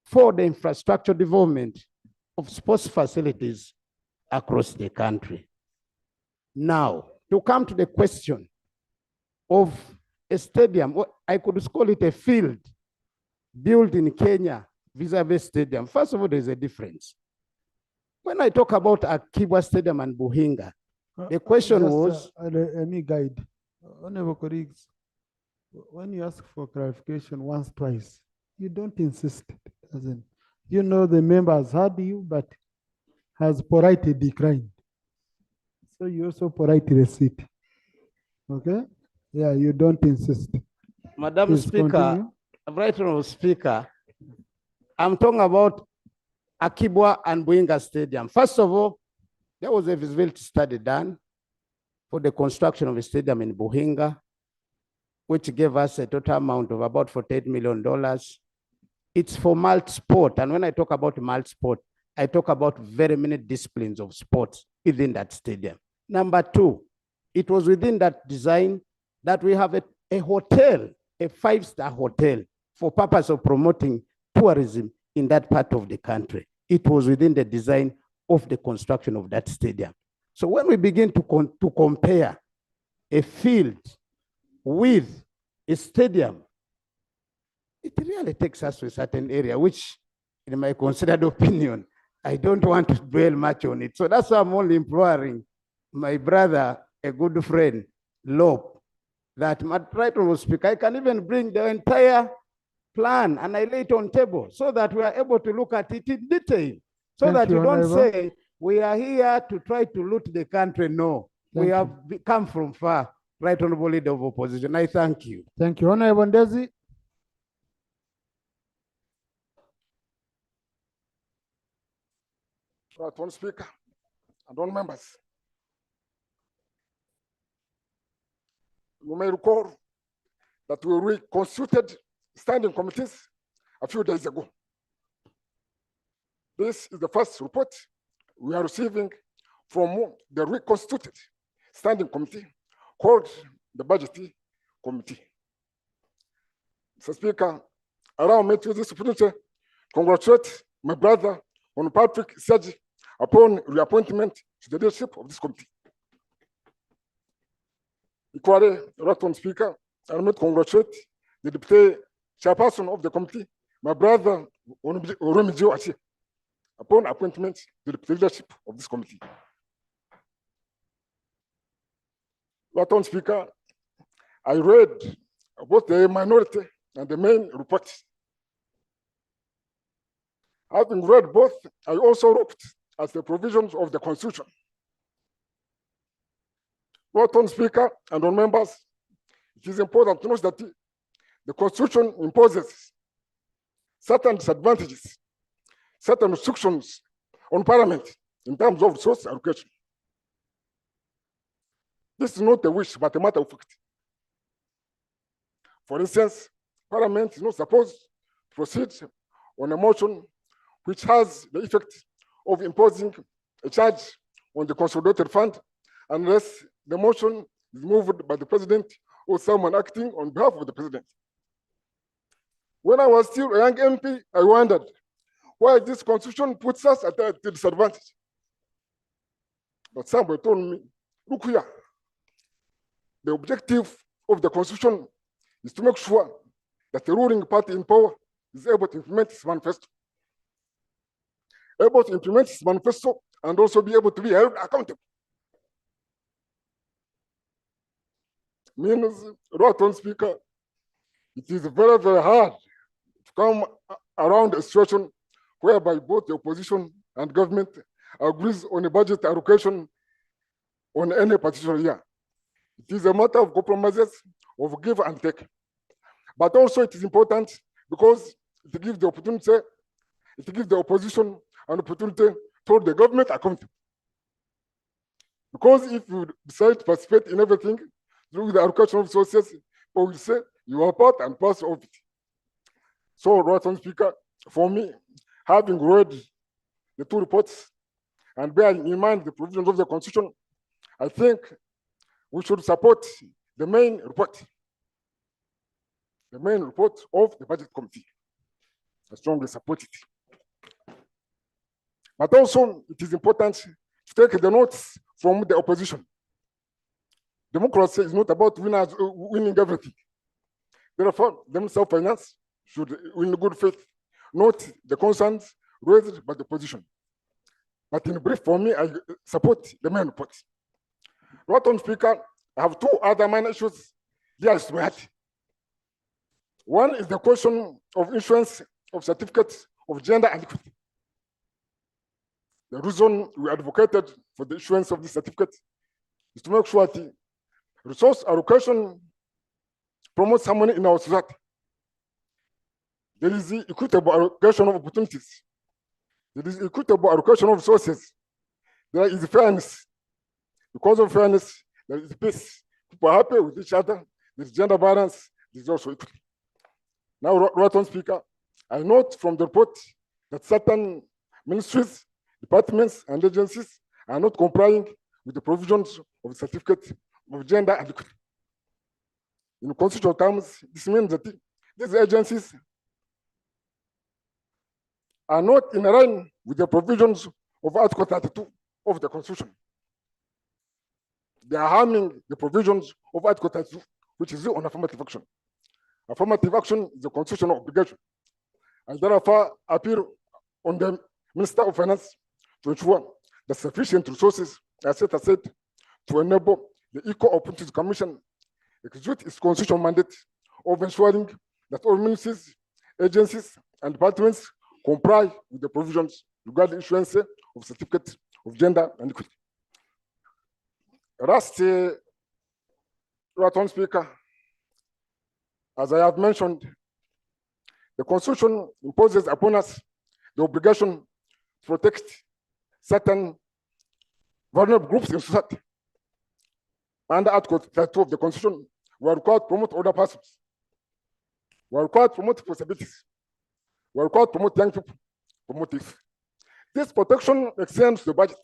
for the infrastructure development of sports facilities across the country. Now, to come to the question of a stadium, I could call it a field built in Kenya vis-a-vis stadium. First of all, there's a difference. When I talk about Akibwa Stadium and Buhinga, the question was... Let me guide. Honorable colleagues, when you ask for clarification once, twice, you don't insist. You know the member has heard you, but has politely declined. So you also politely sit. Okay? Yeah, you don't insist. Madam Please Speaker, continue. Right Honorable Speaker, I'm talking about Akibwa and Buhinga Stadium. First of all, there was a feasibility study done for the construction of a stadium in Buhinga, which gave us a total amount of about $48 million. It's for multi-sport. And when I talk about multi-sport, I talk about very many disciplines of sports within that stadium. Number two, it was within that design that we have a hotel, a 5-star hotel, for purpose of promoting tourism in that part of the country. It was within the design of the construction of that stadium. So when we begin to compare a field with a stadium, it really takes us to a certain area, which in my considered opinion, I don't want to dwell much on it. So that's why I'm only imploring my brother, a good friend, Lop, that my Right Honorable Speaker, I can even bring the entire plan and I lay it on table so that we are able to look at it in detail. So Thank that you, you don't Honorable. say, we are here to try to loot the country. No, we have come from far. Right Honorable Leader of Opposition, I thank you. Thank you. Honorable Ndezi. Right, Honorable Speaker and all members. You may recall that we reconstituted standing committees a few days ago. This is the first report we are receiving from the reconstituted standing committee called the Budget Committee. Mr. Speaker, allow me to this opportunity to congratulate my brother on Patrick Saji upon reappointment to the leadership of this committee. Equally, Honorable Speaker, I want to congratulate the deputy chairperson of the committee, my brother Oromijio Achi, upon appointment to the leadership of this committee. Honorable Speaker, I read both the minority and the main reports. Having read both, I also looked at the provisions of the Constitution. Honorable Speaker and all members, it is important to note that the Constitution imposes certain disadvantages, certain restrictions on Parliament in terms of resource allocation. This is not a wish, but a matter of fact. For instance, Parliament is not supposed to proceed on a motion which has the effect of imposing a charge on the consolidated fund unless the motion is moved by the president or someone acting on behalf of the president. When I was still a young MP, I wondered why this constitution puts us at a disadvantage. But somebody told me, look here, the objective of the constitution is to make sure that the ruling party in power is able to implement its manifesto. Able to implement its manifesto and also be able to be held accountable. Means, Honorable Speaker, it is very, very hard to come around a situation whereby both the opposition and government agrees on a budget allocation on any particular year. It is a matter of compromises, of give and take. But also it is important because it gives the opportunity, it gives the opposition an opportunity to hold the government accountable. Because if you decide to participate in everything through the allocation of resources, people will say you are part and parcel of it. So, Honorable Speaker, for me, having read the two reports and bearing in mind the provisions of the Constitution, I think we should support the main report. The main report of the Budget Committee. I strongly support it. But also, it is important to take the notes from the opposition. Democracy is not about winning everything. Therefore, them self-finance should win good faith, not the concerns raised by the opposition. But in brief, for me, I support the main report. Honorable Speaker, I have two other minor issues here to my heart. One is the question of issuance of certificates of gender equity. The reason we advocated for the issuance of this certificate is to make sure that resource allocation promotes harmony in our society. There is equitable allocation of opportunities. There is equitable allocation of resources. There is fairness. Because of fairness, there is peace. People are happy with each other. There is gender balance. There is also equity. Now, Honorable Speaker, I note from the report that certain ministries, departments, and agencies are not complying with the provisions of the certificate of gender and equity. In constitutional terms, this means that these agencies are not in line with the provisions of Article 32 of the Constitution. They are harming the provisions of Article 32, which is on affirmative action. Affirmative action is a constitutional obligation. I therefore appeal on the Minister of Finance to ensure that sufficient resources are set aside to enable the Equal Opportunities Commission execute its constitutional mandate of ensuring that all ministries, agencies, and departments comply with the provisions regarding issuance of certificates of gender and equity. Last, Honorable Speaker, as I have mentioned, the Constitution imposes upon us the obligation to protect certain vulnerable groups in society. Under Article 32 of the Constitution, we are required to promote older persons. We are required to promote possibilities. We are required to promote young people, promote youth. This protection extends to the budget.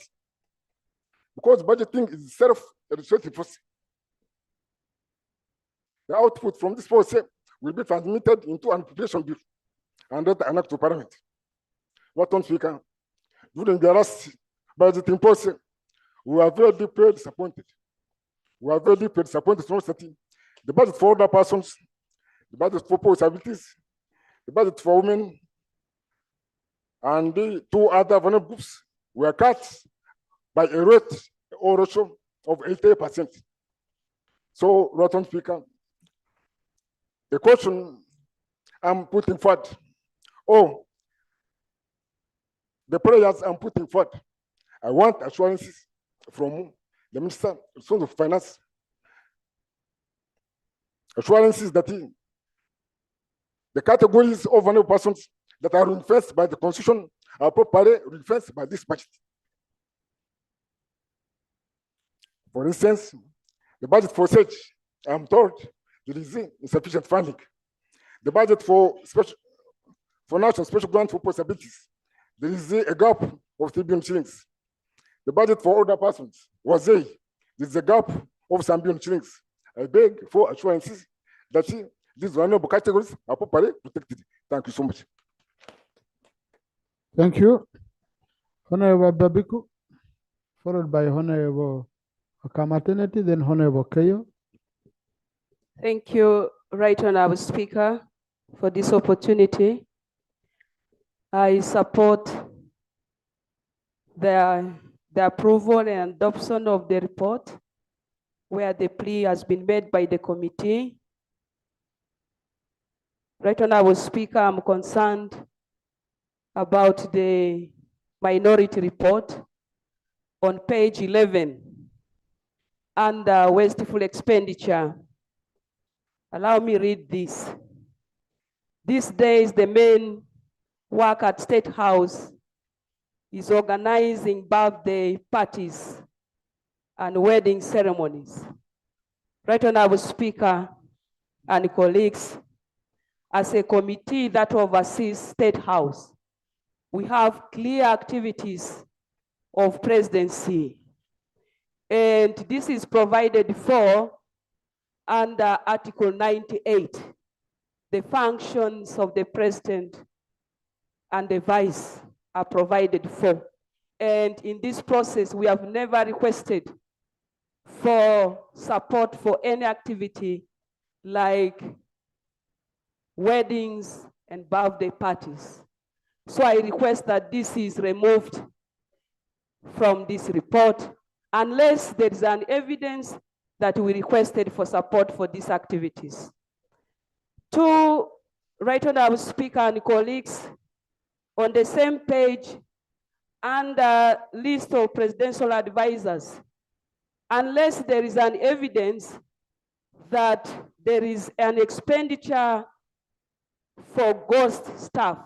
because budgeting is self-restrictive process. The output from this process will be transmitted into an appropriation bill and then an act of parliament. What on Speaker, during the last budgeting process, we are very deeply disappointed. We are very deeply disappointed from the budget for older persons, the budget for poor disabilities, the budget for women, and the two other vulnerable groups were cut by a rate or ratio of 80%. So, Rotten Speaker, the question I'm putting forward, the prayers I'm putting forward, I want assurances from the Minister of Finance, assurances that the categories of vulnerable persons that are reinforced by the Constitution are properly reinforced by this budget. For instance, the budget for such, I'm told, there is insufficient funding. The budget for national special grant for possibilities, there is a gap of 3 billion shillings. The budget for older persons was there. There is a gap of some billion shillings. I beg for assurances that these vulnerable categories are properly protected. Thank you so much. Thank you. Honorable Babiku, followed by Honorable Kamateneti, then Honorable Keyo. Thank you, Right Honorable Speaker, for this opportunity. I support the approval and adoption of the report where the plea has been made by the committee. Right Honorable Speaker, I'm concerned about the minority report on page 11 under wasteful expenditure. Allow me read this. These days, the main work at State House is organizing birthday parties and wedding ceremonies. Right Honorable Speaker and colleagues, as a committee that oversees State House, we have clear activities of presidency. And this is provided for under Article 98, the functions of the president and the vice are provided for. And in this process, we have never requested for support for any activity like weddings and birthday parties. So I request that this is removed from this report unless there is an evidence that we requested for support for these activities. To Right Honorable Speaker and colleagues, on the same page, under list of presidential advisors, unless there is an evidence that there is an expenditure for ghost staff,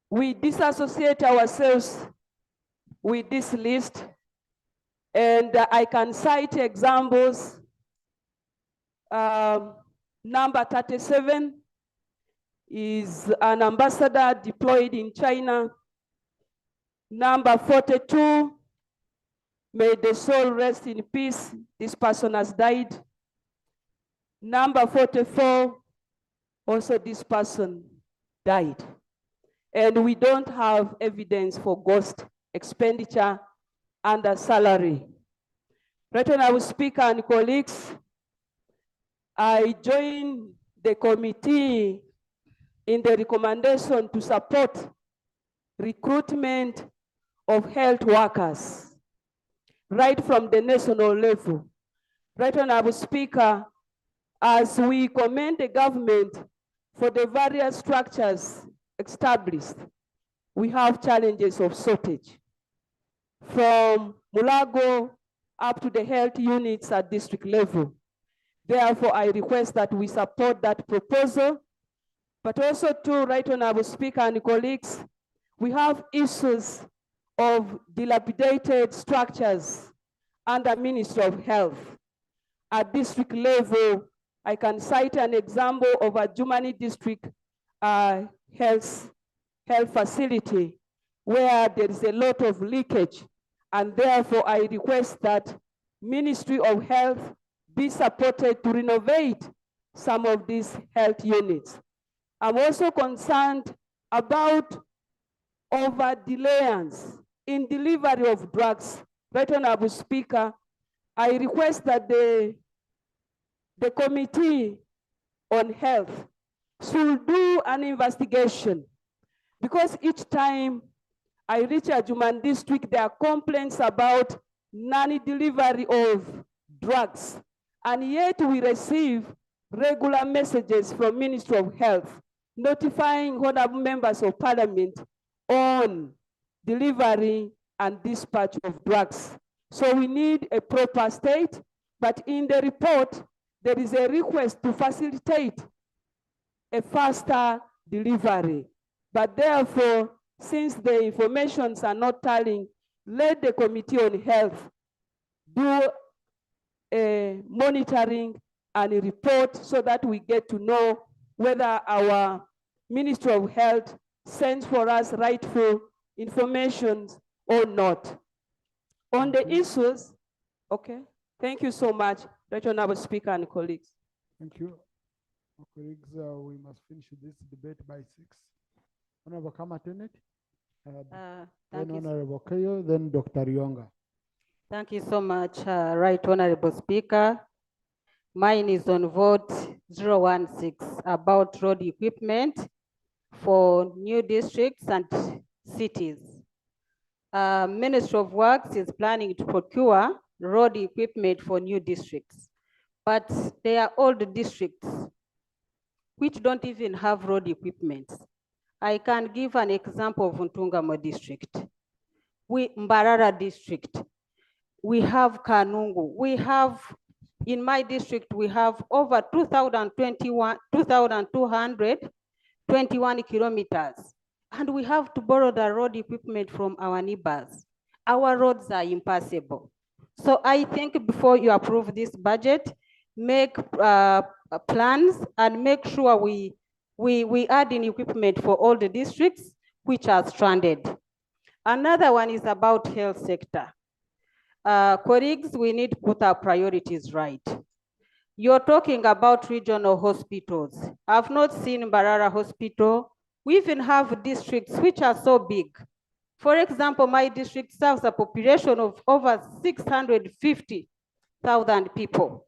we disassociate ourselves with this list, and I can cite examples. Number 37 is an ambassador deployed in China. Number 42, may the soul rest in peace, this person has died. Number 44, also this person died. And we don't have evidence for ghost expenditure under salary. Right Honorable Speaker and colleagues, I join the committee in the recommendation to support recruitment of health workers right from the national level. Right Honorable Speaker, as we commend the government for the various structures established, we have challenges of shortage. From Mulago up to the health units at district level. Therefore, I request that we support that proposal, but also to Right Honorable Speaker and colleagues, we have issues of dilapidated structures under Ministry of Health. At district level, I can cite an example of a Jumani district health facility where there is a lot of leakage. And therefore, I request that Ministry of Health be supported to renovate some of these health units. I'm also concerned about over-delayance in delivery of drugs. Right Honorable Speaker, I request that the Committee on Health should do an investigation, because each time I reach Ajuman district, there are complaints about non-delivery of drugs. And yet we receive regular messages from Ministry of Health notifying honorable members of parliament on delivery and dispatch of drugs. So we need a proper state, but in the report, there is a request to facilitate a faster delivery. But therefore, since the informations are not tallying, let the Committee on Health do a monitoring and a report so that we get to know whether our Ministry of Health sends for us rightful information or not. On the issues, okay, thank you so much, Right Honorable Speaker and colleagues. Thank you. Colleagues, we must finish this debate by 6. Honorable Kamatenet, then Thank you. Honorable Keyo, then Dr. Yonga. Thank you so much, Right Honorable Speaker. Mine is on vote 016 about road equipment for new districts and cities. Ministry of Works is planning to procure road equipment for new districts, but they are old districts which don't even have road equipment. I can give an example of Ntungamo district. Mbarara district, we have Kanungu, we have, in my district, we have over 2,221 kilometers, and we have to borrow the road equipment from our neighbors. Our roads are impassable. So I think before you approve this budget, make plans and make sure we add in equipment for all the districts which are stranded. Another one is about health sector. Colleagues, we need to put our priorities right. You're talking about regional hospitals. I've not seen Mbarara Hospital. We even have districts which are so big. For example, my district serves a population of over 650,000 people.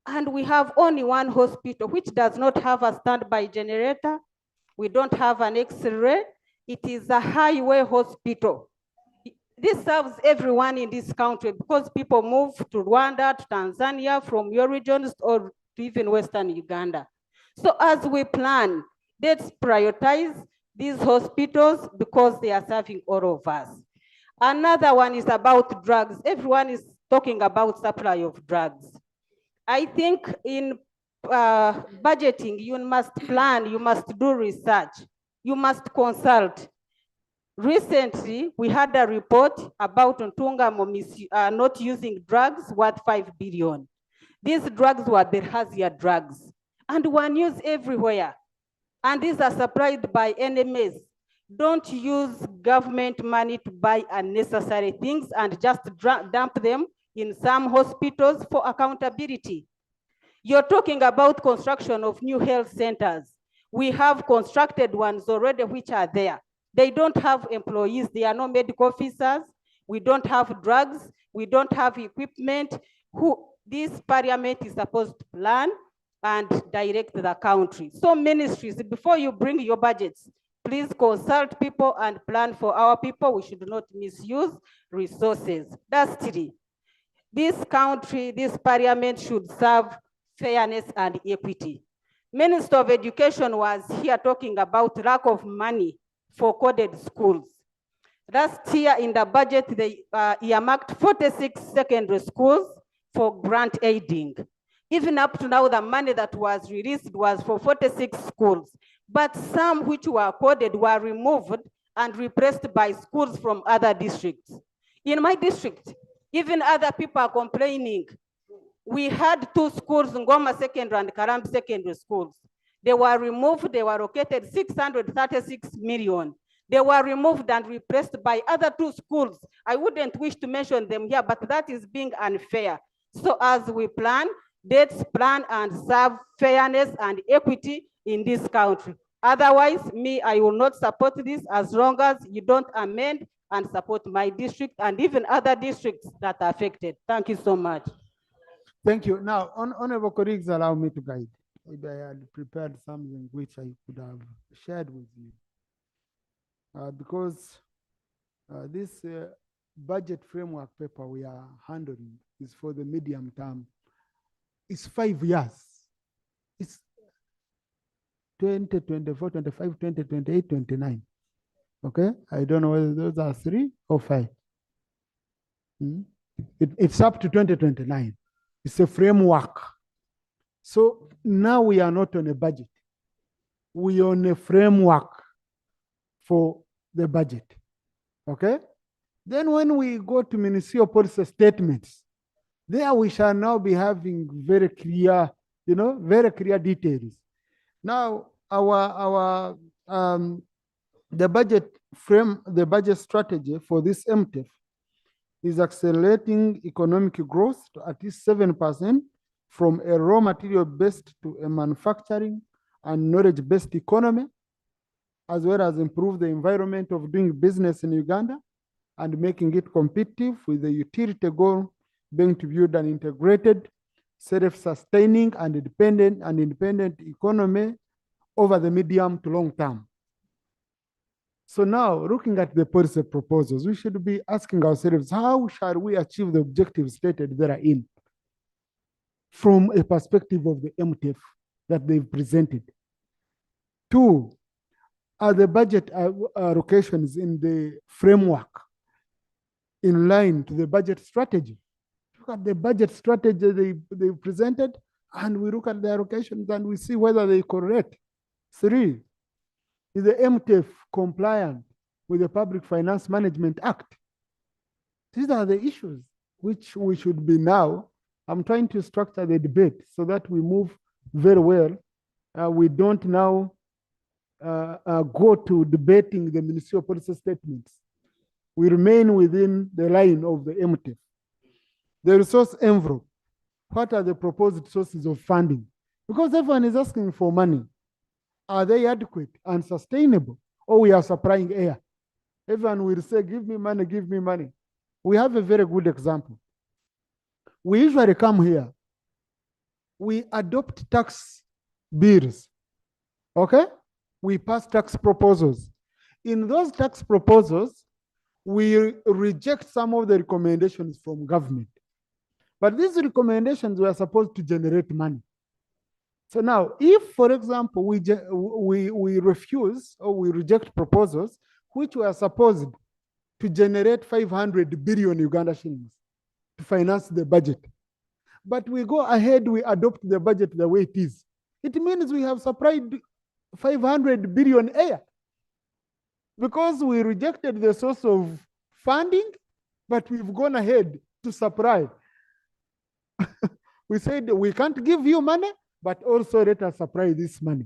And we have only one hospital which does not have a standby generator. We don't have an X-ray. It is a highway hospital. This serves everyone in this country because people move to Rwanda, to Tanzania, from your regions, or to even Western Uganda. So as we plan, let's prioritize these hospitals because they are serving all of us. Another one is about drugs. Everyone is talking about supply of drugs. I think in budgeting, you must plan, you must do research, you must consult. Recently, we had a report about Ntungamo not using drugs worth 5 billion. These drugs were Bilharzia drugs and were used everywhere. And these are supplied by enemies. Don't use government money to buy unnecessary things and just dump them in some hospitals for accountability. You're talking about construction of new health centers. We have constructed ones already which are there. They don't have employees, they are no medical officers. We don't have drugs, we don't have equipment. This parliament is supposed to plan and direct the country. So ministries, before you bring your budgets, please consult people and plan for our people. We should not misuse resources. That's 3. This country, this parliament should serve fairness and equity. Minister of Education was here talking about lack of money for coded schools. Last year in the budget, they earmarked 46 secondary schools for grant aiding. Even up to now, the money that was released was for 46 schools, but some which were coded were removed and replaced by schools from other districts. In my district, even other people are complaining. We had 2 schools, Ngoma Secondary and Karambi Secondary schools. They were removed, they were located 636 million. They were removed and replaced by other 2 schools. I wouldn't wish to mention them here, but that is being unfair. So as we plan, let's plan and serve fairness and equity in this country. Otherwise, I will not support this as long as you don't amend and support my district and even other districts that are affected. Thank you so much. Thank you. Now, honorable colleagues, allow me to guide. Maybe I had prepared something which I could have shared with you. Because this budget framework paper we are handling is for the medium term. It's 5 years. It's 2024, 25, 2028, 29. Okay? I don't know whether those are 3 or 5. It's up to 2029. It's a framework. So now we are not on a budget. We are on a framework for the budget. Okay? Then when we go to ministerial policy statements, there we shall now be having very clear, very clear details. Now the budget strategy for this MTF is accelerating economic growth to at least 7% from a raw material based to a manufacturing and knowledge based economy, as well as improve the environment of doing business in Uganda and making it competitive, with the utility goal being to build an integrated, self-sustaining and independent economy over the medium to long term. So now, looking at the policy proposals, we should be asking ourselves, how shall we achieve the objectives stated therein from a perspective of the MTF that they've presented? 2, are the budget allocations in the framework in line to the budget strategy? Look at the budget strategy they presented, and we look at the allocations and we see whether they correct. 3, is the MTF compliant with the Public Finance Management Act? These are the issues which we should be now. I'm trying to structure the debate so that we move very well. We don't now go to debating the ministerial policy statements. We remain within the line of the MTF. The resource envelope. What are the proposed sources of funding? Because everyone is asking for money. Are they adequate and sustainable? Or we are supplying air? Everyone will say, give me money, give me money. We have a very good example. We usually come here. We adopt tax bills. Okay? We pass tax proposals. In those tax proposals, we reject some of the recommendations from government. But these recommendations were supposed to generate money. So now, if, for example, we refuse or we reject proposals which were supposed to generate 500 billion Uganda shillings to finance the budget, but we go ahead, we adopt the budget the way it is, it means we have supplied 500 billion air because we rejected the source of funding, but we've gone ahead to supply. We said we can't give you money, but also let us supply this money.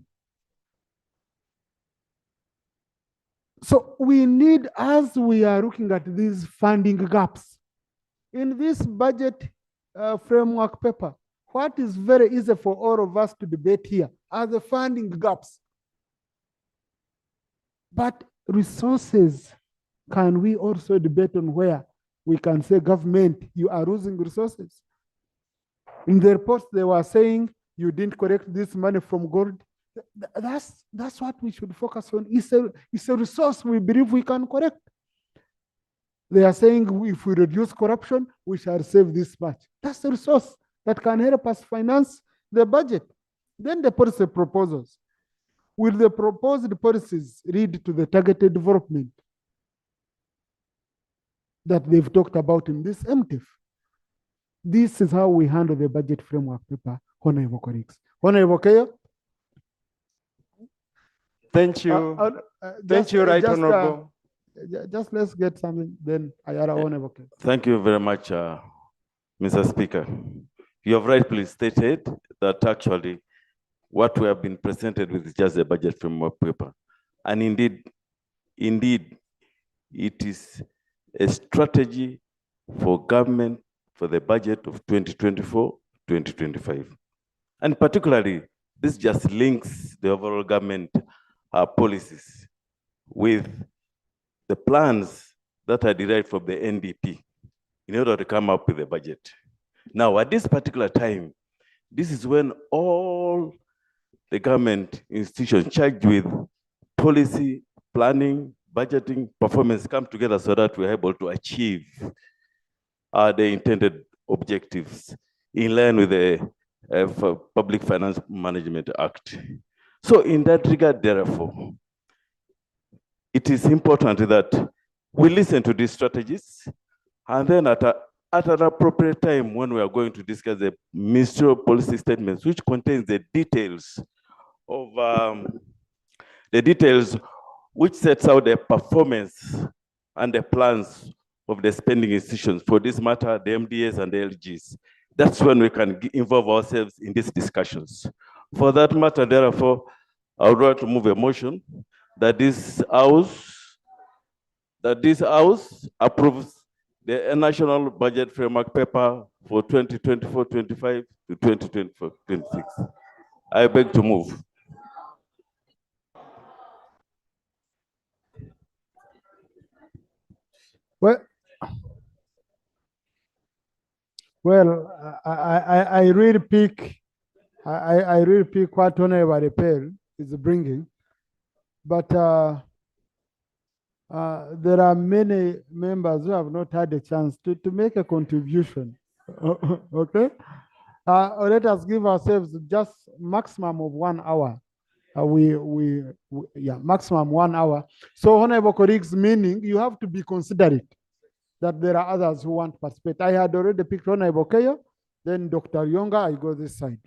So we need, as we are looking at these funding gaps, in this budget framework paper, what is very easy for all of us to debate here are the funding gaps. But resources, can we also debate on where we can say, government, you are losing resources? In the reports, they were saying, you didn't collect this money from gold. That's what we should focus on. It's a resource we believe we can correct. They are saying if we reduce corruption, we shall save this much. That's the resource that can help us finance the budget. Then the policy proposals. Will the proposed policies lead to the targeted development that they've talked about in this MTF? This is how we handle the budget framework paper, honorable colleagues. Honorable Keyo? Thank you. Thank you, Right Honorable. Just let's get something, then Ayara Honorable Keyo. Thank you very much, Mr. Speaker. You have rightfully stated that actually what we have been presented with is just a budget framework paper. And indeed, Indeed, it is a strategy for government for the budget of 2024-2025. And particularly, this just links the overall government policies with the plans that are derived from the NDP in order to come up with a budget. Now, at this particular time, this is when all the government institutions charged with policy, planning, budgeting, performance come together so that we're able to achieve the intended objectives in line with the Public Finance Management Act. So in that regard, therefore, it is important that we listen to these strategies, and then at an appropriate time when we are going to discuss the ministerial policy statements, which contains the details of which sets out the performance and the plans of the spending institutions, for this matter, the MDAs and the LGs. That's when we can involve ourselves in these discussions. For that matter, therefore, I would like to move a motion that this House approves the National Budget Framework Paper for 2024-25 to 2024-26. I beg to move. Well, I really pick what Honorable Repel is bringing, but there are many members who have not had a chance to make a contribution. Okay, let us give ourselves just maximum of 1 hour. Maximum 1 hour. So, honorable colleagues, meaning you have to be considerate that there are others who want to participate. I had already picked Honorable Keyo, then Dr. Yonga, I go this side.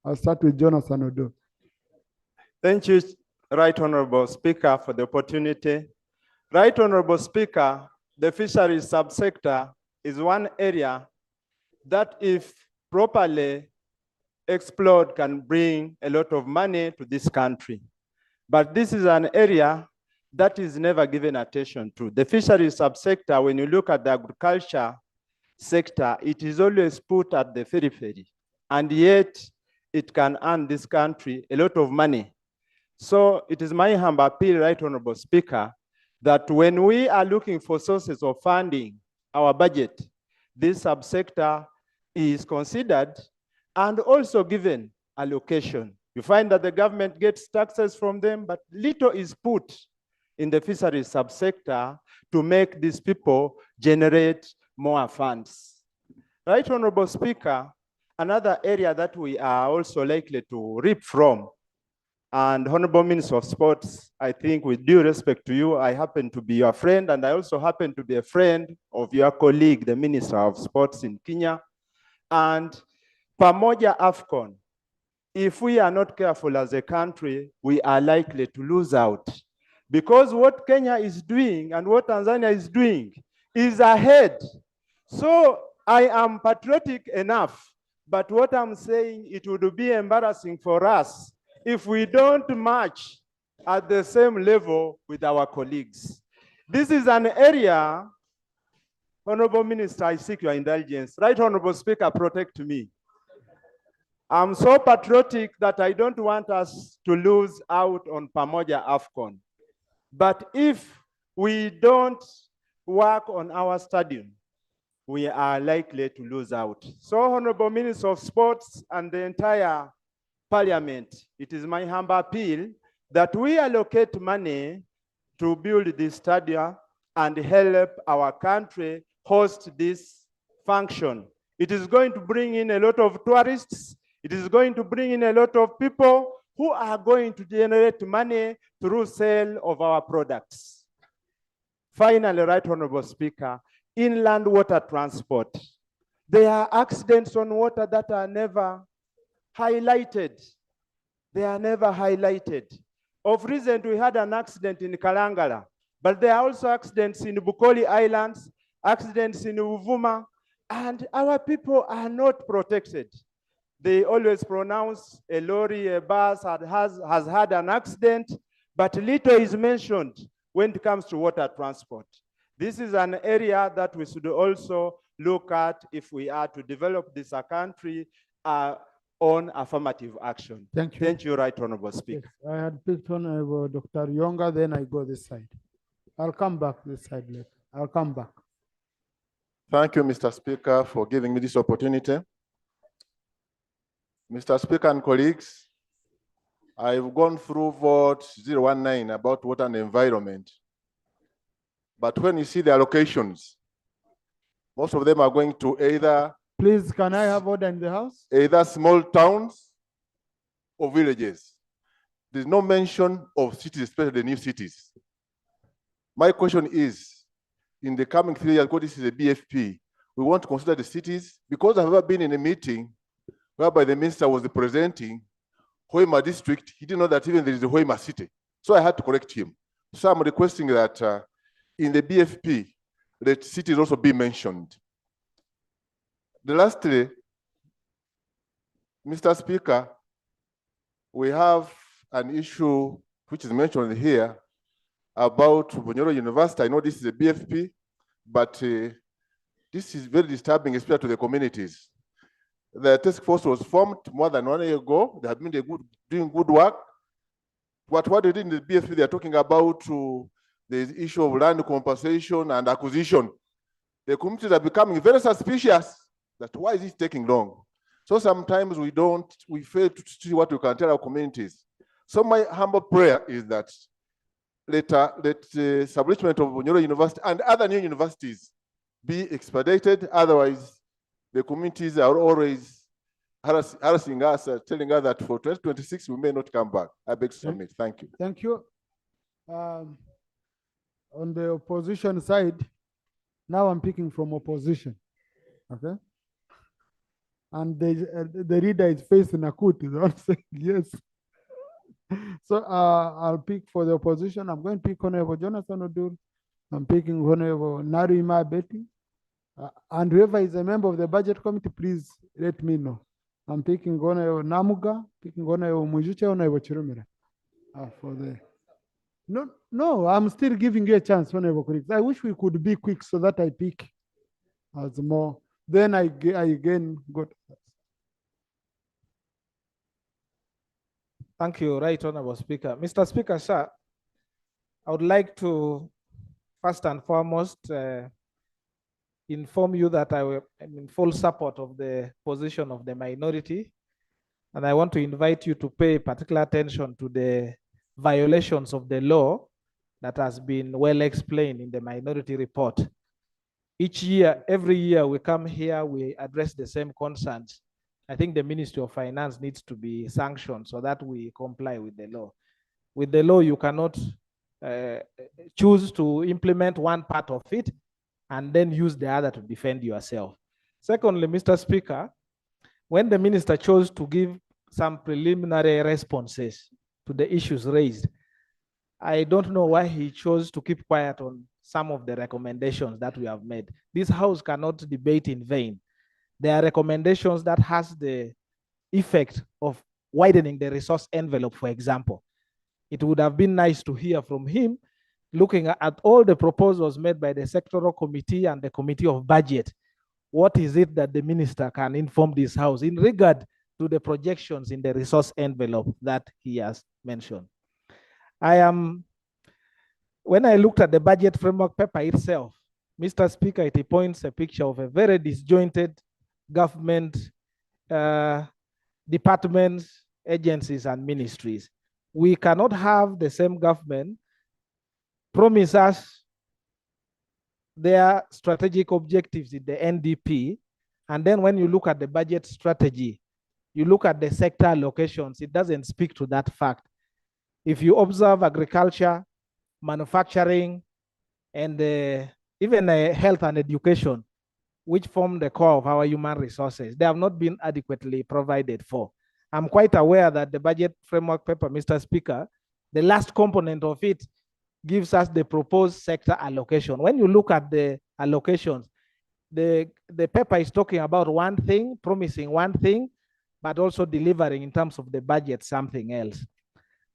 I'll start with Jonathan Odo. Thank you, Right Honorable Speaker, for the opportunity. Right Honorable Speaker, the fisheries subsector is one area that, if properly explored, can bring a lot of money to this country. But this is an area that is never given attention to. The fisheries subsector, when you look at the agriculture sector, it is always put at the periphery, and yet it can earn this country a lot of money. So it is my humble appeal, Right Honorable Speaker, that when we are looking for sources of funding our budget, this subsector is considered and also given allocation. You find that the government gets taxes from them, but little is put in the fisheries subsector to make these people generate more funds. Right Honorable Speaker, another area that we are also likely to reap from, and Honorable Minister of Sports, I think with due respect to you, I happen to be your friend, and I also happen to be a friend of your colleague, the Minister of Sports in Kenya. And Pamoja AFCON, if we are not careful as a country, we are likely to lose out. Because what Kenya is doing and what Tanzania is doing is ahead. So I am patriotic enough, but what I'm saying, it would be embarrassing for us if we don't match at the same level with our colleagues. This is an area, Honorable Minister, I seek your indulgence. Right Honorable Speaker, protect me. I'm so patriotic that I don't want us to lose out on Pamoja AFCON. But if we don't work on our stadium, we are likely to lose out. So, Honorable Minister of Sports and the entire Parliament, it is my humble appeal that we allocate money to build this stadium and help our country host this function. It is going to bring in a lot of tourists. It is going to bring in a lot of people who are going to generate money through sale of our products. Finally, Right Honorable Speaker, inland water transport. There are accidents on water that are never highlighted. They are never highlighted. Of recent, we had an accident in Kalangala, but there are also accidents in Bukoli Islands, accidents in Uvuma, and our people are not protected. They always pronounce a lorry, a bus has had an accident, but little is mentioned when it comes to water transport. This is an area that we should also look at if we are to develop this country on affirmative action. Thank you. Thank you, Right Honorable Speaker. Yes, I had picked on Dr. Yonga, then I go this side. I'll come back this side later. I'll come back. Thank you, Mr. Speaker, for giving me this opportunity. Mr. Speaker and colleagues, I've gone through vote 019 about water and environment. But when you see the allocations, most of them are going to either— Please, can I have order in the house? Either small towns or villages. There's no mention of cities, especially the new cities. My question is, in the coming 3 years, because this is a BFP, we want to consider the cities, because I've ever been in a meeting whereby the minister was presenting Hoima district, he didn't know that even there is a Hoima city. So I had to correct him. So I'm requesting that in the BFP, let cities also be mentioned. Lastly, Mr. Speaker, we have an issue which is mentioned here about Bunyoro University. I know this is a BFP, but this is very disturbing, especially to the communities. The task force was formed more than 1 year ago. They have been doing good work. What they did in the BFP, they are talking about the issue of land compensation and acquisition. The communities are becoming very suspicious that why is it taking long? So sometimes we fail to see what we can tell our communities. So my humble prayer is that let the establishment of Bunyoro University and other new universities be expedited. Otherwise, the communities are always harassing us, telling us that for 2026 we may not come back. I beg to submit. Thank you. Thank you. On the opposition side, now I'm picking from opposition. Okay. And the reader is facing Nakut, is all saying yes. So I'll pick for the opposition. I'm going to pick Honorable Jonathan Odul. I'm picking Honorable Narima Betty. And whoever is a member of the budget committee, please let me know. I'm picking Honorable Namuga, picking Honorable Mujuche, Honorable Chirumira. For the no, I'm still giving you a chance, Honorable colleagues. I wish we could be quick so that I pick as more. Then I again got. Thank you, Right Honorable Speaker. Mr. Speaker, sir, I would like to first and foremost inform you that I am in full support of the position of the minority, and I want to invite you to pay particular attention to the violations of the law that has been well explained in the minority report. Each year, every year we come here, we address the same concerns. I think the Ministry of Finance needs to be sanctioned so that we comply with the law. With the law, you cannot choose to implement one part of it and then use the other to defend yourself. Secondly, Mr. Speaker, when the minister chose to give some preliminary responses to the issues raised, I don't know why he chose to keep quiet on some of the recommendations that we have made. This House cannot debate in vain. There are recommendations that has the effect of widening the resource envelope, for example. It would have been nice to hear from him, looking at all the proposals made by the sectoral committee and the committee of budget. What is it that the minister can inform this House in regard to the projections in the resource envelope that he has mentioned? When I looked at the budget framework paper itself, Mr. Speaker, it points a picture of a very disjointed government, departments, agencies, and ministries. We cannot have the same government promise us their strategic objectives in the NDP, and then when you look at the budget strategy, you look at the sector allocations, it doesn't speak to that fact. If you observe agriculture, manufacturing, and even health and education, which form the core of our human resources, they have not been adequately provided for. I'm quite aware that the budget framework paper, Mr. Speaker, the last component of it gives us the proposed sector allocation. When you look at the allocations, the paper is talking about one thing, promising one thing, but also delivering in terms of the budget something else.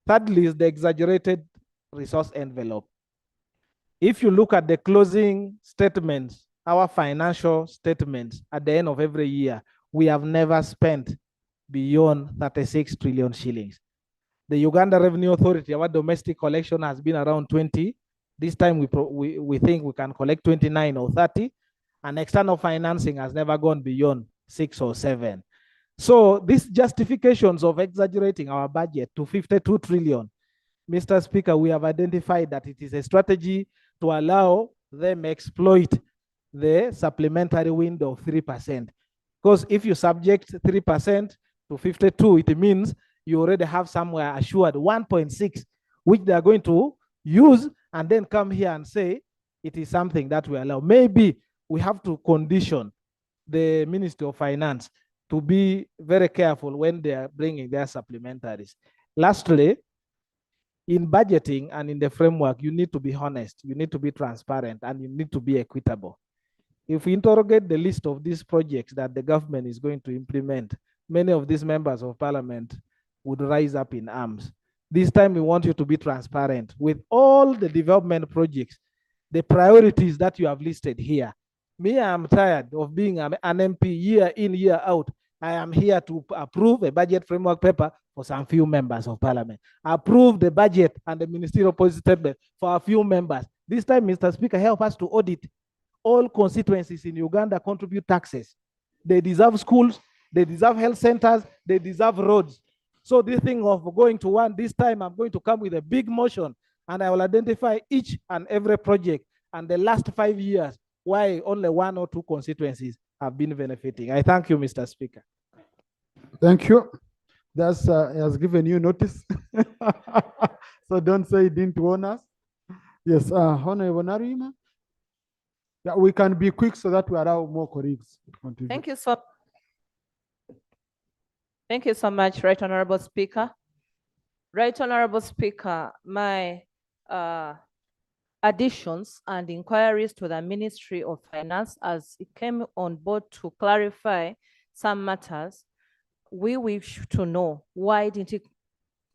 Thirdly is the exaggerated resource envelope. If you look at the closing statements, our financial statements at the end of every year, we have never spent beyond 36 trillion shillings. The Uganda Revenue Authority, our domestic collection has been around 20. This time we think we can collect 29 or 30, and external financing has never gone beyond 6 or 7. So these justifications of exaggerating our budget to 52 trillion, Mr. Speaker, we have identified that it is a strategy to allow them exploit the supplementary window of 3%. Because if you subject 3% to 52, it means you already have somewhere assured 1.6, which they are going to use and then come here and say it is something that we allow. Maybe we have to condition the Ministry of Finance to be very careful when they are bringing their supplementaries. Lastly, in budgeting and in the framework, you need to be honest, you need to be transparent, and you need to be equitable. If we interrogate the list of these projects that the government is going to implement, many of these members of parliament would rise up in arms. This time we want you to be transparent with all the development projects, the priorities that you have listed here. Me, I am tired of being an MP year in, year out. I am here to approve a budget framework paper for some few members of parliament. Approve the budget and the ministerial policy statement for a few members. This time, Mr. Speaker, help us to audit. All constituencies in Uganda contribute taxes. They deserve schools, they deserve health centers, they deserve roads. So this thing of going to one, this time I'm going to come with a big motion and I will identify each and every project and the last 5 years why only 1 or 2 constituencies have been benefiting. I thank you, Mr. Speaker. Thank you. That's has given you notice. So don't say he didn't warn us. Yes, Honorable Narima. Yeah, we can be quick so that we allow more colleagues to contribute. Thank you so much, Right Honorable Speaker. Right Honorable Speaker, my additions and inquiries to the Ministry of Finance as it came on board to clarify some matters. We wish to know why didn't it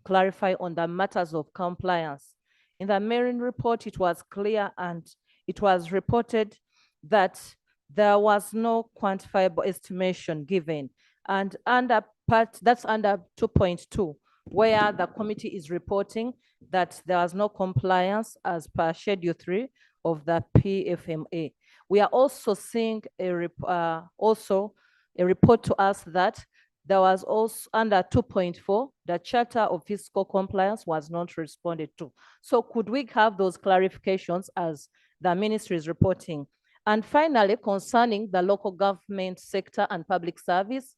clarify on the matters of compliance. In the Marine report, it was clear and it was reported that there was no quantifiable estimation given. And that's under 2.2, where the committee is reporting that there was no compliance as per Schedule 3 of the PFMA. We are also seeing a report to us that there was also under 2.4, the Charter of Fiscal Compliance was not responded to. So could we have those clarifications as the ministry is reporting? And finally, concerning the local government sector and public service,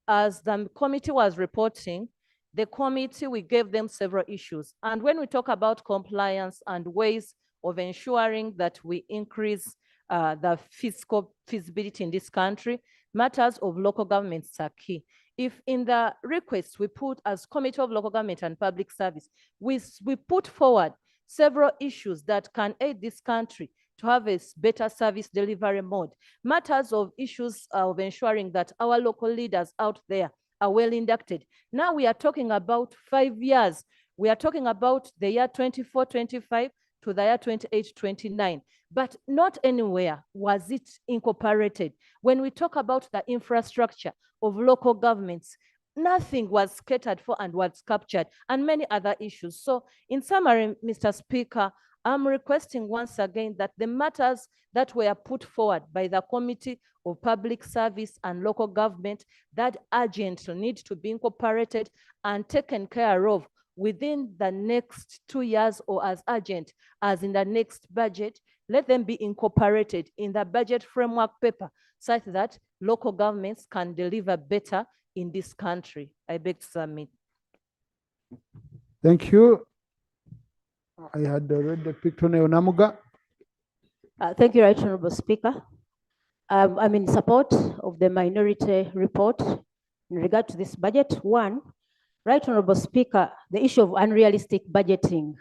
as the committee was reporting, the committee, we gave them several issues. And when we talk about compliance and ways of ensuring that we increase the fiscal feasibility in this country, matters of local governments are key. If in the request we put as Committee of Local Government and Public Service, we put forward several issues that can aid this country to have a better service delivery mode. Matters of issues of ensuring that our local leaders out there are well inducted. Now we are talking about 5 years. We are talking about the year 24-25 to the year 28-29, but not anywhere was it incorporated. When we talk about the infrastructure of local governments, nothing was catered for and was captured, and many other issues. So in summary, Mr. Speaker, I'm requesting once again that the matters that were put forward by the Committee of Public Service and Local Government that urgently need to be incorporated and taken care of within the next 2 years or as urgent as in the next budget, let them be incorporated in the budget framework paper such that local governments can deliver better in this country. I beg to submit. Thank you. I had already picked on Onamuga. Thank you, Right Honorable Speaker. I'm in support of the minority report in regard to this budget. One, Right Honorable Speaker, the issue of unrealistic budgeting,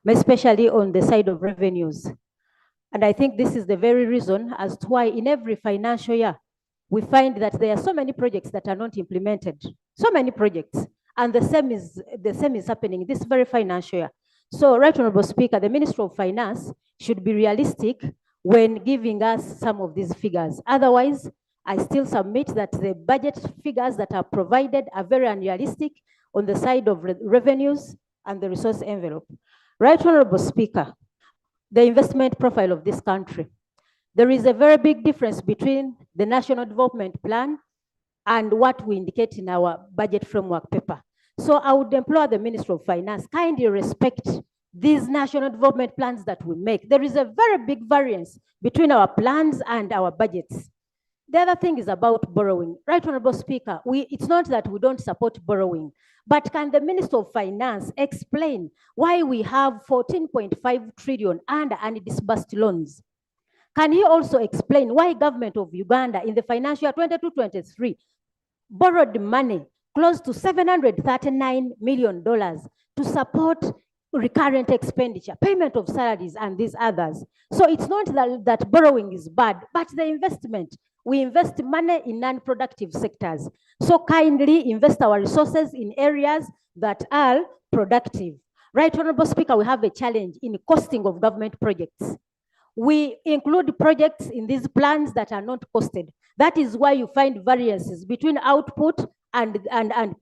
especially on the side of revenues. And I think this is the very reason as to why in every financial year, we find that there are so many projects that are not implemented, so many projects. And the same is happening this very financial year. So, Right Honorable Speaker, the Minister of Finance should be realistic when giving us some of these figures. Otherwise, I still submit that the budget figures that are provided are very unrealistic on the side of revenues and the resource envelope. Right Honorable Speaker, the investment profile of this country. There is a very big difference between the National Development Plan and what we indicate in our budget framework paper. So I would implore the Minister of Finance, kindly respect these national development plans that we make. There is a very big variance between our plans and our budgets. The other thing is about borrowing. Right Honorable Speaker, it's not that we don't support borrowing, but can the Minister of Finance explain why we have 14.5 trillion under undisbursed loans? Can he also explain why government of Uganda in the financial year 22-23 borrowed money close to $739 million to support recurrent expenditure, payment of salaries and these others? So it's not that borrowing is bad, but the investment. We invest money in non-productive sectors. So kindly invest our resources in areas that are productive. Right Honorable Speaker, we have a challenge in costing of government projects. We include projects in these plans that are not costed. That is why you find variances between output and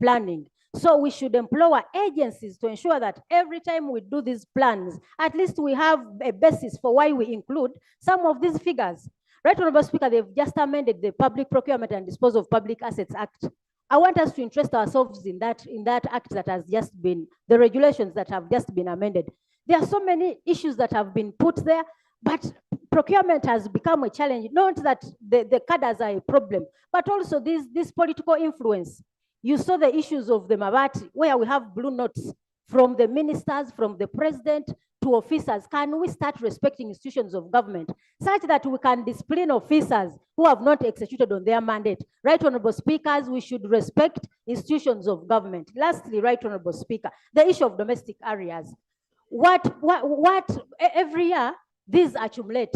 planning. So we should employ our agencies to ensure that every time we do these plans, at least we have a basis for why we include some of these figures. Right Honorable Speaker, they've just amended the Public Procurement and Disposal of Public Assets Act. I want us to interest ourselves in that act that has just been, the regulations that have just been amended. There are so many issues that have been put there, but procurement has become a challenge. Not that the cadres are a problem, but also this political influence. You saw the issues of the Mabati, where we have blue notes from the ministers, from the president to officers. Can we start respecting institutions of government such that we can discipline officers who have not executed on their mandate? Right Honorable Speakers, we should respect institutions of government. Lastly, Right Honorable Speaker, the issue of domestic areas. Every year, these accumulate,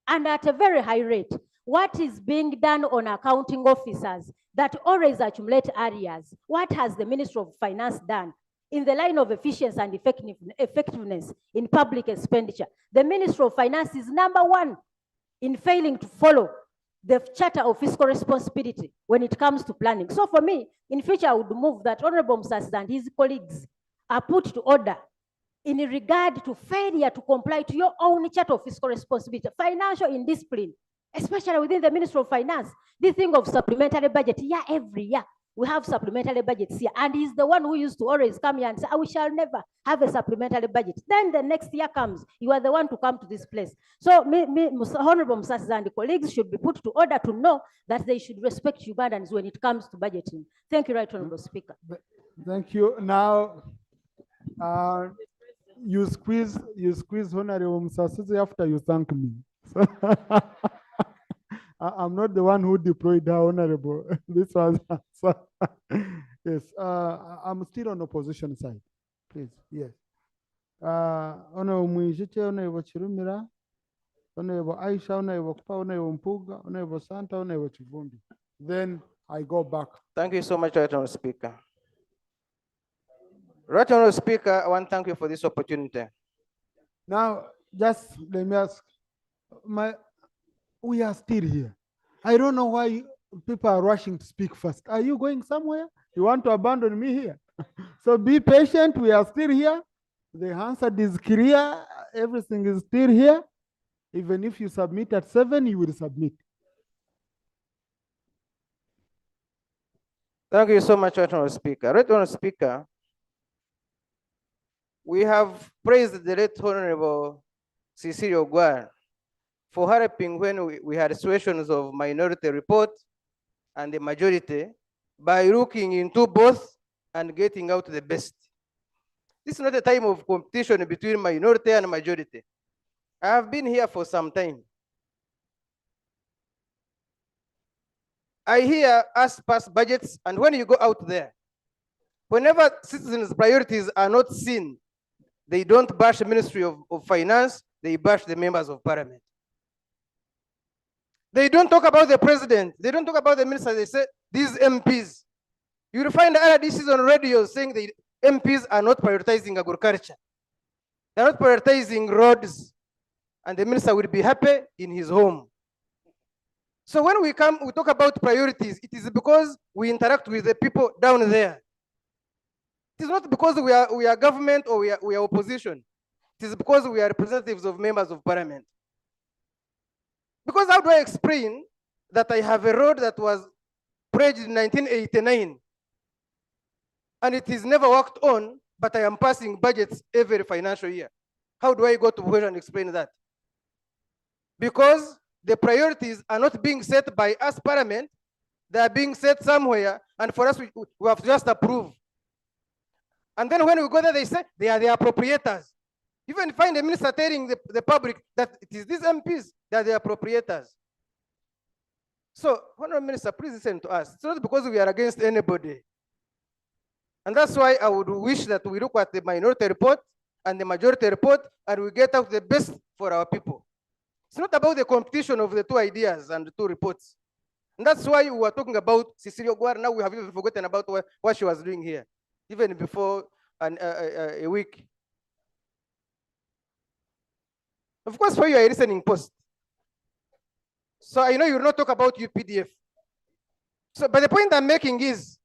and at a very high rate. What is being done on accounting officers that always accumulate areas? What has the Ministry of Finance done in the line of efficiency and effectiveness in public expenditure? The Ministry of Finance is #1 in failing to follow the Charter of Fiscal Responsibility when it comes to planning. So for me, in future, I would move that Honorable Msasi and his colleagues are put to order in regard to failure to comply to your own Charter of Fiscal Responsibility, financial indiscipline, especially within the Ministry of Finance. This thing of supplementary budget, every year we have supplementary budgets here, and he's the one who used to always come here and say, we shall never have a supplementary budget. Then the next year comes, you are the one to come to this place. So Honorable Msasi and the colleagues should be put to order to know that they should respect Ugandans when it comes to budgeting. Thank you, Right Honorable Speaker. Thank you. Now, you squeeze Honorable Msasi after you thank me. So I'm not the one who deployed her, Honorable. This was yes. I'm still on opposition side. Please, yes. Honorable Mwijite, Honorable Chirumira, Honorable Aisha, Honorable Kupa, Honorable Mpuga, Honorable Santa, Honorable Chivumbi. Then I go back. Thank you so much, Right Honorable Speaker. Right Honorable Speaker, I want to thank you for this opportunity. Now, just let me ask, we are still here. I don't know why people are rushing to speak first. Are you going somewhere? You want to abandon me here? So be patient, we are still here. The answer is clear, everything is still here. Even if you submit at 7, you will submit. Thank you so much, Right Honorable Speaker. Right Honorable Speaker, we have praised the Right Honorable Cecilia Ogwar for helping when we had situations of minority report and the majority by looking into both and getting out the best. This is not a time of competition between minority and majority. I have been here for some time. I hear us pass budgets, and when you go out there, whenever citizens' priorities are not seen, they don't bash the Ministry of Finance, they bash the members of Parliament. They don't talk about the president, they don't talk about the minister, they say, these MPs. You will find RDCs on radio saying the MPs are not prioritizing agriculture. They're not prioritizing roads, and the minister will be happy in his home. So when we talk about priorities, it is because we interact with the people down there. It is not because we are government or we are opposition. It is because we are representatives of members of parliament. Because how do I explain that I have a road that was pledged in 1989 and it is never worked on, but I am passing budgets every financial year? How do I go to Bush and explain that? Because the priorities are not being set by us parliament, they are being set somewhere, and for us, we have to just approve. And then when we go there, they say they are the appropriators. Even find the minister telling the public that it is these MPs that are the appropriators. So, Honorable Minister, please listen to us. It's not because we are against anybody. And that's why I would wish that we look at the minority report and the majority report and we get out the best for our people. It's not about the competition of the two ideas and the two reports. And that's why we were talking about Cecilia Guar. Now we have even forgotten about what she was doing here, even before a week. Of course, for you, a listening post. So I know you will not talk about UPDF. So, but the point I'm making is,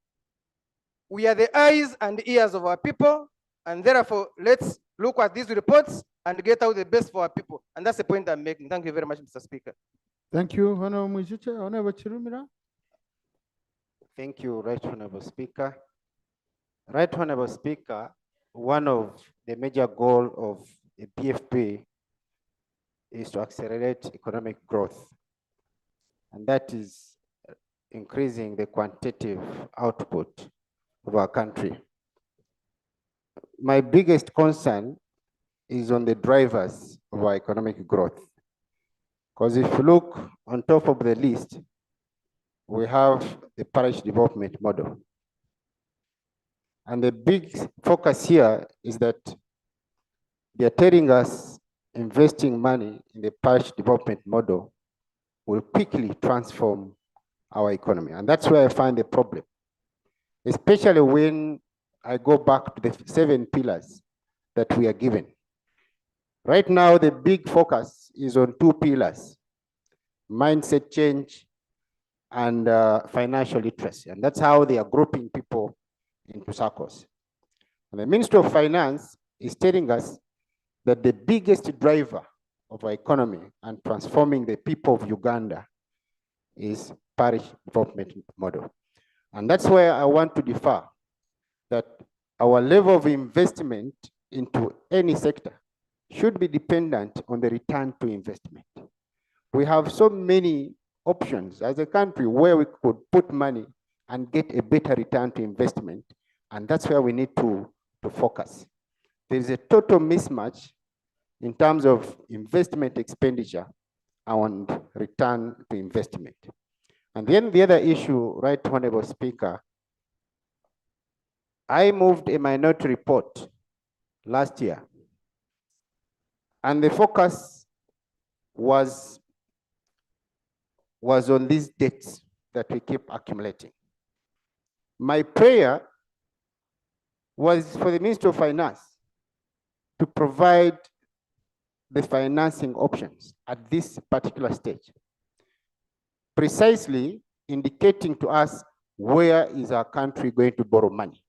we are the eyes and ears of our people, and therefore, let's look at these reports and get out the best for our people. And that's the point I'm making. Thank you very much, Mr. Speaker. Thank you, Honorable Mujiche. Honorable Chirumira. Thank you, Right Honorable Speaker. Right Honorable Speaker, one of the major goals of the BFP is to accelerate economic growth, and that is increasing the quantitative output of our country. My biggest concern is on the drivers of our economic growth. Because if you look on top of the list, we have the parish development model. And the big focus here is that they are telling us investing money in the parish development model will quickly transform our economy. And that's where I find the problem, especially when I go back to the 7 pillars that we are given. Right now, the big focus is on 2 pillars: mindset change and financial literacy. And that's how they are grouping people into circles. And the Ministry of Finance is telling us that the biggest driver of our economy and transforming the people of Uganda is parish development model. And that's where I want to differ, that our level of investment into any sector should be dependent on the return to investment. We have so many options as a country where we could put money and get a better return to investment, and that's where we need to focus. There is a total mismatch in terms of investment expenditure and return to investment. And then the other issue, Right Honorable Speaker, I moved a minority report last year, and the focus was on these debts that we keep accumulating. My prayer was for the Ministry of Finance to provide the financing options at this particular stage, precisely indicating to us where is our country going to borrow money.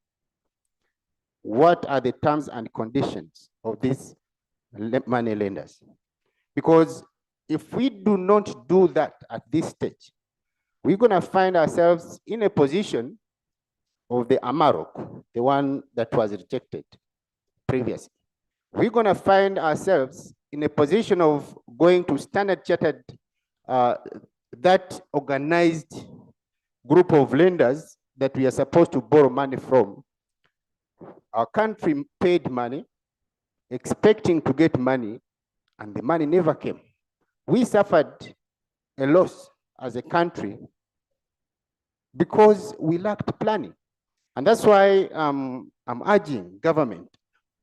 What are the terms and conditions of these money lenders? Because if we do not do that at this stage, we're going to find ourselves in a position of the Amarok, the one that was rejected previously. We're going to find ourselves in a position of going to Standard Chartered, that organized group of lenders that we are supposed to borrow money from. Our country paid money, expecting to get money, and the money never came. We suffered a loss as a country because we lacked planning. And that's why I'm urging government,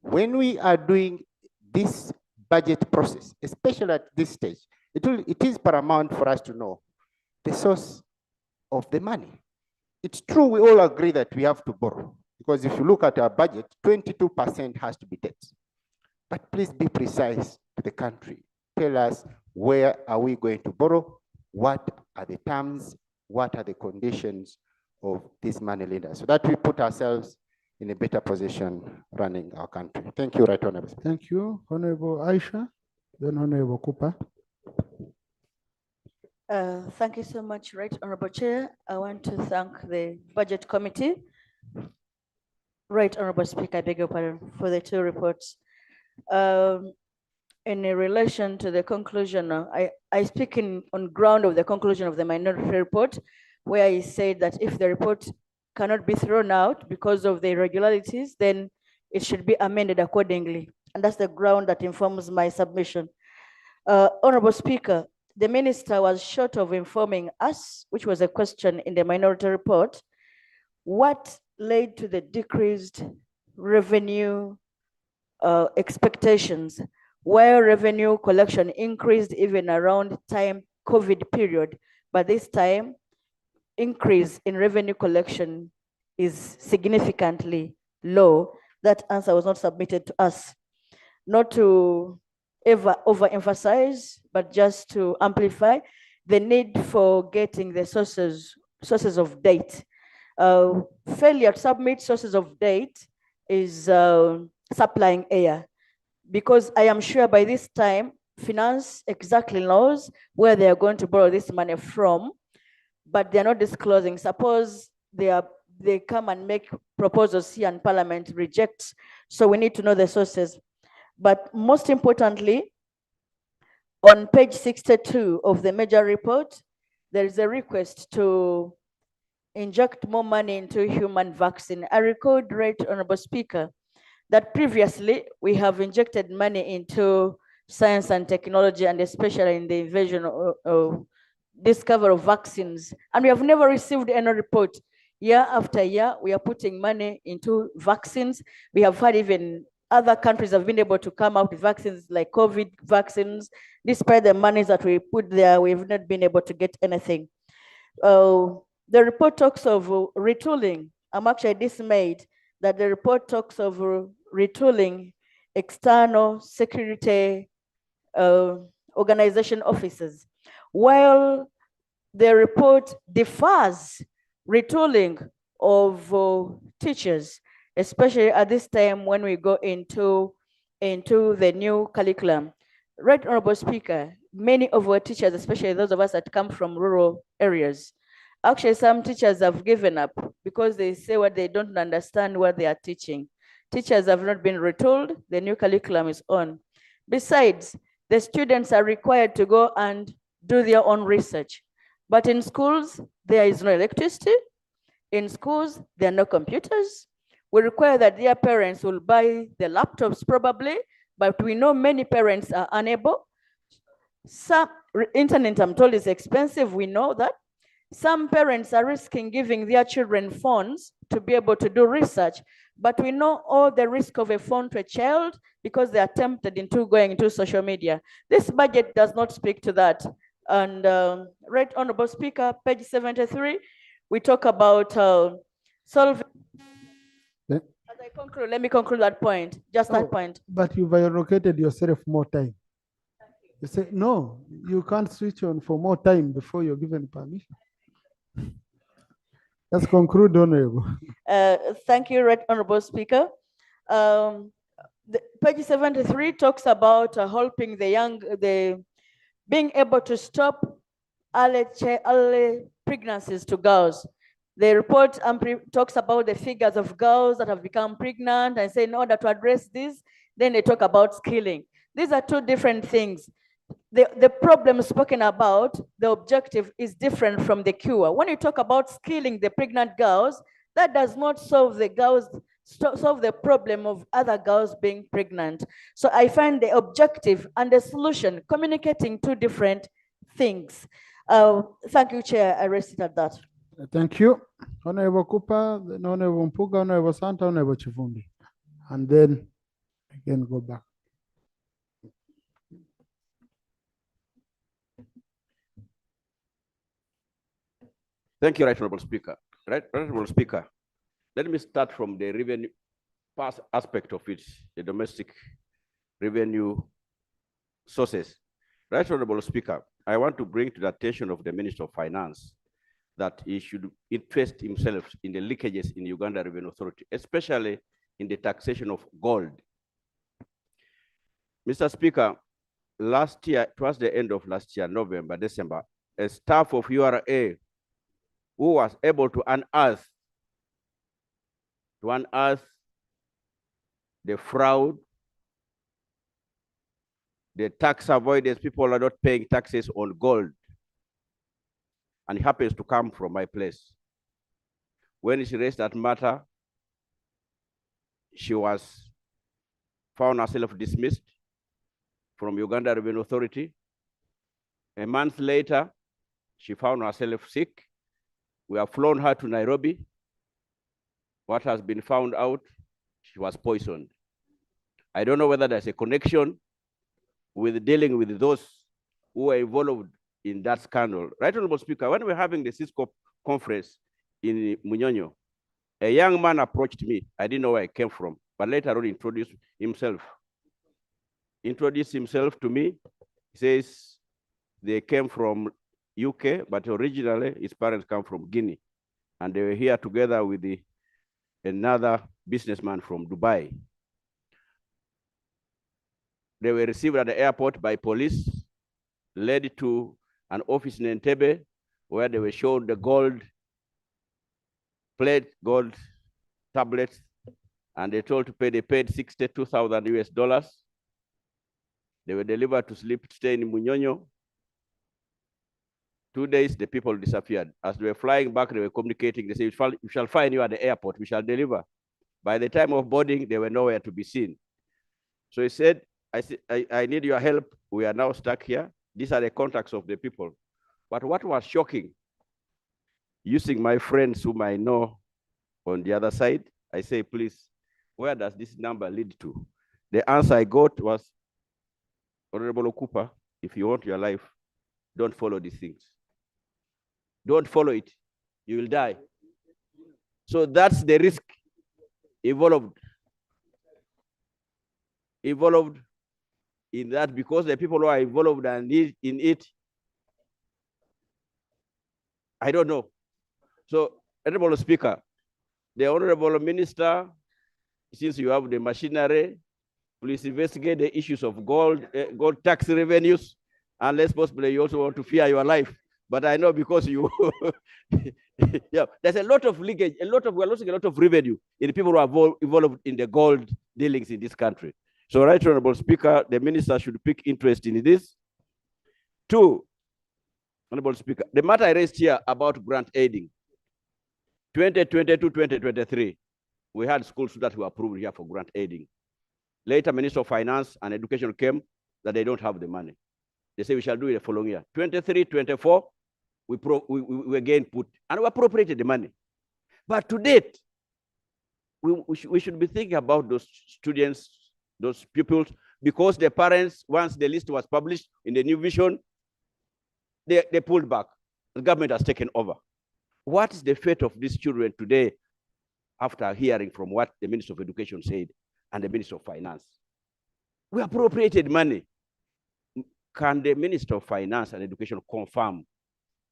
when we are doing this budget process, especially at this stage, it is paramount for us to know the source of the money. It's true, we all agree that we have to borrow, because if you look at our budget, 22% has to be debt. But please be precise to the country. Tell us, where are we going to borrow? What are the terms? What are the conditions of this money lender, so that we put ourselves in a better position running our country. Thank you, Right Honorable. Thank you, Honorable Aisha, then Honorable Cooper. Thank you so much, Right Honorable Chair. I want to thank the Budget Committee. Right Honorable Speaker, I beg your pardon, for the two reports. In relation to the conclusion, I speak on ground of the conclusion of the minority report, where I said that if the report cannot be thrown out because of the irregularities, then it should be amended accordingly. And that's the ground that informs my submission. Honorable Speaker, the minister was short of informing us, which was a question in the minority report, what led to the decreased revenue expectations, while revenue collection increased even around time COVID period, but this time increase in revenue collection is significantly low. That answer was not submitted to us. Not to ever overemphasize, but just to amplify the need for getting the sources of date. Failure to submit sources of date is supplying air, because I am sure by this time, finance exactly knows where they are going to borrow this money from, but they're not disclosing. Suppose they come and make proposals here and Parliament rejects, so we need to know the sources. But most importantly, on page 62 of the major report, there is a request to inject more money into human vaccine. I recall, Right Honorable Speaker, that previously we have injected money into science and technology, and especially in the invasion of discovery of vaccines, and we have never received any report. Year after year, we are putting money into vaccines. We have had even other countries have been able to come out with vaccines like COVID vaccines. Despite the monies that we put there, we've not been able to get anything. The report talks of retooling. I'm actually dismayed that the report talks of retooling external security organization officers, while the report defers retooling of teachers, especially at this time when we go into the new curriculum. Right Honorable Speaker, many of our teachers, especially those of us that come from rural areas, actually some teachers have given up because they say what they don't understand what they are teaching. Teachers have not been retooled, the new curriculum is on. Besides, the students are required to go and do their own research. But in schools, there is no electricity. In schools, there are no computers. We require that their parents will buy the laptops probably, but we know many parents are unable. Some internet, I'm told, is expensive, we know that. Some parents are risking giving their children phones to be able to do research, but we know all the risk of a phone to a child because they are tempted into going into social media. This budget does not speak to that. And Right Honorable Speaker, page 73, we talk about solving. As I conclude, let me conclude that point, just that point. But you've allocated yourself more time. You say, no, you can't switch on for more time before you're given permission. Let's conclude, Honorable. Thank you, Right Honorable Speaker. Page 73 talks about helping being able to stop early pregnancies to girls. The report talks about the figures of girls that have become pregnant and say in order to address this, then they talk about skilling. These are two different things. The problem spoken about, the objective is different from the cure. When you talk about skilling the pregnant girls, that does not solve the problem of other girls being pregnant. So I find the objective and the solution communicating two different things. Thank you, Chair. I rest it at that. Thank you. Honorable Cooper, then Honorable Mpuga, Honorable Santa, Honorable Chivundi. And then again go back. Thank you, Right Honorable Speaker. Right Honorable Speaker, let me start from the revenue aspect of it, the domestic revenue sources. Right Honorable Speaker, I want to bring to the attention of the Minister of Finance that he should interest himself in the leakages in Uganda Revenue Authority, especially in the taxation of gold. Mr. Speaker, last year, towards the end of last year, November, December, a staff of URA who was able to unearth the fraud, the tax avoidance, people are not paying taxes on gold, and it happens to come from my place. When she raised that matter, she was found herself dismissed from Uganda Revenue Authority. A month later, she found herself sick. We have flown her to Nairobi. What has been found out, she was poisoned. I don't know whether there's a connection with dealing with those who are involved in that scandal. Right Honorable Speaker, when we were having the Cisco conference in Munyonyo, a young man approached me. I didn't know where he came from, but later on introduced himself to me. He says they came from UK, but originally his parents come from Guinea. And they were here together with another businessman from Dubai. They were received at the airport by police, led to an office in Entebbe, where they were shown the gold plate, gold tablets, and they told to pay. They paid 62,000 US dollars. They were delivered to stay in Munyonyo. 2 days, the people disappeared. As they were flying back, they were communicating. They said, we shall find you at the airport. We shall deliver. By the time of boarding, they were nowhere to be seen. So he said, I need your help. We are now stuck here. These are the contacts of the people. But what was shocking, using my friends whom I know on the other side, I say, please, where does this number lead to? The answer I got was, Honorable Okupa, if you want your life, don't follow these things. Don't follow it. You will die. So that's the risk involved in that, because the people who are involved in it, I don't know. So, Honorable Speaker, the Honorable Minister, since you have the machinery, please investigate the issues of gold tax revenues, unless possibly you also want to fear your life. But I know because you, yeah, there's a lot of leakage, we're losing a lot of revenue in the people who are involved in the gold dealings in this country. So, Right Honorable Speaker, the minister should pick interest in this. 2, Honorable Speaker, the matter I raised here about grant aiding, 2022-2023, we had schools that were approved here for grant aiding. Later, Minister of Finance and Education came that they don't have the money. They say we shall do it the following year. 23-24, we again put, and we appropriated the money. But to date, we should be thinking about those students, those pupils, because the parents, once the list was published in the new vision, they pulled back. The government has taken over. What is the fate of these children today after hearing from what the Minister of Education said and the Minister of Finance? We appropriated money. Can the Minister of Finance and Education confirm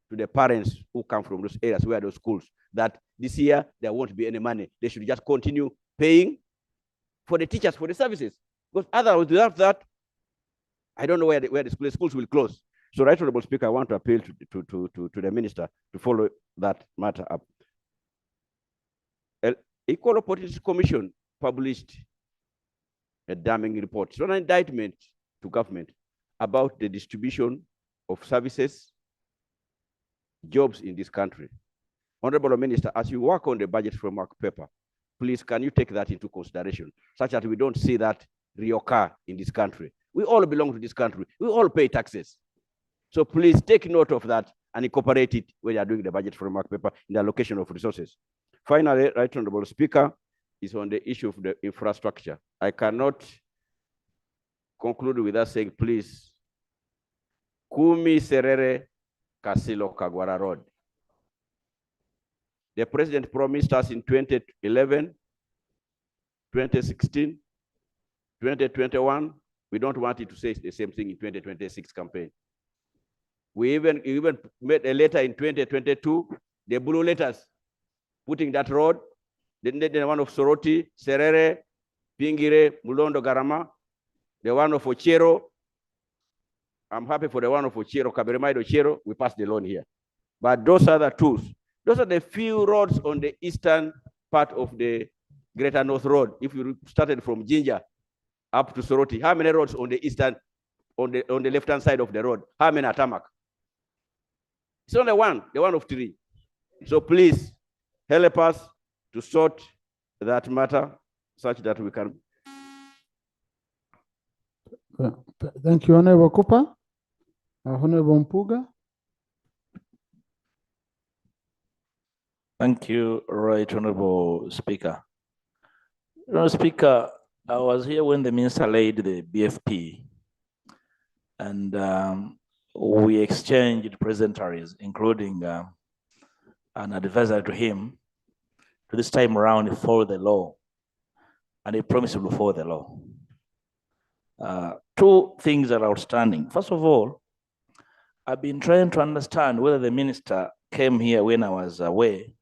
to the parents who come from those areas where those schools that this year there won't be any money? They should just continue paying for the teachers, for the services. Because otherwise, without that, I don't know where the schools will close. So, Right Honorable Speaker, I want to appeal to the minister to follow that matter up. Equal Opportunities Commission published a damning report. It's an indictment to government about the distribution of services, jobs in this country. Honorable Minister, as you work on the budget framework paper, please can you take that into consideration such that we don't see that reoccur in this country? We all belong to this country. We all pay taxes. So please take note of that and incorporate it when you are doing the budget framework paper in the allocation of resources. Finally, Right Honorable Speaker, is on the issue of the infrastructure. I cannot conclude without saying, please, Kumi Serere Kasilo Kagwara Road. The president promised us in 2011, 2016, 2021, We don't want it to say the same thing in 2026 campaign. We even made a letter in 2022, the blue letters, putting that road, the one of Soroti, Serere, Pingire, Mulondo, Garama, the one of Ochero. I'm happy for the one of Ochero, Kaberimaido Ochero, we passed the loan here. But those are the tools. Those are the few roads on the eastern part of the Greater North Road. If you started from Jinja up to Soroti, how many roads on the eastern, on the left-hand side of the road? How many are tarmac? It's only one, the one of 3. So please help us to sort that matter such that we can. Thank you, Honorable Cooper. Honorable Mpuga. Thank you, Right Honorable Speaker. Honorable Speaker, I was here when the minister laid the BFP, and we exchanged presentaries, including an advisor to him. To this time around, he followed the law, and he promised to follow the law. 2 things are outstanding. First of all, I've been trying to understand whether the minister came here when I was away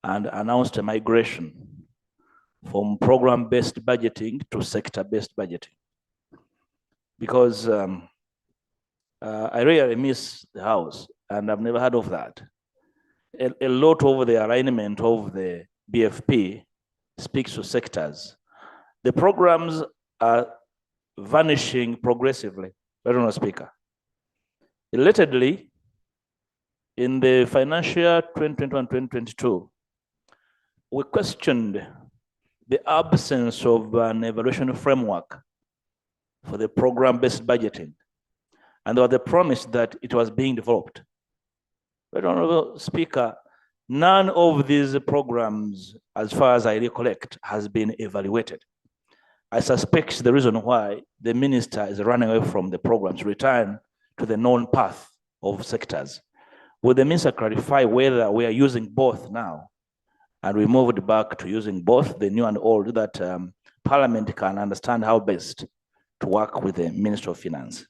and announced a migration from program-based budgeting to sector-based budgeting. Because I really miss the House, and I've never heard of that. A lot of the alignment of the BFP speaks to sectors. The programs are vanishing progressively, Honorable Speaker. Relatedly, in the financial year 2021-2022, we questioned the absence of an evaluation framework for the program-based budgeting, and there was the promise that it was being developed. But Honorable Speaker, none of these programs, as far as I recollect, has been evaluated. I suspect the reason why the minister is running away from the program to return to the known path of sectors. Will the minister clarify whether we are using both now, and we moved back to using both the new and old, that Parliament can understand how best to work with the Minister of Finance?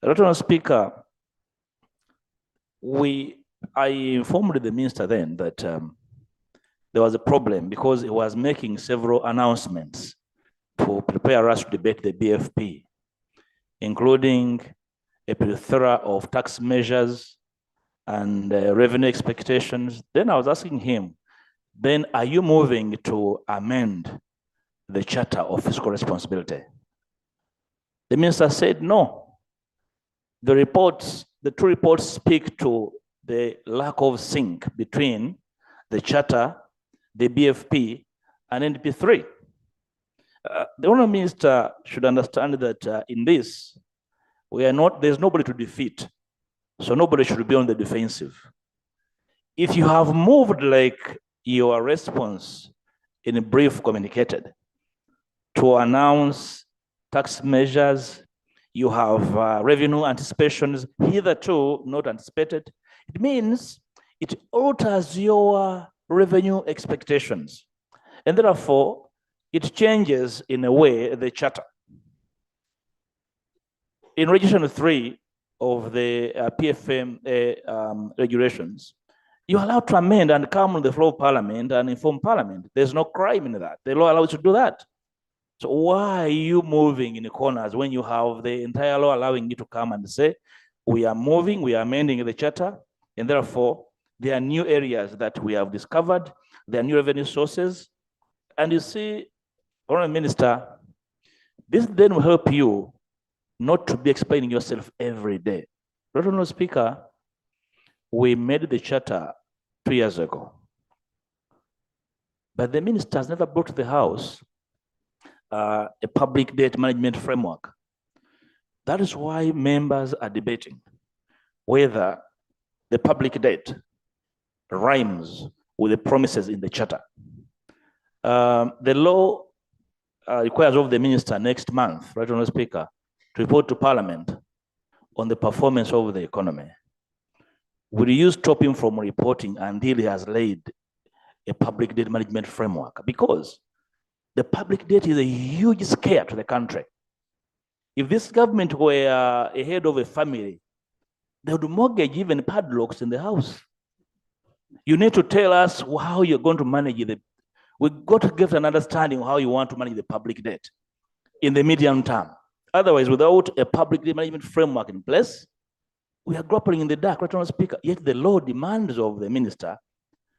Honorable Speaker, I informed the minister then that there was a problem because he was making several announcements to prepare us to debate the BFP, including a plethora of tax measures and revenue expectations. Then I was asking him, then are you moving to amend the Charter of Fiscal Responsibility? The minister said no. The reports, the 2 reports speak to the lack of sync between the Charter, the BFP, and NDP3. The Honourable Minister should understand that in this, there's nobody to defeat. So nobody should be on the defensive. If you have moved like your response in a brief communicated to announce tax measures, you have revenue anticipations hitherto not anticipated, it means it alters your revenue expectations. And therefore, it changes in a way the charter. In Regulation 3 of the PFM regulations, you're allowed to amend and come on the floor of Parliament and inform Parliament. There's no crime in that. The law allows you to do that. So why are you moving in the corners when you have the entire law allowing you to come and say, we are moving, we are amending the charter, and therefore there are new areas that we have discovered, there are new revenue sources. And you see, Honourable Minister, this then will help you not to be explaining yourself every day. Honourable Speaker, we made the charter 2 years ago, but the minister has never brought to the House a public debt management framework. That is why members are debating whether the public debt rhymes with the promises in the charter. The law requires of the minister next month, right, Honourable Speaker, to report to Parliament on the performance of the economy. Will you stop him from reporting until he has laid a public debt management framework? Because the public debt is a huge scare to the country. If this government were a head of a family, they would mortgage even padlocks in the house. You need to tell us how you're going to manage the. We've got to get an understanding of how you want to manage the public debt in the medium term. Otherwise, without a public debt management framework in place, we are grappling in the dark, right, Honourable Speaker. Yet the law demands of the minister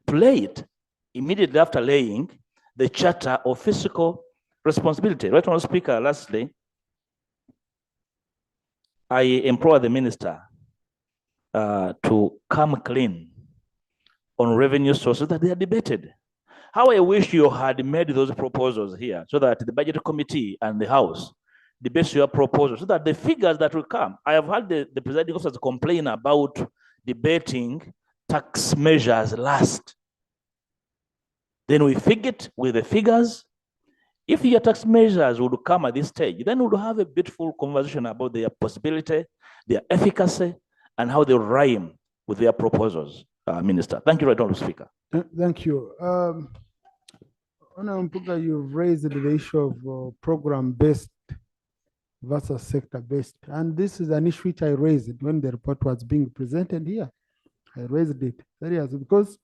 to lay it immediately after laying the Charter of Fiscal Responsibility. Right, Honourable Speaker, lastly, I implore the minister to come clean on revenue sources that they are debated. How I wish you had made those proposals here so that the budget committee and the House debate your proposals so that the figures that will come. I have heard the presiding officers complain about debating tax measures last. Then we fig it with the figures. If your tax measures would come at this stage, then we would have a beautiful conversation about their possibility, their efficacy, and how they rhyme with their proposals, Minister. Thank you, Right Honourable Speaker. Thank you. Honourable Mpuga, you've raised the issue of program-based versus sector-based. And this is an issue which I raised when the report was being presented here. I raised it seriously because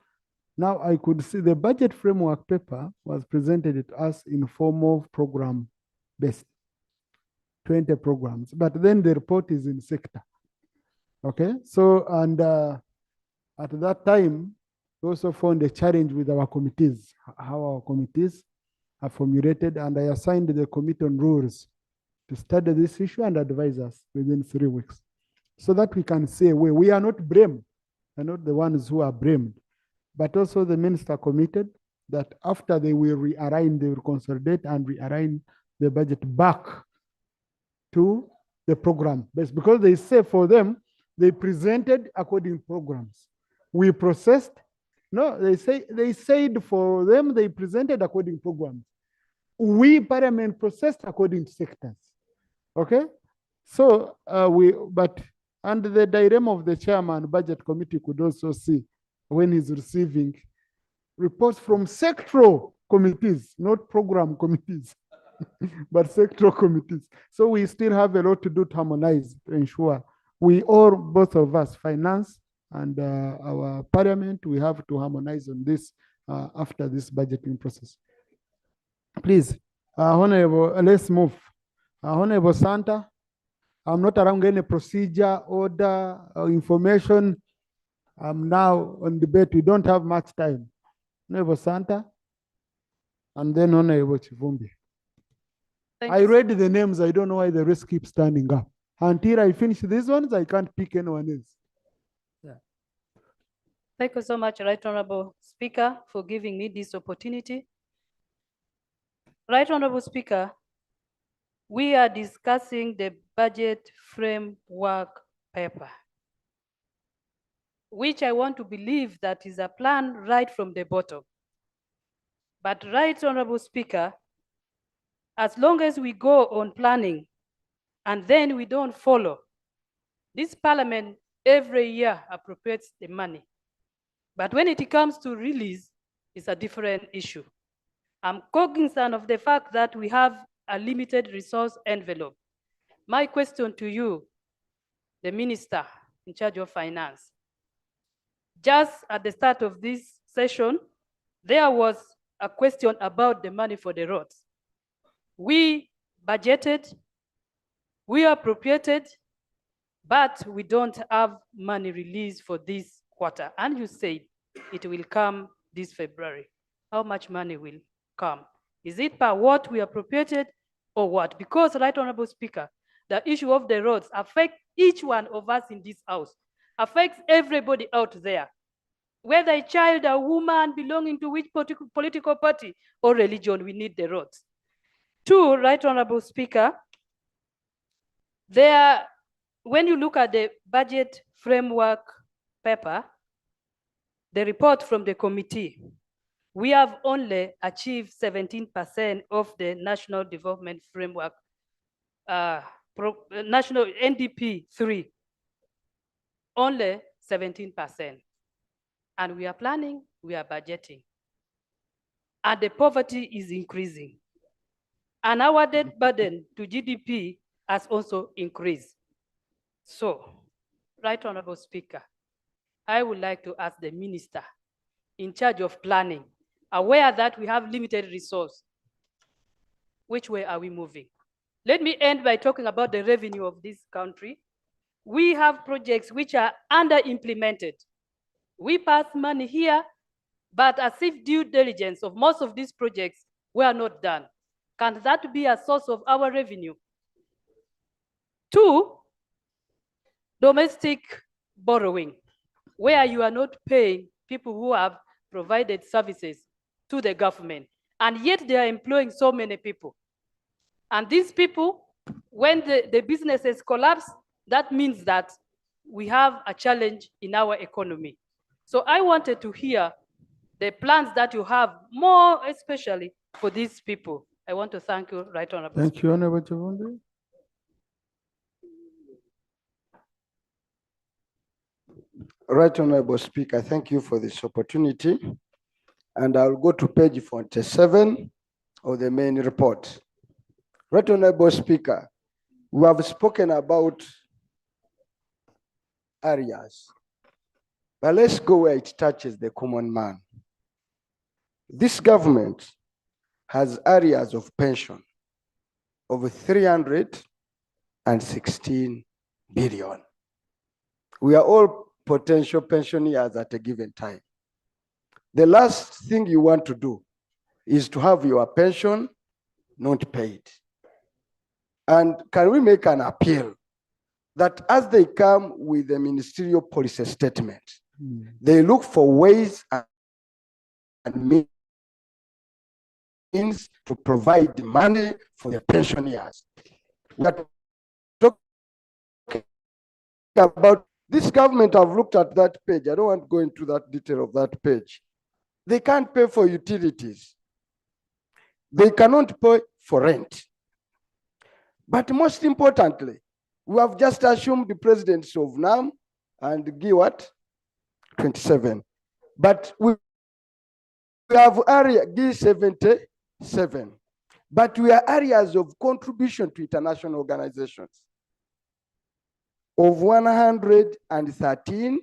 now I could see the budget framework paper was presented to us in form of program-based, 20 programs, but then the report is in sector. Okay, so, and at that time, we also found a challenge with our committees, how our committees are formulated, and I assigned the committee on rules to study this issue and advise us within 3 weeks so that we can say we are not blamed, we're not the ones who are blamed, but also the minister committed that after they will realign, they will consolidate and realign the budget back to the program base because they say for them, they presented according to programs. We processed, no, they said for them, they presented according to programs. We, Parliament, processed according to sectors. Okay? So and the dilemma of the chairman budget committee could also see when he's receiving reports from sectoral committees, not program committees, but sectoral committees. So we still have a lot to do to harmonize, to ensure we all, both of us, finance and our parliament, we have to harmonize on this after this budgeting process. Please, Honorable, let's move. Honorable Santa, I'm not around any procedure, order, information. I'm now on debate. We don't have much time. Honorable Santa, and then Honorable Chivumbi. I read the names. I don't know why the rest keep standing up. Until I finish these ones, I can't pick anyone else. Yeah. Thank you so much, Right Honorable Speaker, for giving me this opportunity. Right Honorable Speaker, we are discussing the budget framework paper, which I want to believe that is a plan right from the bottom. But Right Honorable Speaker, as long as we go on planning and then we don't follow, this parliament every year appropriates the money. But when it comes to release, it's a different issue. I'm cognizant of the fact that we have a limited resource envelope. My question to you, the minister in charge of finance, just at the start of this session, there was a question about the money for the roads. We budgeted, we appropriated, but we don't have money released for this quarter. And you said it will come this February. How much money will come? Is it per what we appropriated or what? Because, Right Honorable Speaker, the issue of the roads affects each one of us in this house, affects everybody out there, whether a child, a woman, belonging to which political party or religion, we need the roads. Two, Right Honorable Speaker, when you look at the budget framework paper, the report from the committee, we have only achieved 17% of the National Development Framework, National NDP 3, only 17%. And we are planning, we are budgeting. And the poverty is increasing. And our debt burden to GDP has also increased. So, Right Honorable Speaker, I would like to ask the minister in charge of planning, aware that we have limited resource, which way are we moving? Let me end by talking about the revenue of this country. We have projects which are under-implemented. We pass money here, but as if due diligence of most of these projects were not done. Can that be a source of our revenue? Two, domestic borrowing, where you are not paying people who have provided services to the government, and yet they are employing so many people. And these people, when the businesses collapse, that means that we have a challenge in our economy. So I wanted to hear the plans that you have, more especially for these people. I want to thank you, Right Honorable. Thank you, Honorable Chavonde. Right Honorable Speaker, thank you for this opportunity. And I'll go to page 47 of the main report. Right Honorable Speaker, we have spoken about areas, but let's go where it touches the common man. This government has areas of pension of 316 billion. We are all potential pensioners at a given time. The last thing you want to do is to have your pension not paid. And can we make an appeal that as they come with the ministerial policy statement, they look for ways and means to provide money for the pensioners. We are talking about this government. I've looked at that page. I don't want to go into that detail of that page. They can't pay for utilities. They cannot pay for rent. But most importantly, we have just assumed the presidency of NAM and GIWAT 27. But we have area G77. But we are areas of contribution to international organizations of 113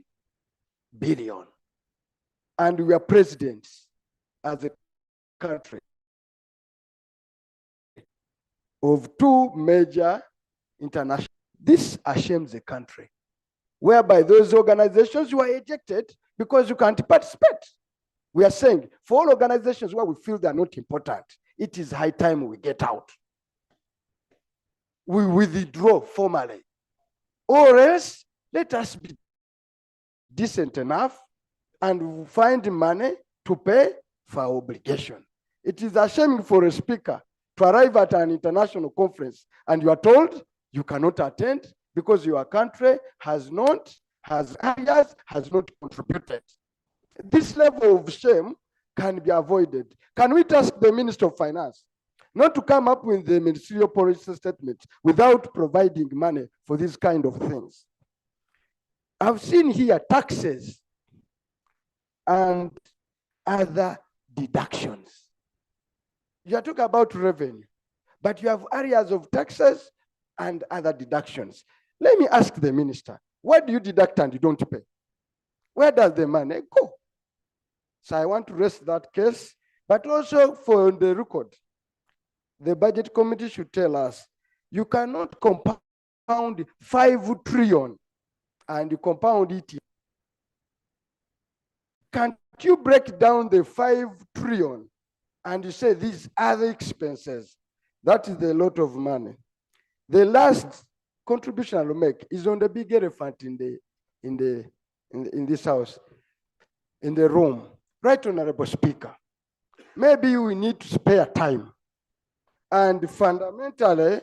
billion. And we are presidents as a country of two major international. This ashames the country, whereby those organizations were ejected because you can't participate. We are saying for all organizations where we feel they are not important, it is high time we get out. We withdraw formally, or else let us be decent enough and find money to pay for our obligation. It is a shame for a speaker to arrive at an international conference and you are told you cannot attend because your country has not contributed. This level of shame can be avoided. Can we ask the Minister of Finance not to come up with the ministerial policy statement without providing money for these kind of things? I've seen here taxes and other deductions. You are talking about revenue, but you have areas of taxes and other deductions. Let me ask the minister, why do you deduct and you don't pay? Where does the money go? So I want to raise that case, but also for the record, the budget committee should tell us, you cannot compound 5 trillion and you compound it. Can't you break down the 5 trillion and you say these other expenses? That is a lot of money. The last contribution I'll make is on the big elephant in this house, in the room. Right Honorable Speaker, maybe we need to spare time and fundamentally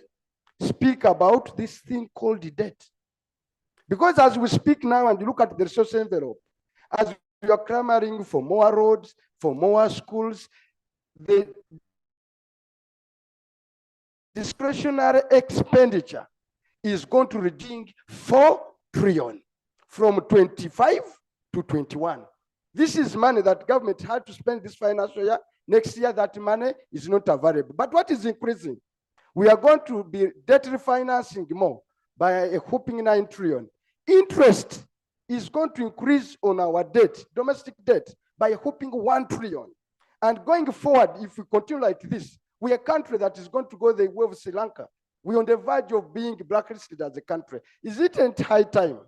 speak about this thing called the debt. Because as we speak now and look at the resource envelope, as we are clamoring for more roads, for more schools, the discretionary expenditure is going to reaching 4 trillion from 25 to 21. This is money that government had to spend this financial year. Next year, that money is not available. But what is increasing? We are going to be debt refinancing more by a whopping 9 trillion. Interest is going to increase on our debt, domestic debt, by a whopping 1 trillion. And going forward, if we continue like this, we are a country that is going to go the way of Sri Lanka. We're on the verge of being blacklisted as a country. Is it a high time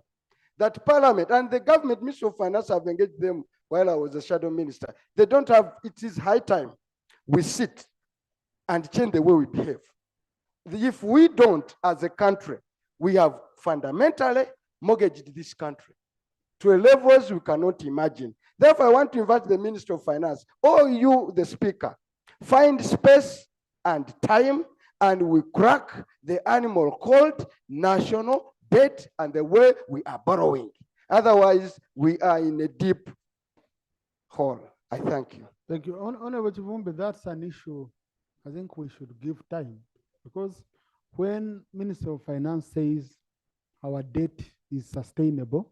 that Parliament and the government, Ministry of Finance, have engaged them while I was a shadow minister? They don't have, it is high time we sit and change the way we behave. If we don't, as a country, we have fundamentally mortgaged this country to a levels we cannot imagine. Therefore, I want to invite the Minister of Finance, or you, the Speaker, find space and time, and we crack the animal called national debt and the way we are borrowing. Otherwise, we are in a deep hole. I thank you. Thank you. Honorable Chivumbe, that's an issue I think we should give time, because when Minister of Finance says our debt is sustainable,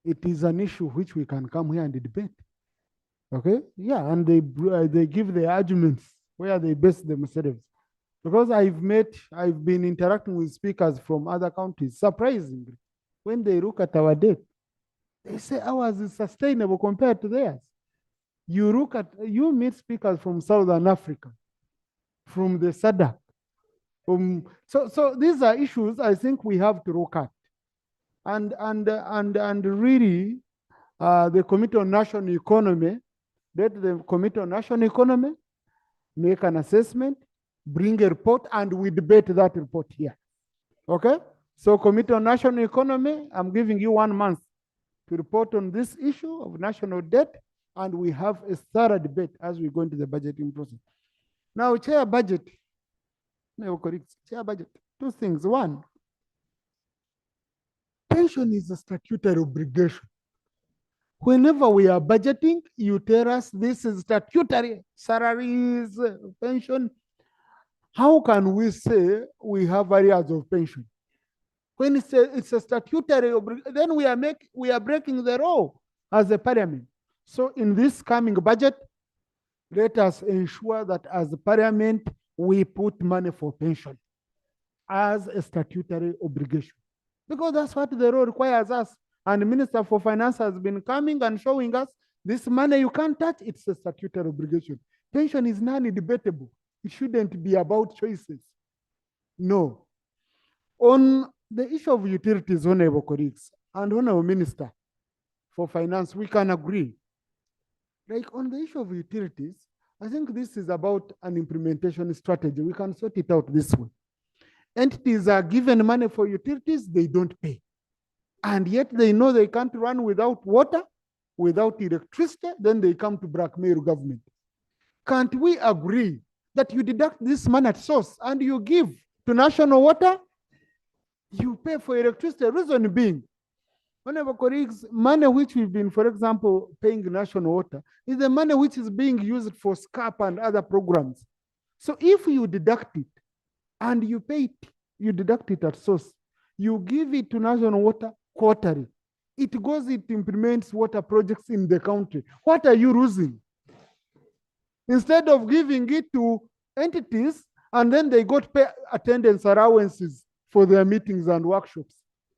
it is an issue which we can come here and debate. Okay? Yeah, and they give the arguments where they base themselves. Because I've been interacting with speakers from other countries, surprisingly, when they look at our debt, they say ours is sustainable compared to theirs. You meet speakers from Southern Africa, from the SADC. So these are issues I think we have to look at. And really, the Committee on National Economy, let the Committee on National Economy make an assessment, bring a report, and we debate that report here. Okay? So Committee on National Economy, I'm giving you 1 month to report on this issue of national debt, and we have a thorough debate as we go into the budgeting process. Now, Chair Budget, Chair Budget, 2 things. 1, pension is a statutory obligation. Whenever we are budgeting, you tell us this is statutory, salaries, pension. How can we say we have areas of pension? When it's a statutory obligation, then we are breaking the law as a parliament. So in this coming budget, let us ensure that as a parliament, we put money for pension as a statutory obligation, because that's what the law requires us. And the Minister for Finance has been coming and showing us this money you can't touch, it's a statutory obligation. Pension is non-debatable. It shouldn't be about choices. No. On the issue of utilities, honorable colleagues, and honorable Minister for Finance, we can agree. Like on the issue of utilities, I think this is about an implementation strategy. We can sort it out this way. Entities are given money for utilities, they don't pay. And yet they know they can't run without water, without electricity, then they come to blackmail government. Can't we agree that you deduct this money at source and you give to national water, you pay for electricity? Reason being, honorable colleagues, money which we've been, for example, paying national water is the money which is being used for SCAP and other programs. So if you deduct it and you pay it, you deduct it at source, you give it to national water quarterly, it implements water projects in the country. What are you losing? Instead of giving it to entities and then they go to pay attendance allowances for their meetings and workshops,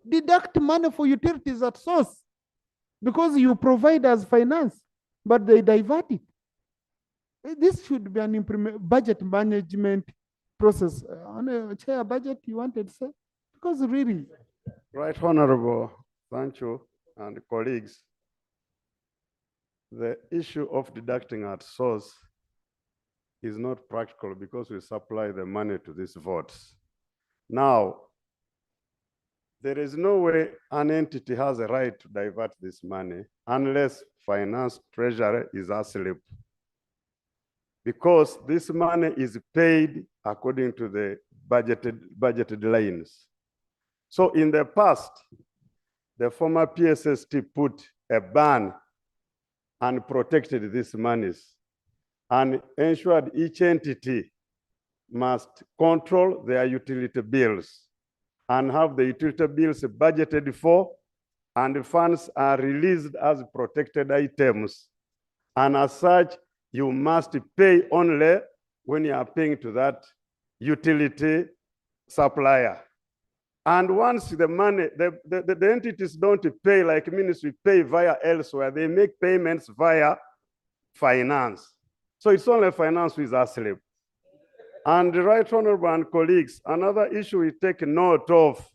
deduct money for utilities at source, because you provide as finance, but they divert it. This should be an budget management process. On a chair budget, you wanted to say? Because really. Right, Honorable Sancho and colleagues, the issue of deducting at source is not practical because we supply the money to these votes. Now, there is no way an entity has a right to divert this money unless finance treasury is asleep, because this money is paid according to the budgeted lines. So in the past, the former PSST put a ban and protected these monies and ensured each entity must control their utility bills and have the utility bills budgeted for, and funds are released as protected items. And as such, you must pay only when you are paying to that utility supplier. And once the money, the entities don't pay like ministry pay via elsewhere, they make payments via finance. So it's only finance with asleep. And the Right Honorable and colleagues, another issue we take note of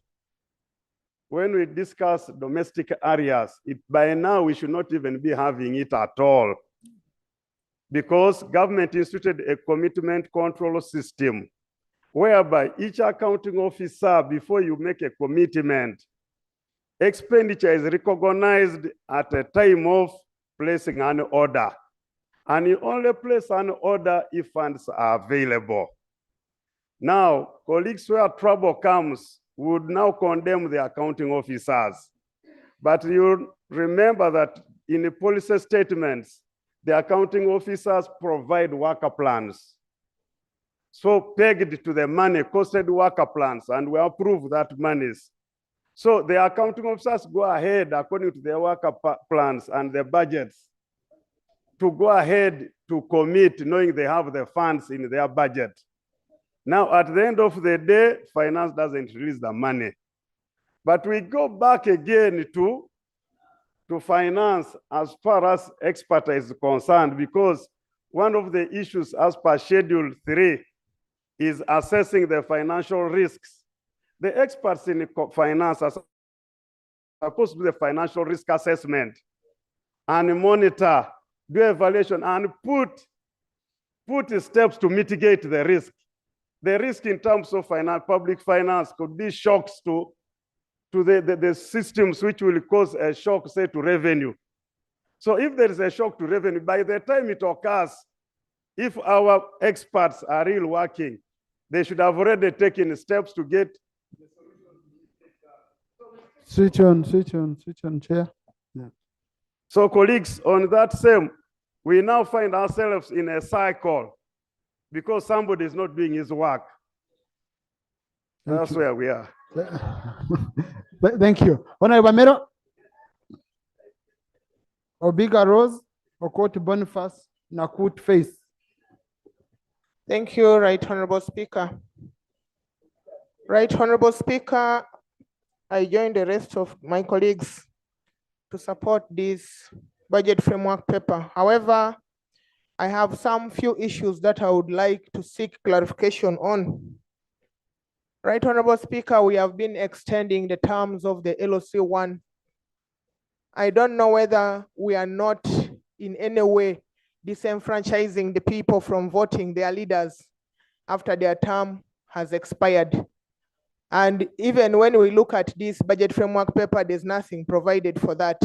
when we discuss domestic areas, by now we should not even be having it at all, because government instituted a commitment control system whereby each accounting officer, before you make a commitment, expenditure is recognized at a time of placing an order. And you only place an order if funds are available. Now, colleagues, where trouble comes, would now condemn the accounting officers. But you remember that in the policy statements, the accounting officers provide worker plans. So pegged to the money, costed worker plans, and we approve that monies. So the accounting officers go ahead according to their worker plans and their budgets to go ahead to commit, knowing they have the funds in their budget. Now, at the end of the day, finance doesn't release the money. But we go back again to finance as far as expertise is concerned, because one of the issues as per Schedule 3 is assessing the financial risks. The experts in finance are supposed to do the financial risk assessment and monitor, do evaluation, and put steps to mitigate the risk. The risk in terms of public finance could be shocks to the systems, which will cause a shock, say, to revenue. So if there is a shock to revenue, by the time it occurs, if our experts are really working, they should have already taken steps to get. Switch on, Chair. Yeah. So colleagues, on that same, we now find ourselves in a cycle because somebody is not doing his work. That's where we are. Thank you. Honorable Mero, Obiga Rose, Okoti Boniface, Nakut Face. Thank you, Right Honorable Speaker. Right Honorable Speaker, I join the rest of my colleagues to support this budget framework paper. However, I have some few issues that I would like to seek clarification on. Right Honorable Speaker, we have been extending the terms of the LOC1. I don't know whether we are not in any way disenfranchising the people from voting their leaders after their term has expired. And even when we look at this budget framework paper, there's nothing provided for that.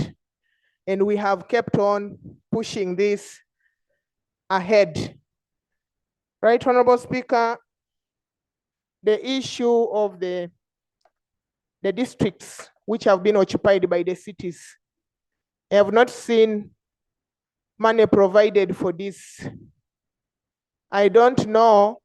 And we have kept on pushing this ahead. Right Honorable Speaker, the issue of the districts which have been occupied by the cities, I have not seen money provided for this. I don't know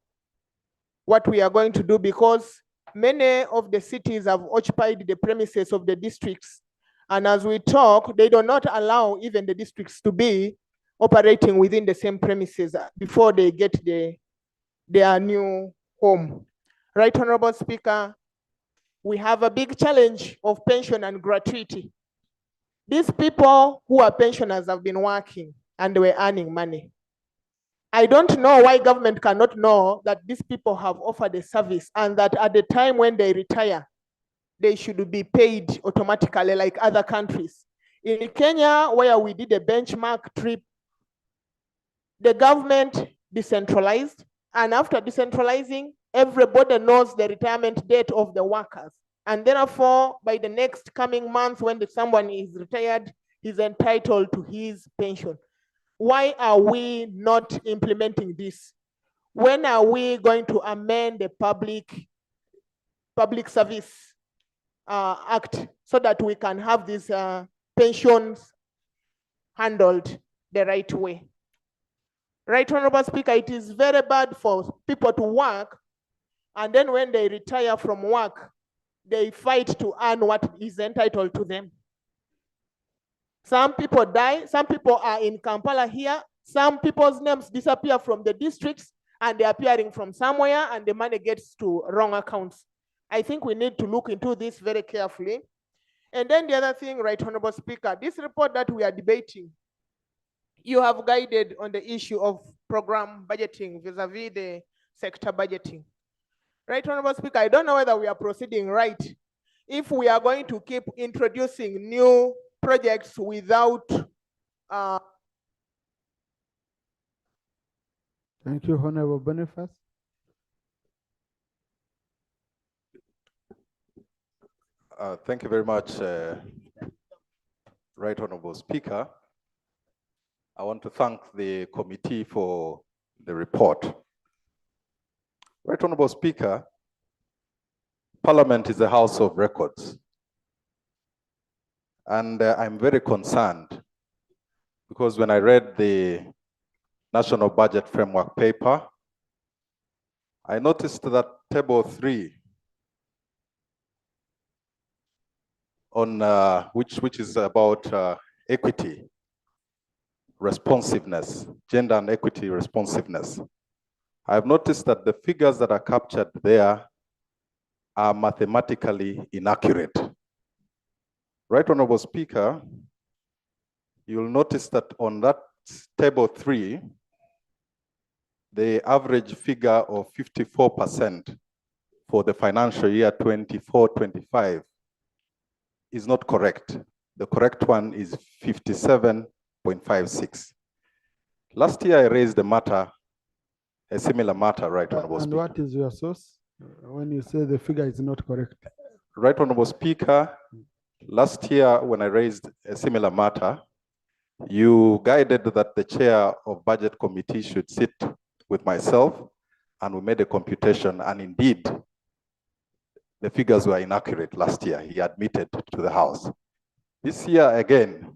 what we are going to do, because many of the cities have occupied the premises of the districts. And as we talk, they do not allow even the districts to be operating within the same premises before they get their new home. Right Honorable Speaker, we have a big challenge of pension and gratuity. These people who are pensioners have been working and they were earning money. I don't know why government cannot know that these people have offered a service and that at the time when they retire, they should be paid automatically like other countries. In Kenya, where we did a benchmark trip, the government decentralized, and after decentralizing, everybody knows the retirement date of the workers. And therefore, by the next coming month, when someone is retired, he's entitled to his pension. Why are we not implementing this? When are we going to amend the Public Service Act so that we can have these pensions handled the right way? Right Honorable Speaker, it is very bad for people to work, and then when they retire from work, they fight to earn what is entitled to them. Some people die, some people are in Kampala here, some people's names disappear from the districts, and they're appearing from somewhere and the money gets to wrong accounts. I think we need to look into this very carefully. And then the other thing, Right Honorable Speaker, this report that we are debating, you have guided on the issue of program budgeting vis-a-vis the sector budgeting. Right Honorable Speaker, I don't know whether we are proceeding right if we are going to keep introducing new projects without Thank you, Honorable Boniface. Thank you very much, Right Honorable Speaker. I want to thank the committee for the report. Right Honorable Speaker, Parliament is a house of records. And I'm very concerned because when I read the National Budget Framework paper, I noticed that table 3 on which is about equity, responsiveness, gender and equity responsiveness. I've noticed that the figures that are captured there are mathematically inaccurate. Right Honorable Speaker, you'll notice that on that table 3, the average figure of 54% for the financial year 24-25 is not correct. The correct one is 57.56. Last year I raised a similar matter, Right Honorable Speaker. And what is your source when you say the figure is not correct? Right Honorable Speaker, last year when I raised a similar matter, you guided that the chair of budget committee should sit with myself and we made a computation, and indeed the figures were inaccurate last year. He admitted to the House. This year again,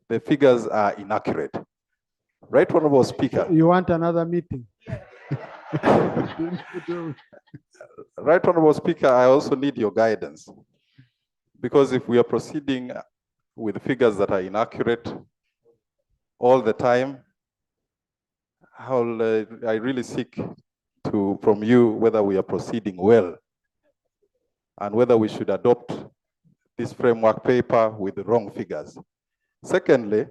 the figures are inaccurate. Right Honorable Speaker. You want another meeting? Right Honorable Speaker, I also need your guidance, because if we are proceeding with figures that are inaccurate all the time, I really seek from you whether we are proceeding well and whether we should adopt this framework paper with the wrong figures. Secondly,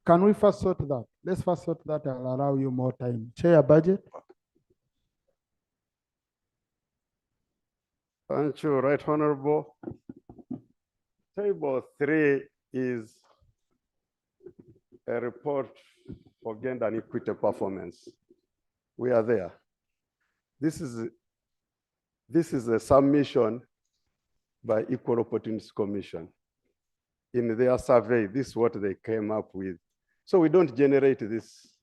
can we first sort that? Let's first sort that. I'll allow you more time. Chair, budget. Thank you, Right Honorable. Table 3 is a report for gender and equity performance. We are there. This is a submission by Equal Opportunities Commission. In their survey, this is what they came up with. So we don't generate this.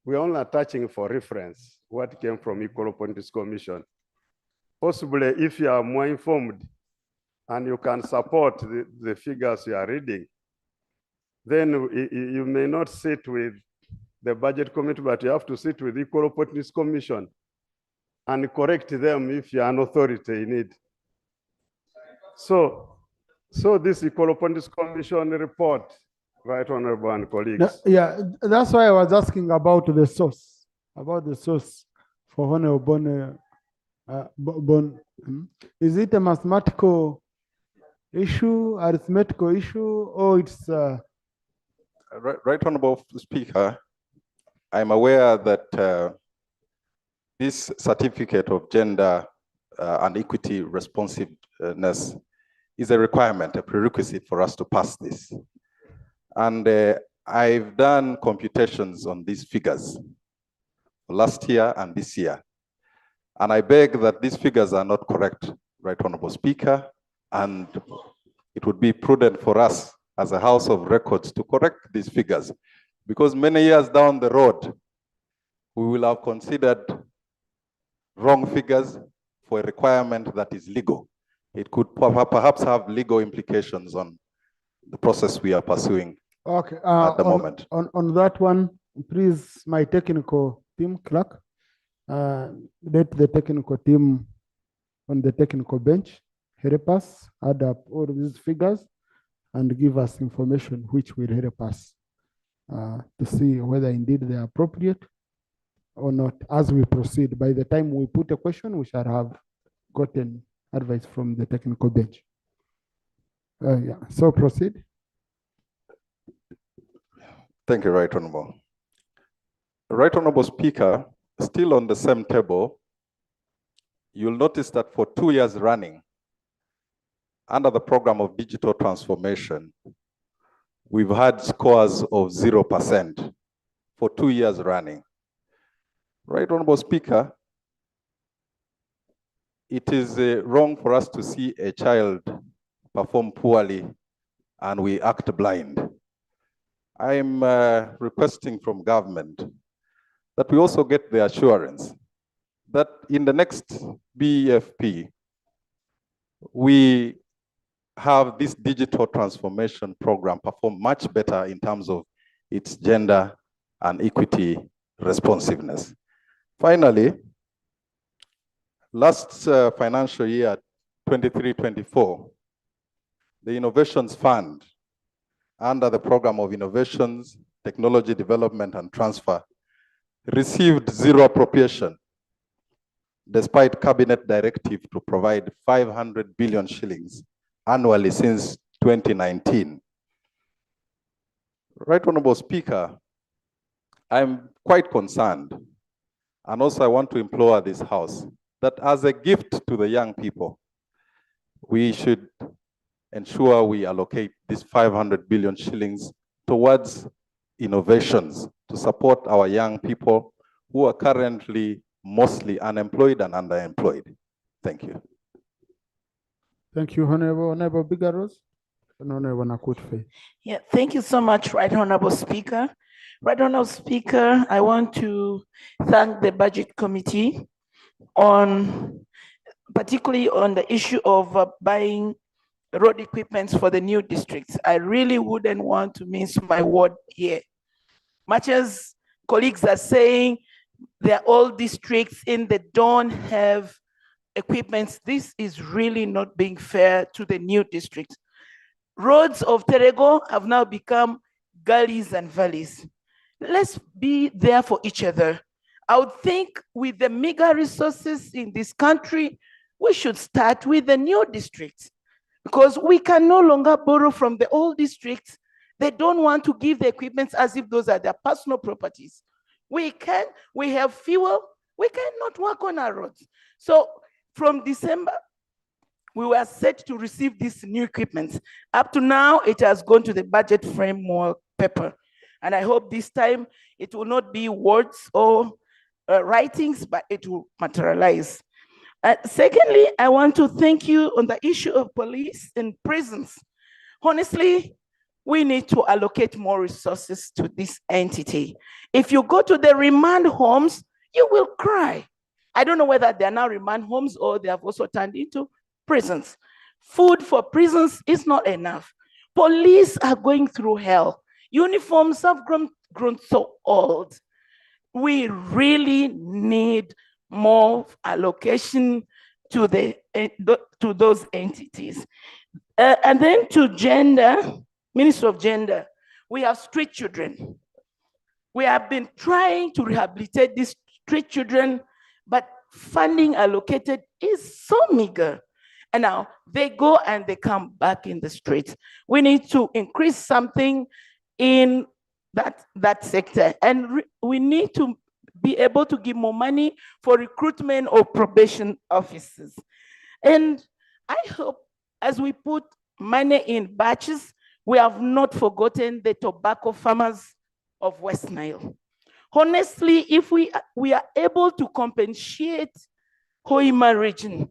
We're only attaching for reference what came from Equal Opportunities Commission. Possibly, if you are more informed and you can support the figures you are reading, then you may not sit with the budget committee, but you have to sit with Equal Opportunities Commission and correct them if you are an authority in it. So this Equal Opportunities Commission report, Right Honorable and colleagues. Yeah, that's why I was asking about the source, for Honorable Is it a mathematical issue, arithmetical issue, or it's Right Honorable Speaker, I'm aware that this certificate of gender and equity responsiveness is a requirement, a prerequisite for us to pass this. And I've done computations on these figures last year and this year. And I beg that these figures are not correct, Right Honorable Speaker, and it would be prudent for us as a House of Records to correct these figures, because many years down the road, we will have considered wrong figures for a requirement that is legal. It could perhaps have legal implications on the process we are pursuing at the moment. On that one, please, my technical team, clerk, let the technical team on the technical bench help us add up all these figures and give us information which will help us. to see whether indeed they are appropriate or not as we proceed. By the time we put a question, we shall have gotten advice from the technical bench. Yeah, so proceed. Thank you, Right Honorable. Right Honorable Speaker, still on the same table, you'll notice that for 2 years running, under the program of digital transformation, we've had scores of 0% for 2 years running. Right Honorable Speaker, it is wrong for us to see a child perform poorly and we act blind. I'm requesting from government that we also get the assurance that in the next BEFP, we have this digital transformation program perform much better in terms of its gender and equity responsiveness. Finally, last financial year, 23-24, the Innovations Fund, under the program of innovations, technology development and transfer, received zero appropriation, despite cabinet directive to provide 500 billion shillings annually since 2019. Right Honorable Speaker, I'm quite concerned, and also I want to implore this House that as a gift to the young people, we should ensure we allocate this 500 billion shillings towards innovations to support our young people who are currently mostly unemployed and underemployed. Thank you. Thank you, Honorable Bigaros and Honorable Nakutfe. Yeah, thank you so much, Right Honorable Speaker. Right Honorable Speaker, I want to thank the Budget Committee particularly on the issue of buying road equipments for the new districts. I really wouldn't want to mince my word here. Much as colleagues are saying they're all districts and they don't have equipments, this is really not being fair to the new districts. Roads of Terego have now become gullies and valleys. Let's be there for each other. I would think with the meager resources in this country, we should start with the new districts, because we can no longer borrow from the old districts. They don't want to give the equipment as if those are their personal properties. We have fuel, we cannot work on our roads. So from December, we were set to receive this new equipment. Up to now, it has gone to the budget framework paper. And I hope this time it will not be words or writings, but it will materialize. Secondly, I want to thank you on the issue of police and prisons. Honestly, we need to allocate more resources to this entity. If you go to the remand homes, you will cry. I don't know whether they are now remand homes or they have also turned into prisons. Food for prisons is not enough. Police are going through hell. Uniforms have grown so old. We really need more allocation to those entities. And then to gender, Minister of Gender, we have street children. We have been trying to rehabilitate these street children, but funding allocated is so meager. And now they go and they come back in the streets. We need to increase something in that sector. And we need to be able to give more money for recruitment of probation officers. And I hope as we put money in batches, we have not forgotten the tobacco farmers of West Nile. Honestly, if we are able to compensate Hoima region,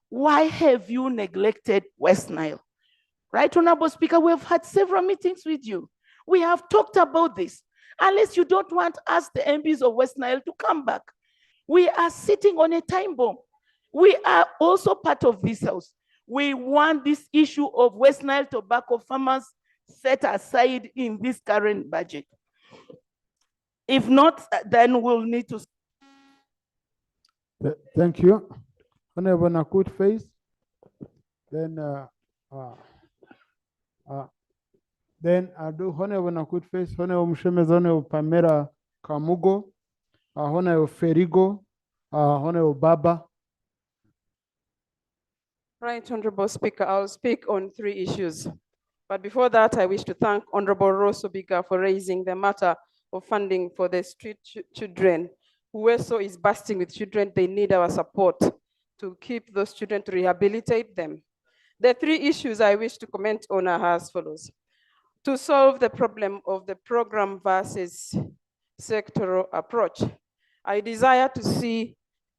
why have you neglected West Nile? Right, Honorable Speaker, we have had several meetings with you. We have talked about this. Unless you don't want us, the MPs of West Nile, to come back. We are sitting on a time bomb. We are also part of this house. We want this issue of West Nile tobacco farmers set aside in this current budget. If not, then we'll need to. Thank you. Honorable Nakutfe. Then Then I do Honorable Nakut Face, Honorable Mshemez, Honorable Pamela Kamugo, Honorable Ferigo, Honorable Baba. Right, Honorable Speaker, I'll speak on 3 issues. But before that, I wish to thank Honorable Rosso Biga for raising the matter of funding for the street children. Uweso is bursting with children. They need our support to keep those children, to rehabilitate them. The 3 issues I wish to comment on are as follows. To solve the problem of the program versus sectoral approach, I desire to see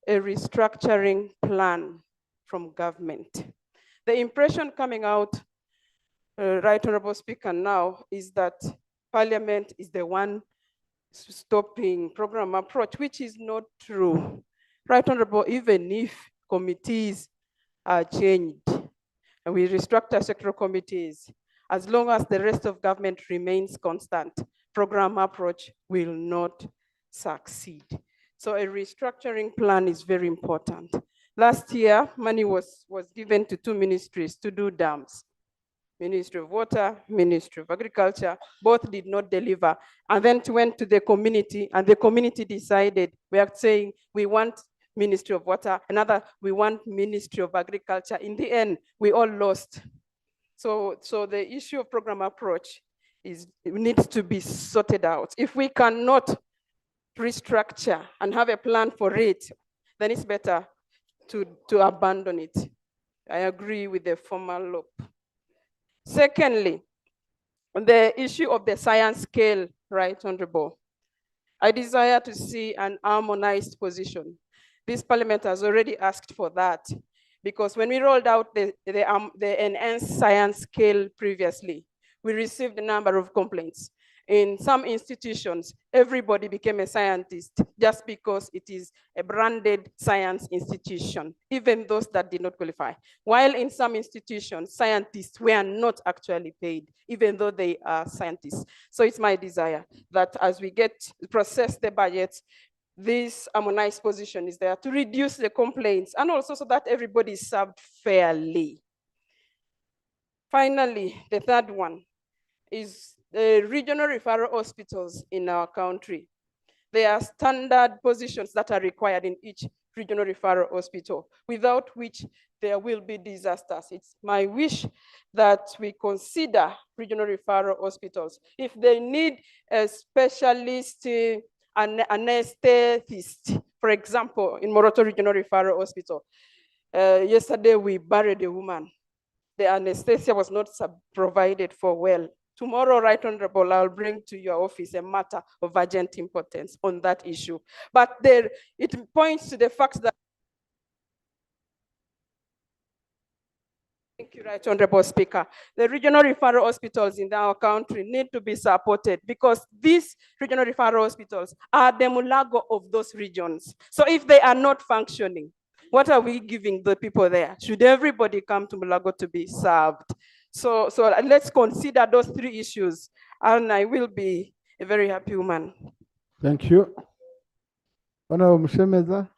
a restructuring plan from government. The impression coming out, Right Honorable Speaker, now is that Parliament is the one stopping program approach, which is not true. Right Honorable, even if committees are changed and we restructure sectoral committees, as long as the rest of government remains constant, program approach will not succeed. So a restructuring plan is very important. Last year, money was given to 2 ministries to do dams. Ministry of Water, Ministry of Agriculture, both did not deliver. And then it went to the community, and the community decided, we are saying we want Ministry of Water, another, we want Ministry of Agriculture. In the end, we all lost. So the issue of program approach needs to be sorted out. If we cannot restructure and have a plan for it, then it's better to abandon it. I agree with the former loop. Secondly, the issue of the science scale, Right Honorable, I desire to see an harmonized position. This Parliament has already asked for that, because when we rolled out the enhanced science scale previously, we received a number of complaints. In some institutions, everybody became a scientist just because it is a branded science institution, even those that did not qualify. While in some institutions, scientists were not actually paid, even though they are scientists. So it's my desire that as we process the budget, this harmonized position is there to reduce the complaints and also so that everybody is served fairly. Finally, the third one is the regional referral hospitals in our country. There are standard positions that are required in each regional referral hospital, without which there will be disasters. It's my wish that we consider regional referral hospitals. If they need a specialist, an anesthetist, for example, in Moroto Regional Referral Hospital, yesterday we buried a woman. The anesthesia was not provided for well. Tomorrow, Right Honorable, I'll bring to your office a matter of urgent importance on that issue. But it points to the fact that Thank you, Right Honorable Speaker. The regional referral hospitals in our country need to be supported because these regional referral hospitals are the mulago of those regions. So if they are not functioning, what are we giving the people there? Should everybody come to Mulago to be served? So let's consider those 3 issues, and I will be a very happy woman. Thank you. Honorable Mshemeza.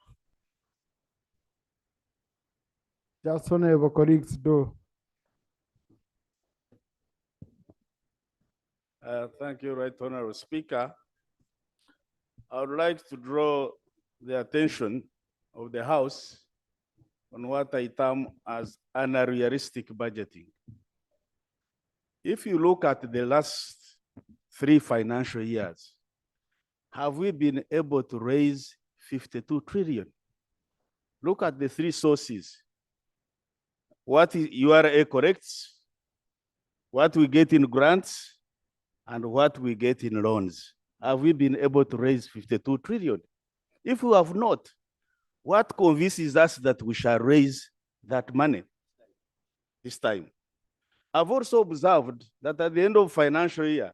Just honorable colleagues do. Thank you, Right Honorable Speaker. I would like to draw the attention of the House on what I term as unrealistic budgeting. If you look at the last 3 financial years, have we been able to raise 52 trillion? Look at the 3 sources. What is URA corrects, what we get in grants, and what we get in loans. Have we been able to raise 52 trillion? If we have not, what convinces us that we shall raise that money this time? I've also observed that at the end of financial year,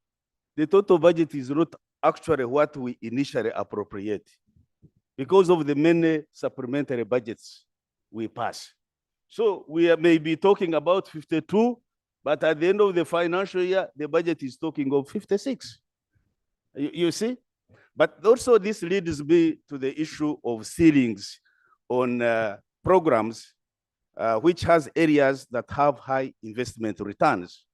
the total budget is not actually what we initially appropriate because of the many supplementary budgets we pass. So we may be talking about 52, but at the end of the financial year, the budget is talking of 56. You see? But also this leads me to the issue of ceilings on programs which has areas that have high investment returns.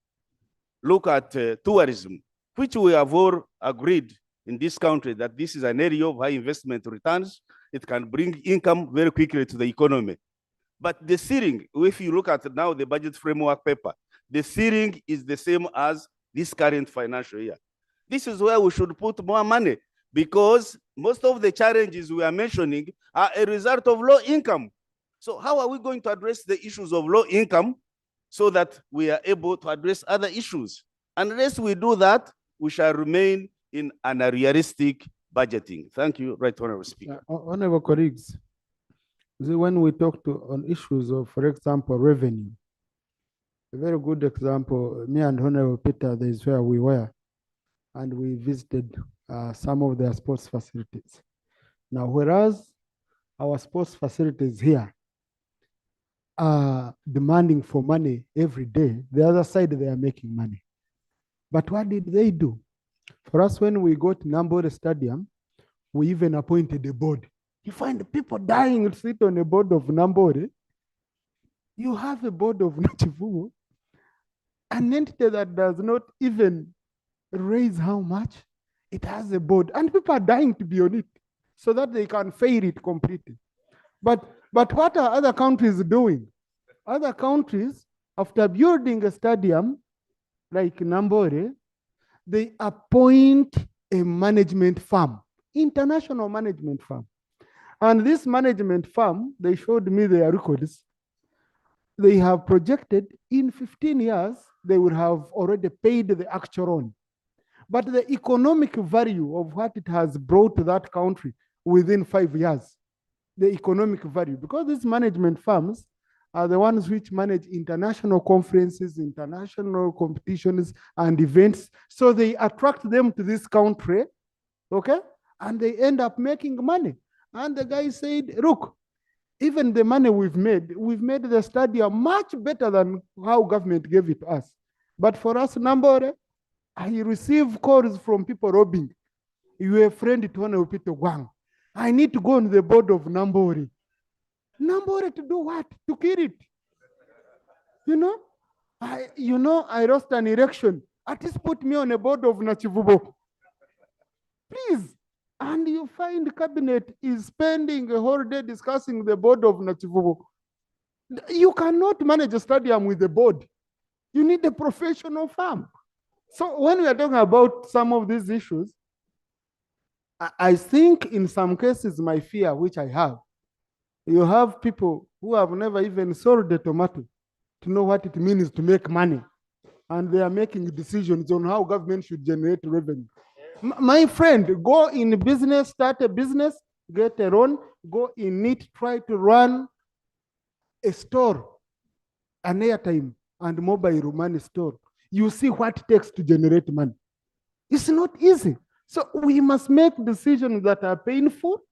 look at tourism, which we have all agreed in this country that this is an area of high investment returns. It can bring income very quickly to the economy. But the ceiling, if you look at now the budget framework paper, the ceiling is the same as this current financial year. This is where we should put more money, because most of the challenges we are mentioning are a result of low income. So how are we going to address the issues of low income so that we are able to address other issues? Unless we do that, we shall remain in an unrealistic budgeting. Thank you, Right Honorable Speaker. Honorable colleagues, when we talk on issues of, for example, revenue, a very good example, me and Honorable Peter, there is where we were, and we visited some of their sports facilities. Now, whereas our sports facilities here are demanding for money every day, the other side, they are making money. But what did they do? For us, when we go to Nambole Stadium, we even appointed a board. You find people dying to sit on a board of Nambole. You have a board of Nachivugo, an entity that does not even raise how much. It has a board, and people are dying to be on it so that they can fail it completely. But what are other countries doing? Other countries, after building a stadium like Nambole, they appoint a management firm, international management firm. And this management firm, they showed me their records. They have projected in 15 years, they would have already paid the actual on. But the economic value of what it has brought to that country within 5 years, the economic value, because these management firms are the ones which manage international conferences, international competitions, and events. So they attract them to this country, okay? And they end up making money. And the guy said, look, even the money we've made the stadium much better than how government gave it to us. But for us, Nambole, I receive calls from people robbing. You're a friend to Honorable Peter Gwang. I need to go on the board of Nambole. Nambole to do what? To kill it. You know, I lost an election. At least put me on a board of Nachivubo. Please. And you find the cabinet is spending a whole day discussing the board of Nachivubo. You cannot manage a stadium with a board. You need a professional firm. So when we are talking about some of these issues, I think in some cases, my fear, which I have, you have people who have never even sold a tomato to know what it means to make money. And they are making decisions on how government should generate revenue. My friend, go in business, start a business, get a loan, go in it, try to run a store, an airtime and mobile money store. You see what it takes to generate money. It's not easy. So we must make decisions that are painful,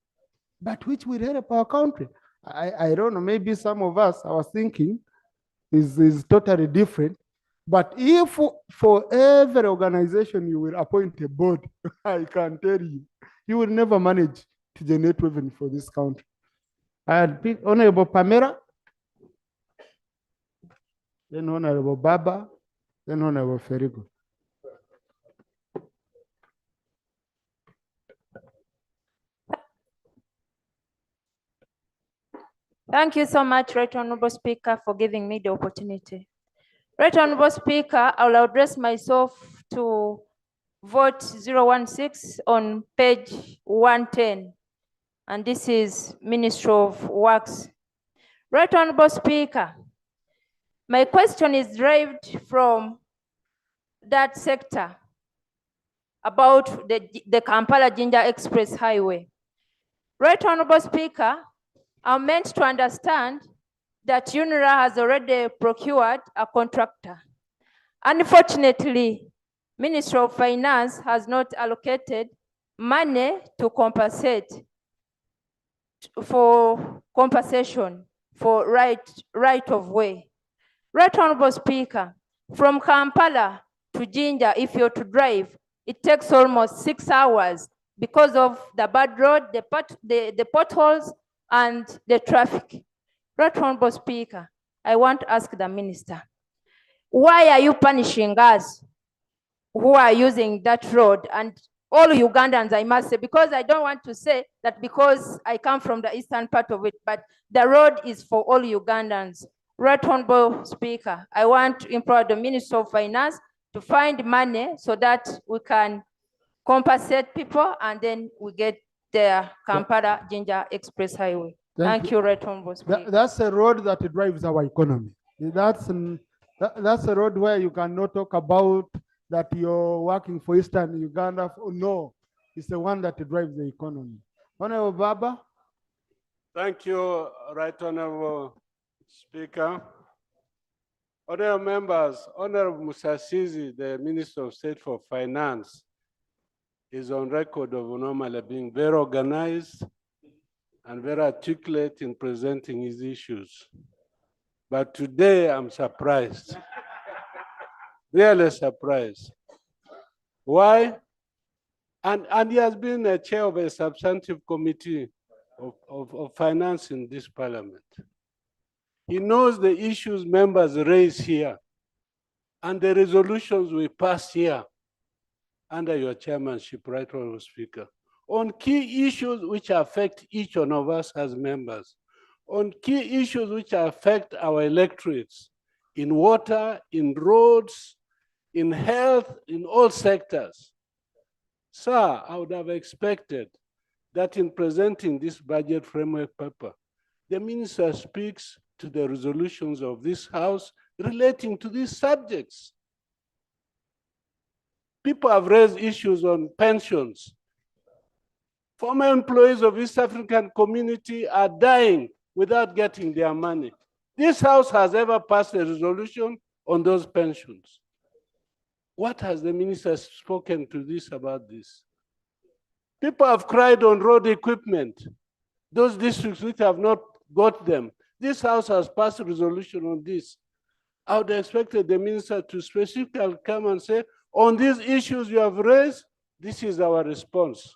but which will help our country. I don't know, maybe some of us, our thinking is totally different. But if for every organization you will appoint a board, I can tell you, you will never manage to generate revenue for this country. I'll pick Honorable Pamela, then Honorable Baba, then Honorable Ferigo. Thank you so much, Right Honorable Speaker, for giving me the opportunity. Right Honorable Speaker, I will address myself to vote 016 on page 110, and this is Ministry of Works. Right Honorable Speaker, my question is derived from that sector about the Kampala-Jinja Express Highway. Right Honorable Speaker, I'm meant to understand that UNRA has already procured a contractor. Unfortunately, Ministry of Finance has not allocated money to compensate for compensation for right of way. Right Honorable Speaker, from Kampala to Jinja, if you're to drive, it takes almost 6 hours because of the bad road, the potholes, and the traffic. Right Honorable Speaker, I want to ask the minister, why are you punishing us who are using that road, and all Ugandans, I must say, because I don't want to say that because I come from the eastern part of it, but the road is for all Ugandans. Right Honorable Speaker, I want to implore the Minister of Finance to find money so that we can compensate people and then we get the Kampala Ginger Express Highway. Thank you, Right Honorable Speaker. That's a road that drives our economy. That's a road where you cannot talk about that you're working for Eastern Uganda. No, it's the one that drives the economy. Honorable Baba. Thank you, Right Honorable Speaker. Honorable members, Honorable Musasizi, the Minister of State for Finance, is on record of normally being very organized and very articulate in presenting his issues. But today I'm surprised, really surprised. Why? And he has been a chair of a substantive committee of finance in this parliament. He knows the issues members raise here and the resolutions we pass here under your chairmanship, Right Honorable Speaker, on key issues which affect each one of us as members, on key issues which affect our electorates, in water, in roads, in health, in all sectors. Sir, I would have expected that in presenting this budget framework paper, the minister speaks to the resolutions of this House relating to these subjects. People have raised issues on pensions. Former employees of East African community are dying without getting their money. This House has ever passed a resolution on those pensions. What has the minister spoken to this about this? People have cried on road equipment. Those districts which have not got them. This House has passed a resolution on this. I would have expected the minister to specifically come and say, on these issues you have raised, this is our response.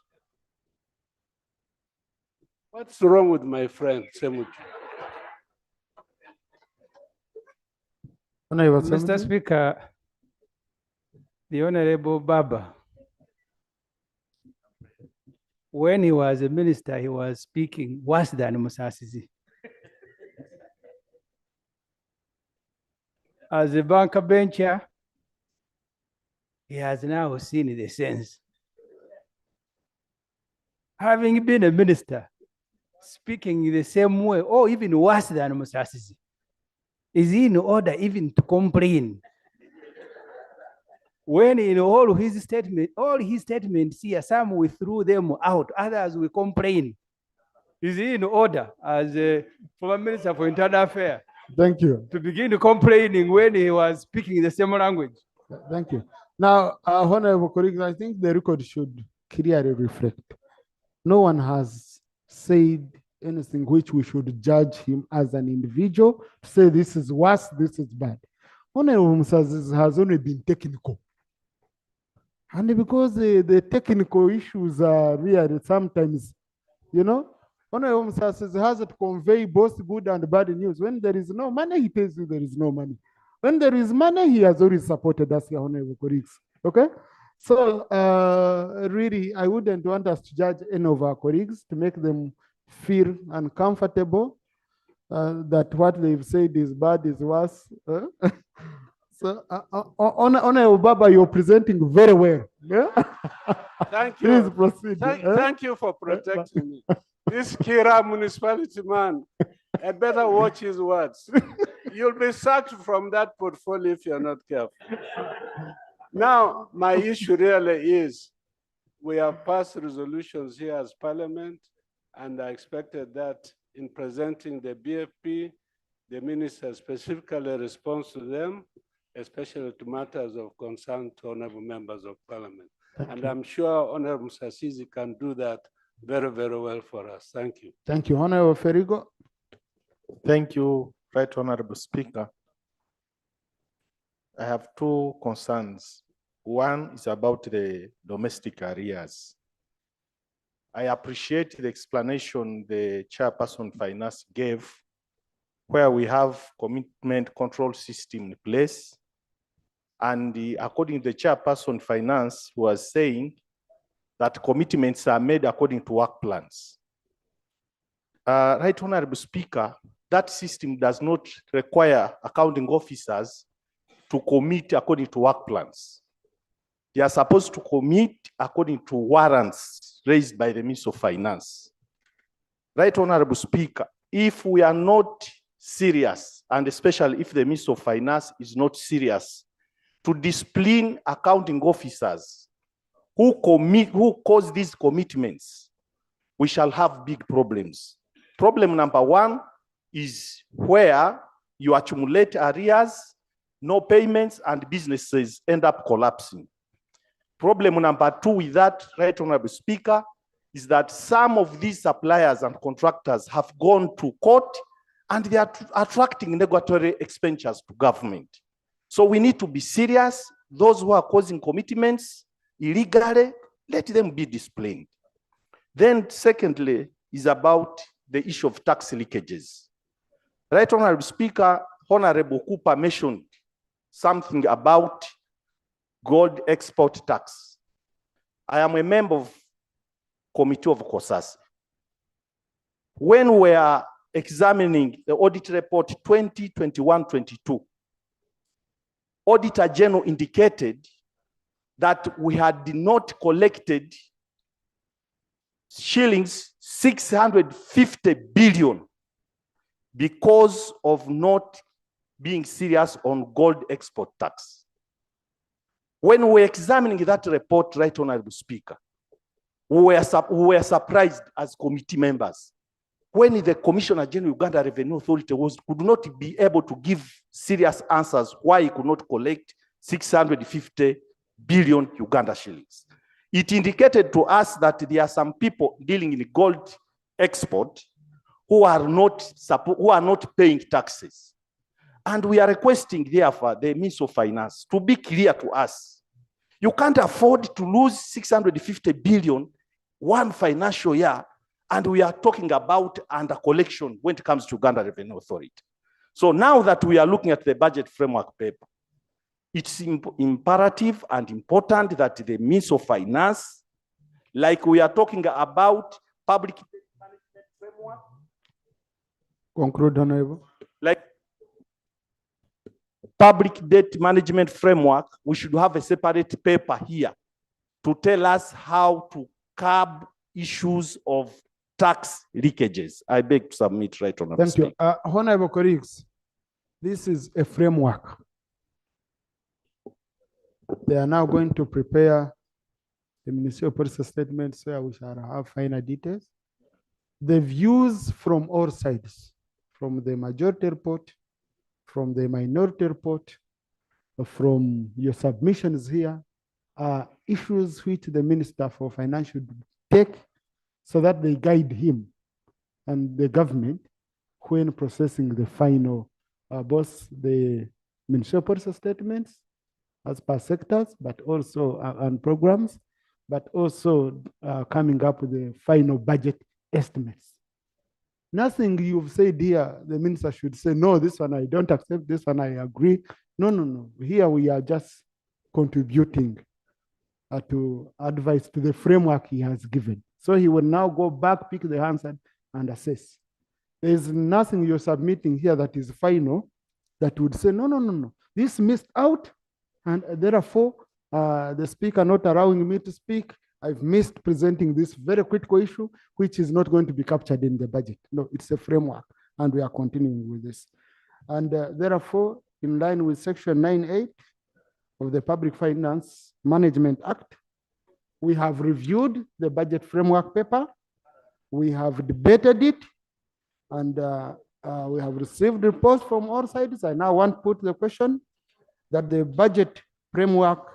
What's wrong with my friend, Semuchi? Mr. Speaker, the Honorable Baba, when he was a minister, he was speaking worse than Musasizi. As a banker bencher, he has now seen the sense. Having been a minister, speaking in the same way, or even worse than Musasizi, is he in order even to complain? When in all his statements here, some we threw them out, others we complain. Is he in order as a former Minister for Internal Affairs? Thank you. To begin complaining when he was speaking the same language. Thank you. Now, Honorable colleagues, I think the record should clearly reflect. No one has said anything which we should judge him as an individual to say this is worse, this is bad. Honorable Musasizi has only been technical. And because the technical issues are really sometimes, you know, Honorable Musasizi has to convey both good and bad news. When there is no money, he tells you there is no money. When there is money, he has already supported us, your honorable colleagues. Okay? So really, I wouldn't want us to judge any of our colleagues to make them feel uncomfortable that what they've said is bad, is worse. So, Honorable Baba, you're presenting very well. Yeah? Thank you. Please proceed. Thank you for protecting me. This Kira municipality man had better watch his words. You'll be sacked from that portfolio if you're not careful. Now, my issue really is we have passed resolutions here as Parliament, and I expected that in presenting the BFP, the minister specifically responds to them, especially to matters of concern to honorable members of Parliament. And I'm sure Honorable Musasizi can do that very, very well for us. Thank you. Thank you. Honorable Ferigo. Thank you, Right Honorable Speaker. I have two concerns. One is about the domestic arrears. I appreciate the explanation the chairperson finance gave, where we have commitment control system in place, And according to the chairperson finance was saying that commitments are made according to work plans. Right Honorable Speaker, that system does not require accounting officers to commit according to work plans. They are supposed to commit according to warrants raised by the Minister of Finance. Right Honorable Speaker, if we are not serious, and especially if the Minister of Finance is not serious to discipline accounting officers who cause these commitments, we shall have big problems. Problem number one is where you accumulate arrears, no payments, and businesses end up collapsing. Problem number two with that, Right Honorable Speaker, is that some of these suppliers and contractors have gone to court and they are attracting negatory expenditures to government. So we need to be serious. Those who are causing commitments illegally, let them be disciplined. Then secondly is about the issue of tax leakages. Right Honorable Speaker, Honorable Cooper mentioned something about gold export tax. I am a member of Committee of COSAS. When we are examining the audit report 2021-22, Auditor General indicated that we had not collected shillings 650 billion because of not being serious on gold export tax. When we were examining that report, Right Honorable Speaker, we were surprised as committee members when the Commissioner General Uganda Revenue Authority could not be able to give serious answers why he could not collect 650 billion Uganda shillings. It indicated to us that there are some people dealing in gold export who are not paying taxes. And we are requesting, therefore, the Minister of Finance to be clear to us. You can't afford to lose 650 billion one financial year, and we are talking about under collection when it comes to Uganda Revenue Authority. So now that we are looking at the budget framework paper, it's imperative and important that the Minister of Finance, like we are talking about public debt management framework. Conclude, Honorable. Like public debt management framework, we should have a separate paper here to tell us how to curb issues of tax leakages. I beg to submit, Right Honorable Thank you. Speaker. Honorable colleagues, this is a framework. They are now going to prepare the ministerial policy statements where we shall have finer details. The views from all sides, from the majority report, from the minority report, from your submissions here, are issues which the Minister for Finance should take so that they guide him and the government when processing the final, both the ministerial policy statements as per sectors, but also and programs, but also coming up with the final budget estimates. Nothing you've said here, the minister should say, no, this one I don't accept, this one I agree. No, no, no. Here we are just contributing to advice to the framework he has given. So he will now go back, pick the answer, and assess. There is nothing you're submitting here that is final that would say, no, no, no, no. This missed out, and therefore, the speaker not allowing me to speak, I've missed presenting this very critical issue, which is not going to be captured in the budget. No, it's a framework, and we are continuing with this. And therefore, in line with Section 9(8) of the Public Finance Management Act, we have reviewed the budget framework paper, we have debated it, and we have received reports from all sides. I now want to put the question that the budget framework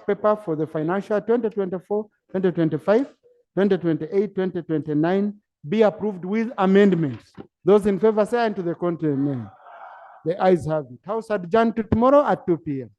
paper for the financial 2024, 2025, 2028, 2029 be approved with amendments. Those in favor say aye, and to the contrary, nay. The ayes have it. House adjourned to tomorrow at 2 p.m.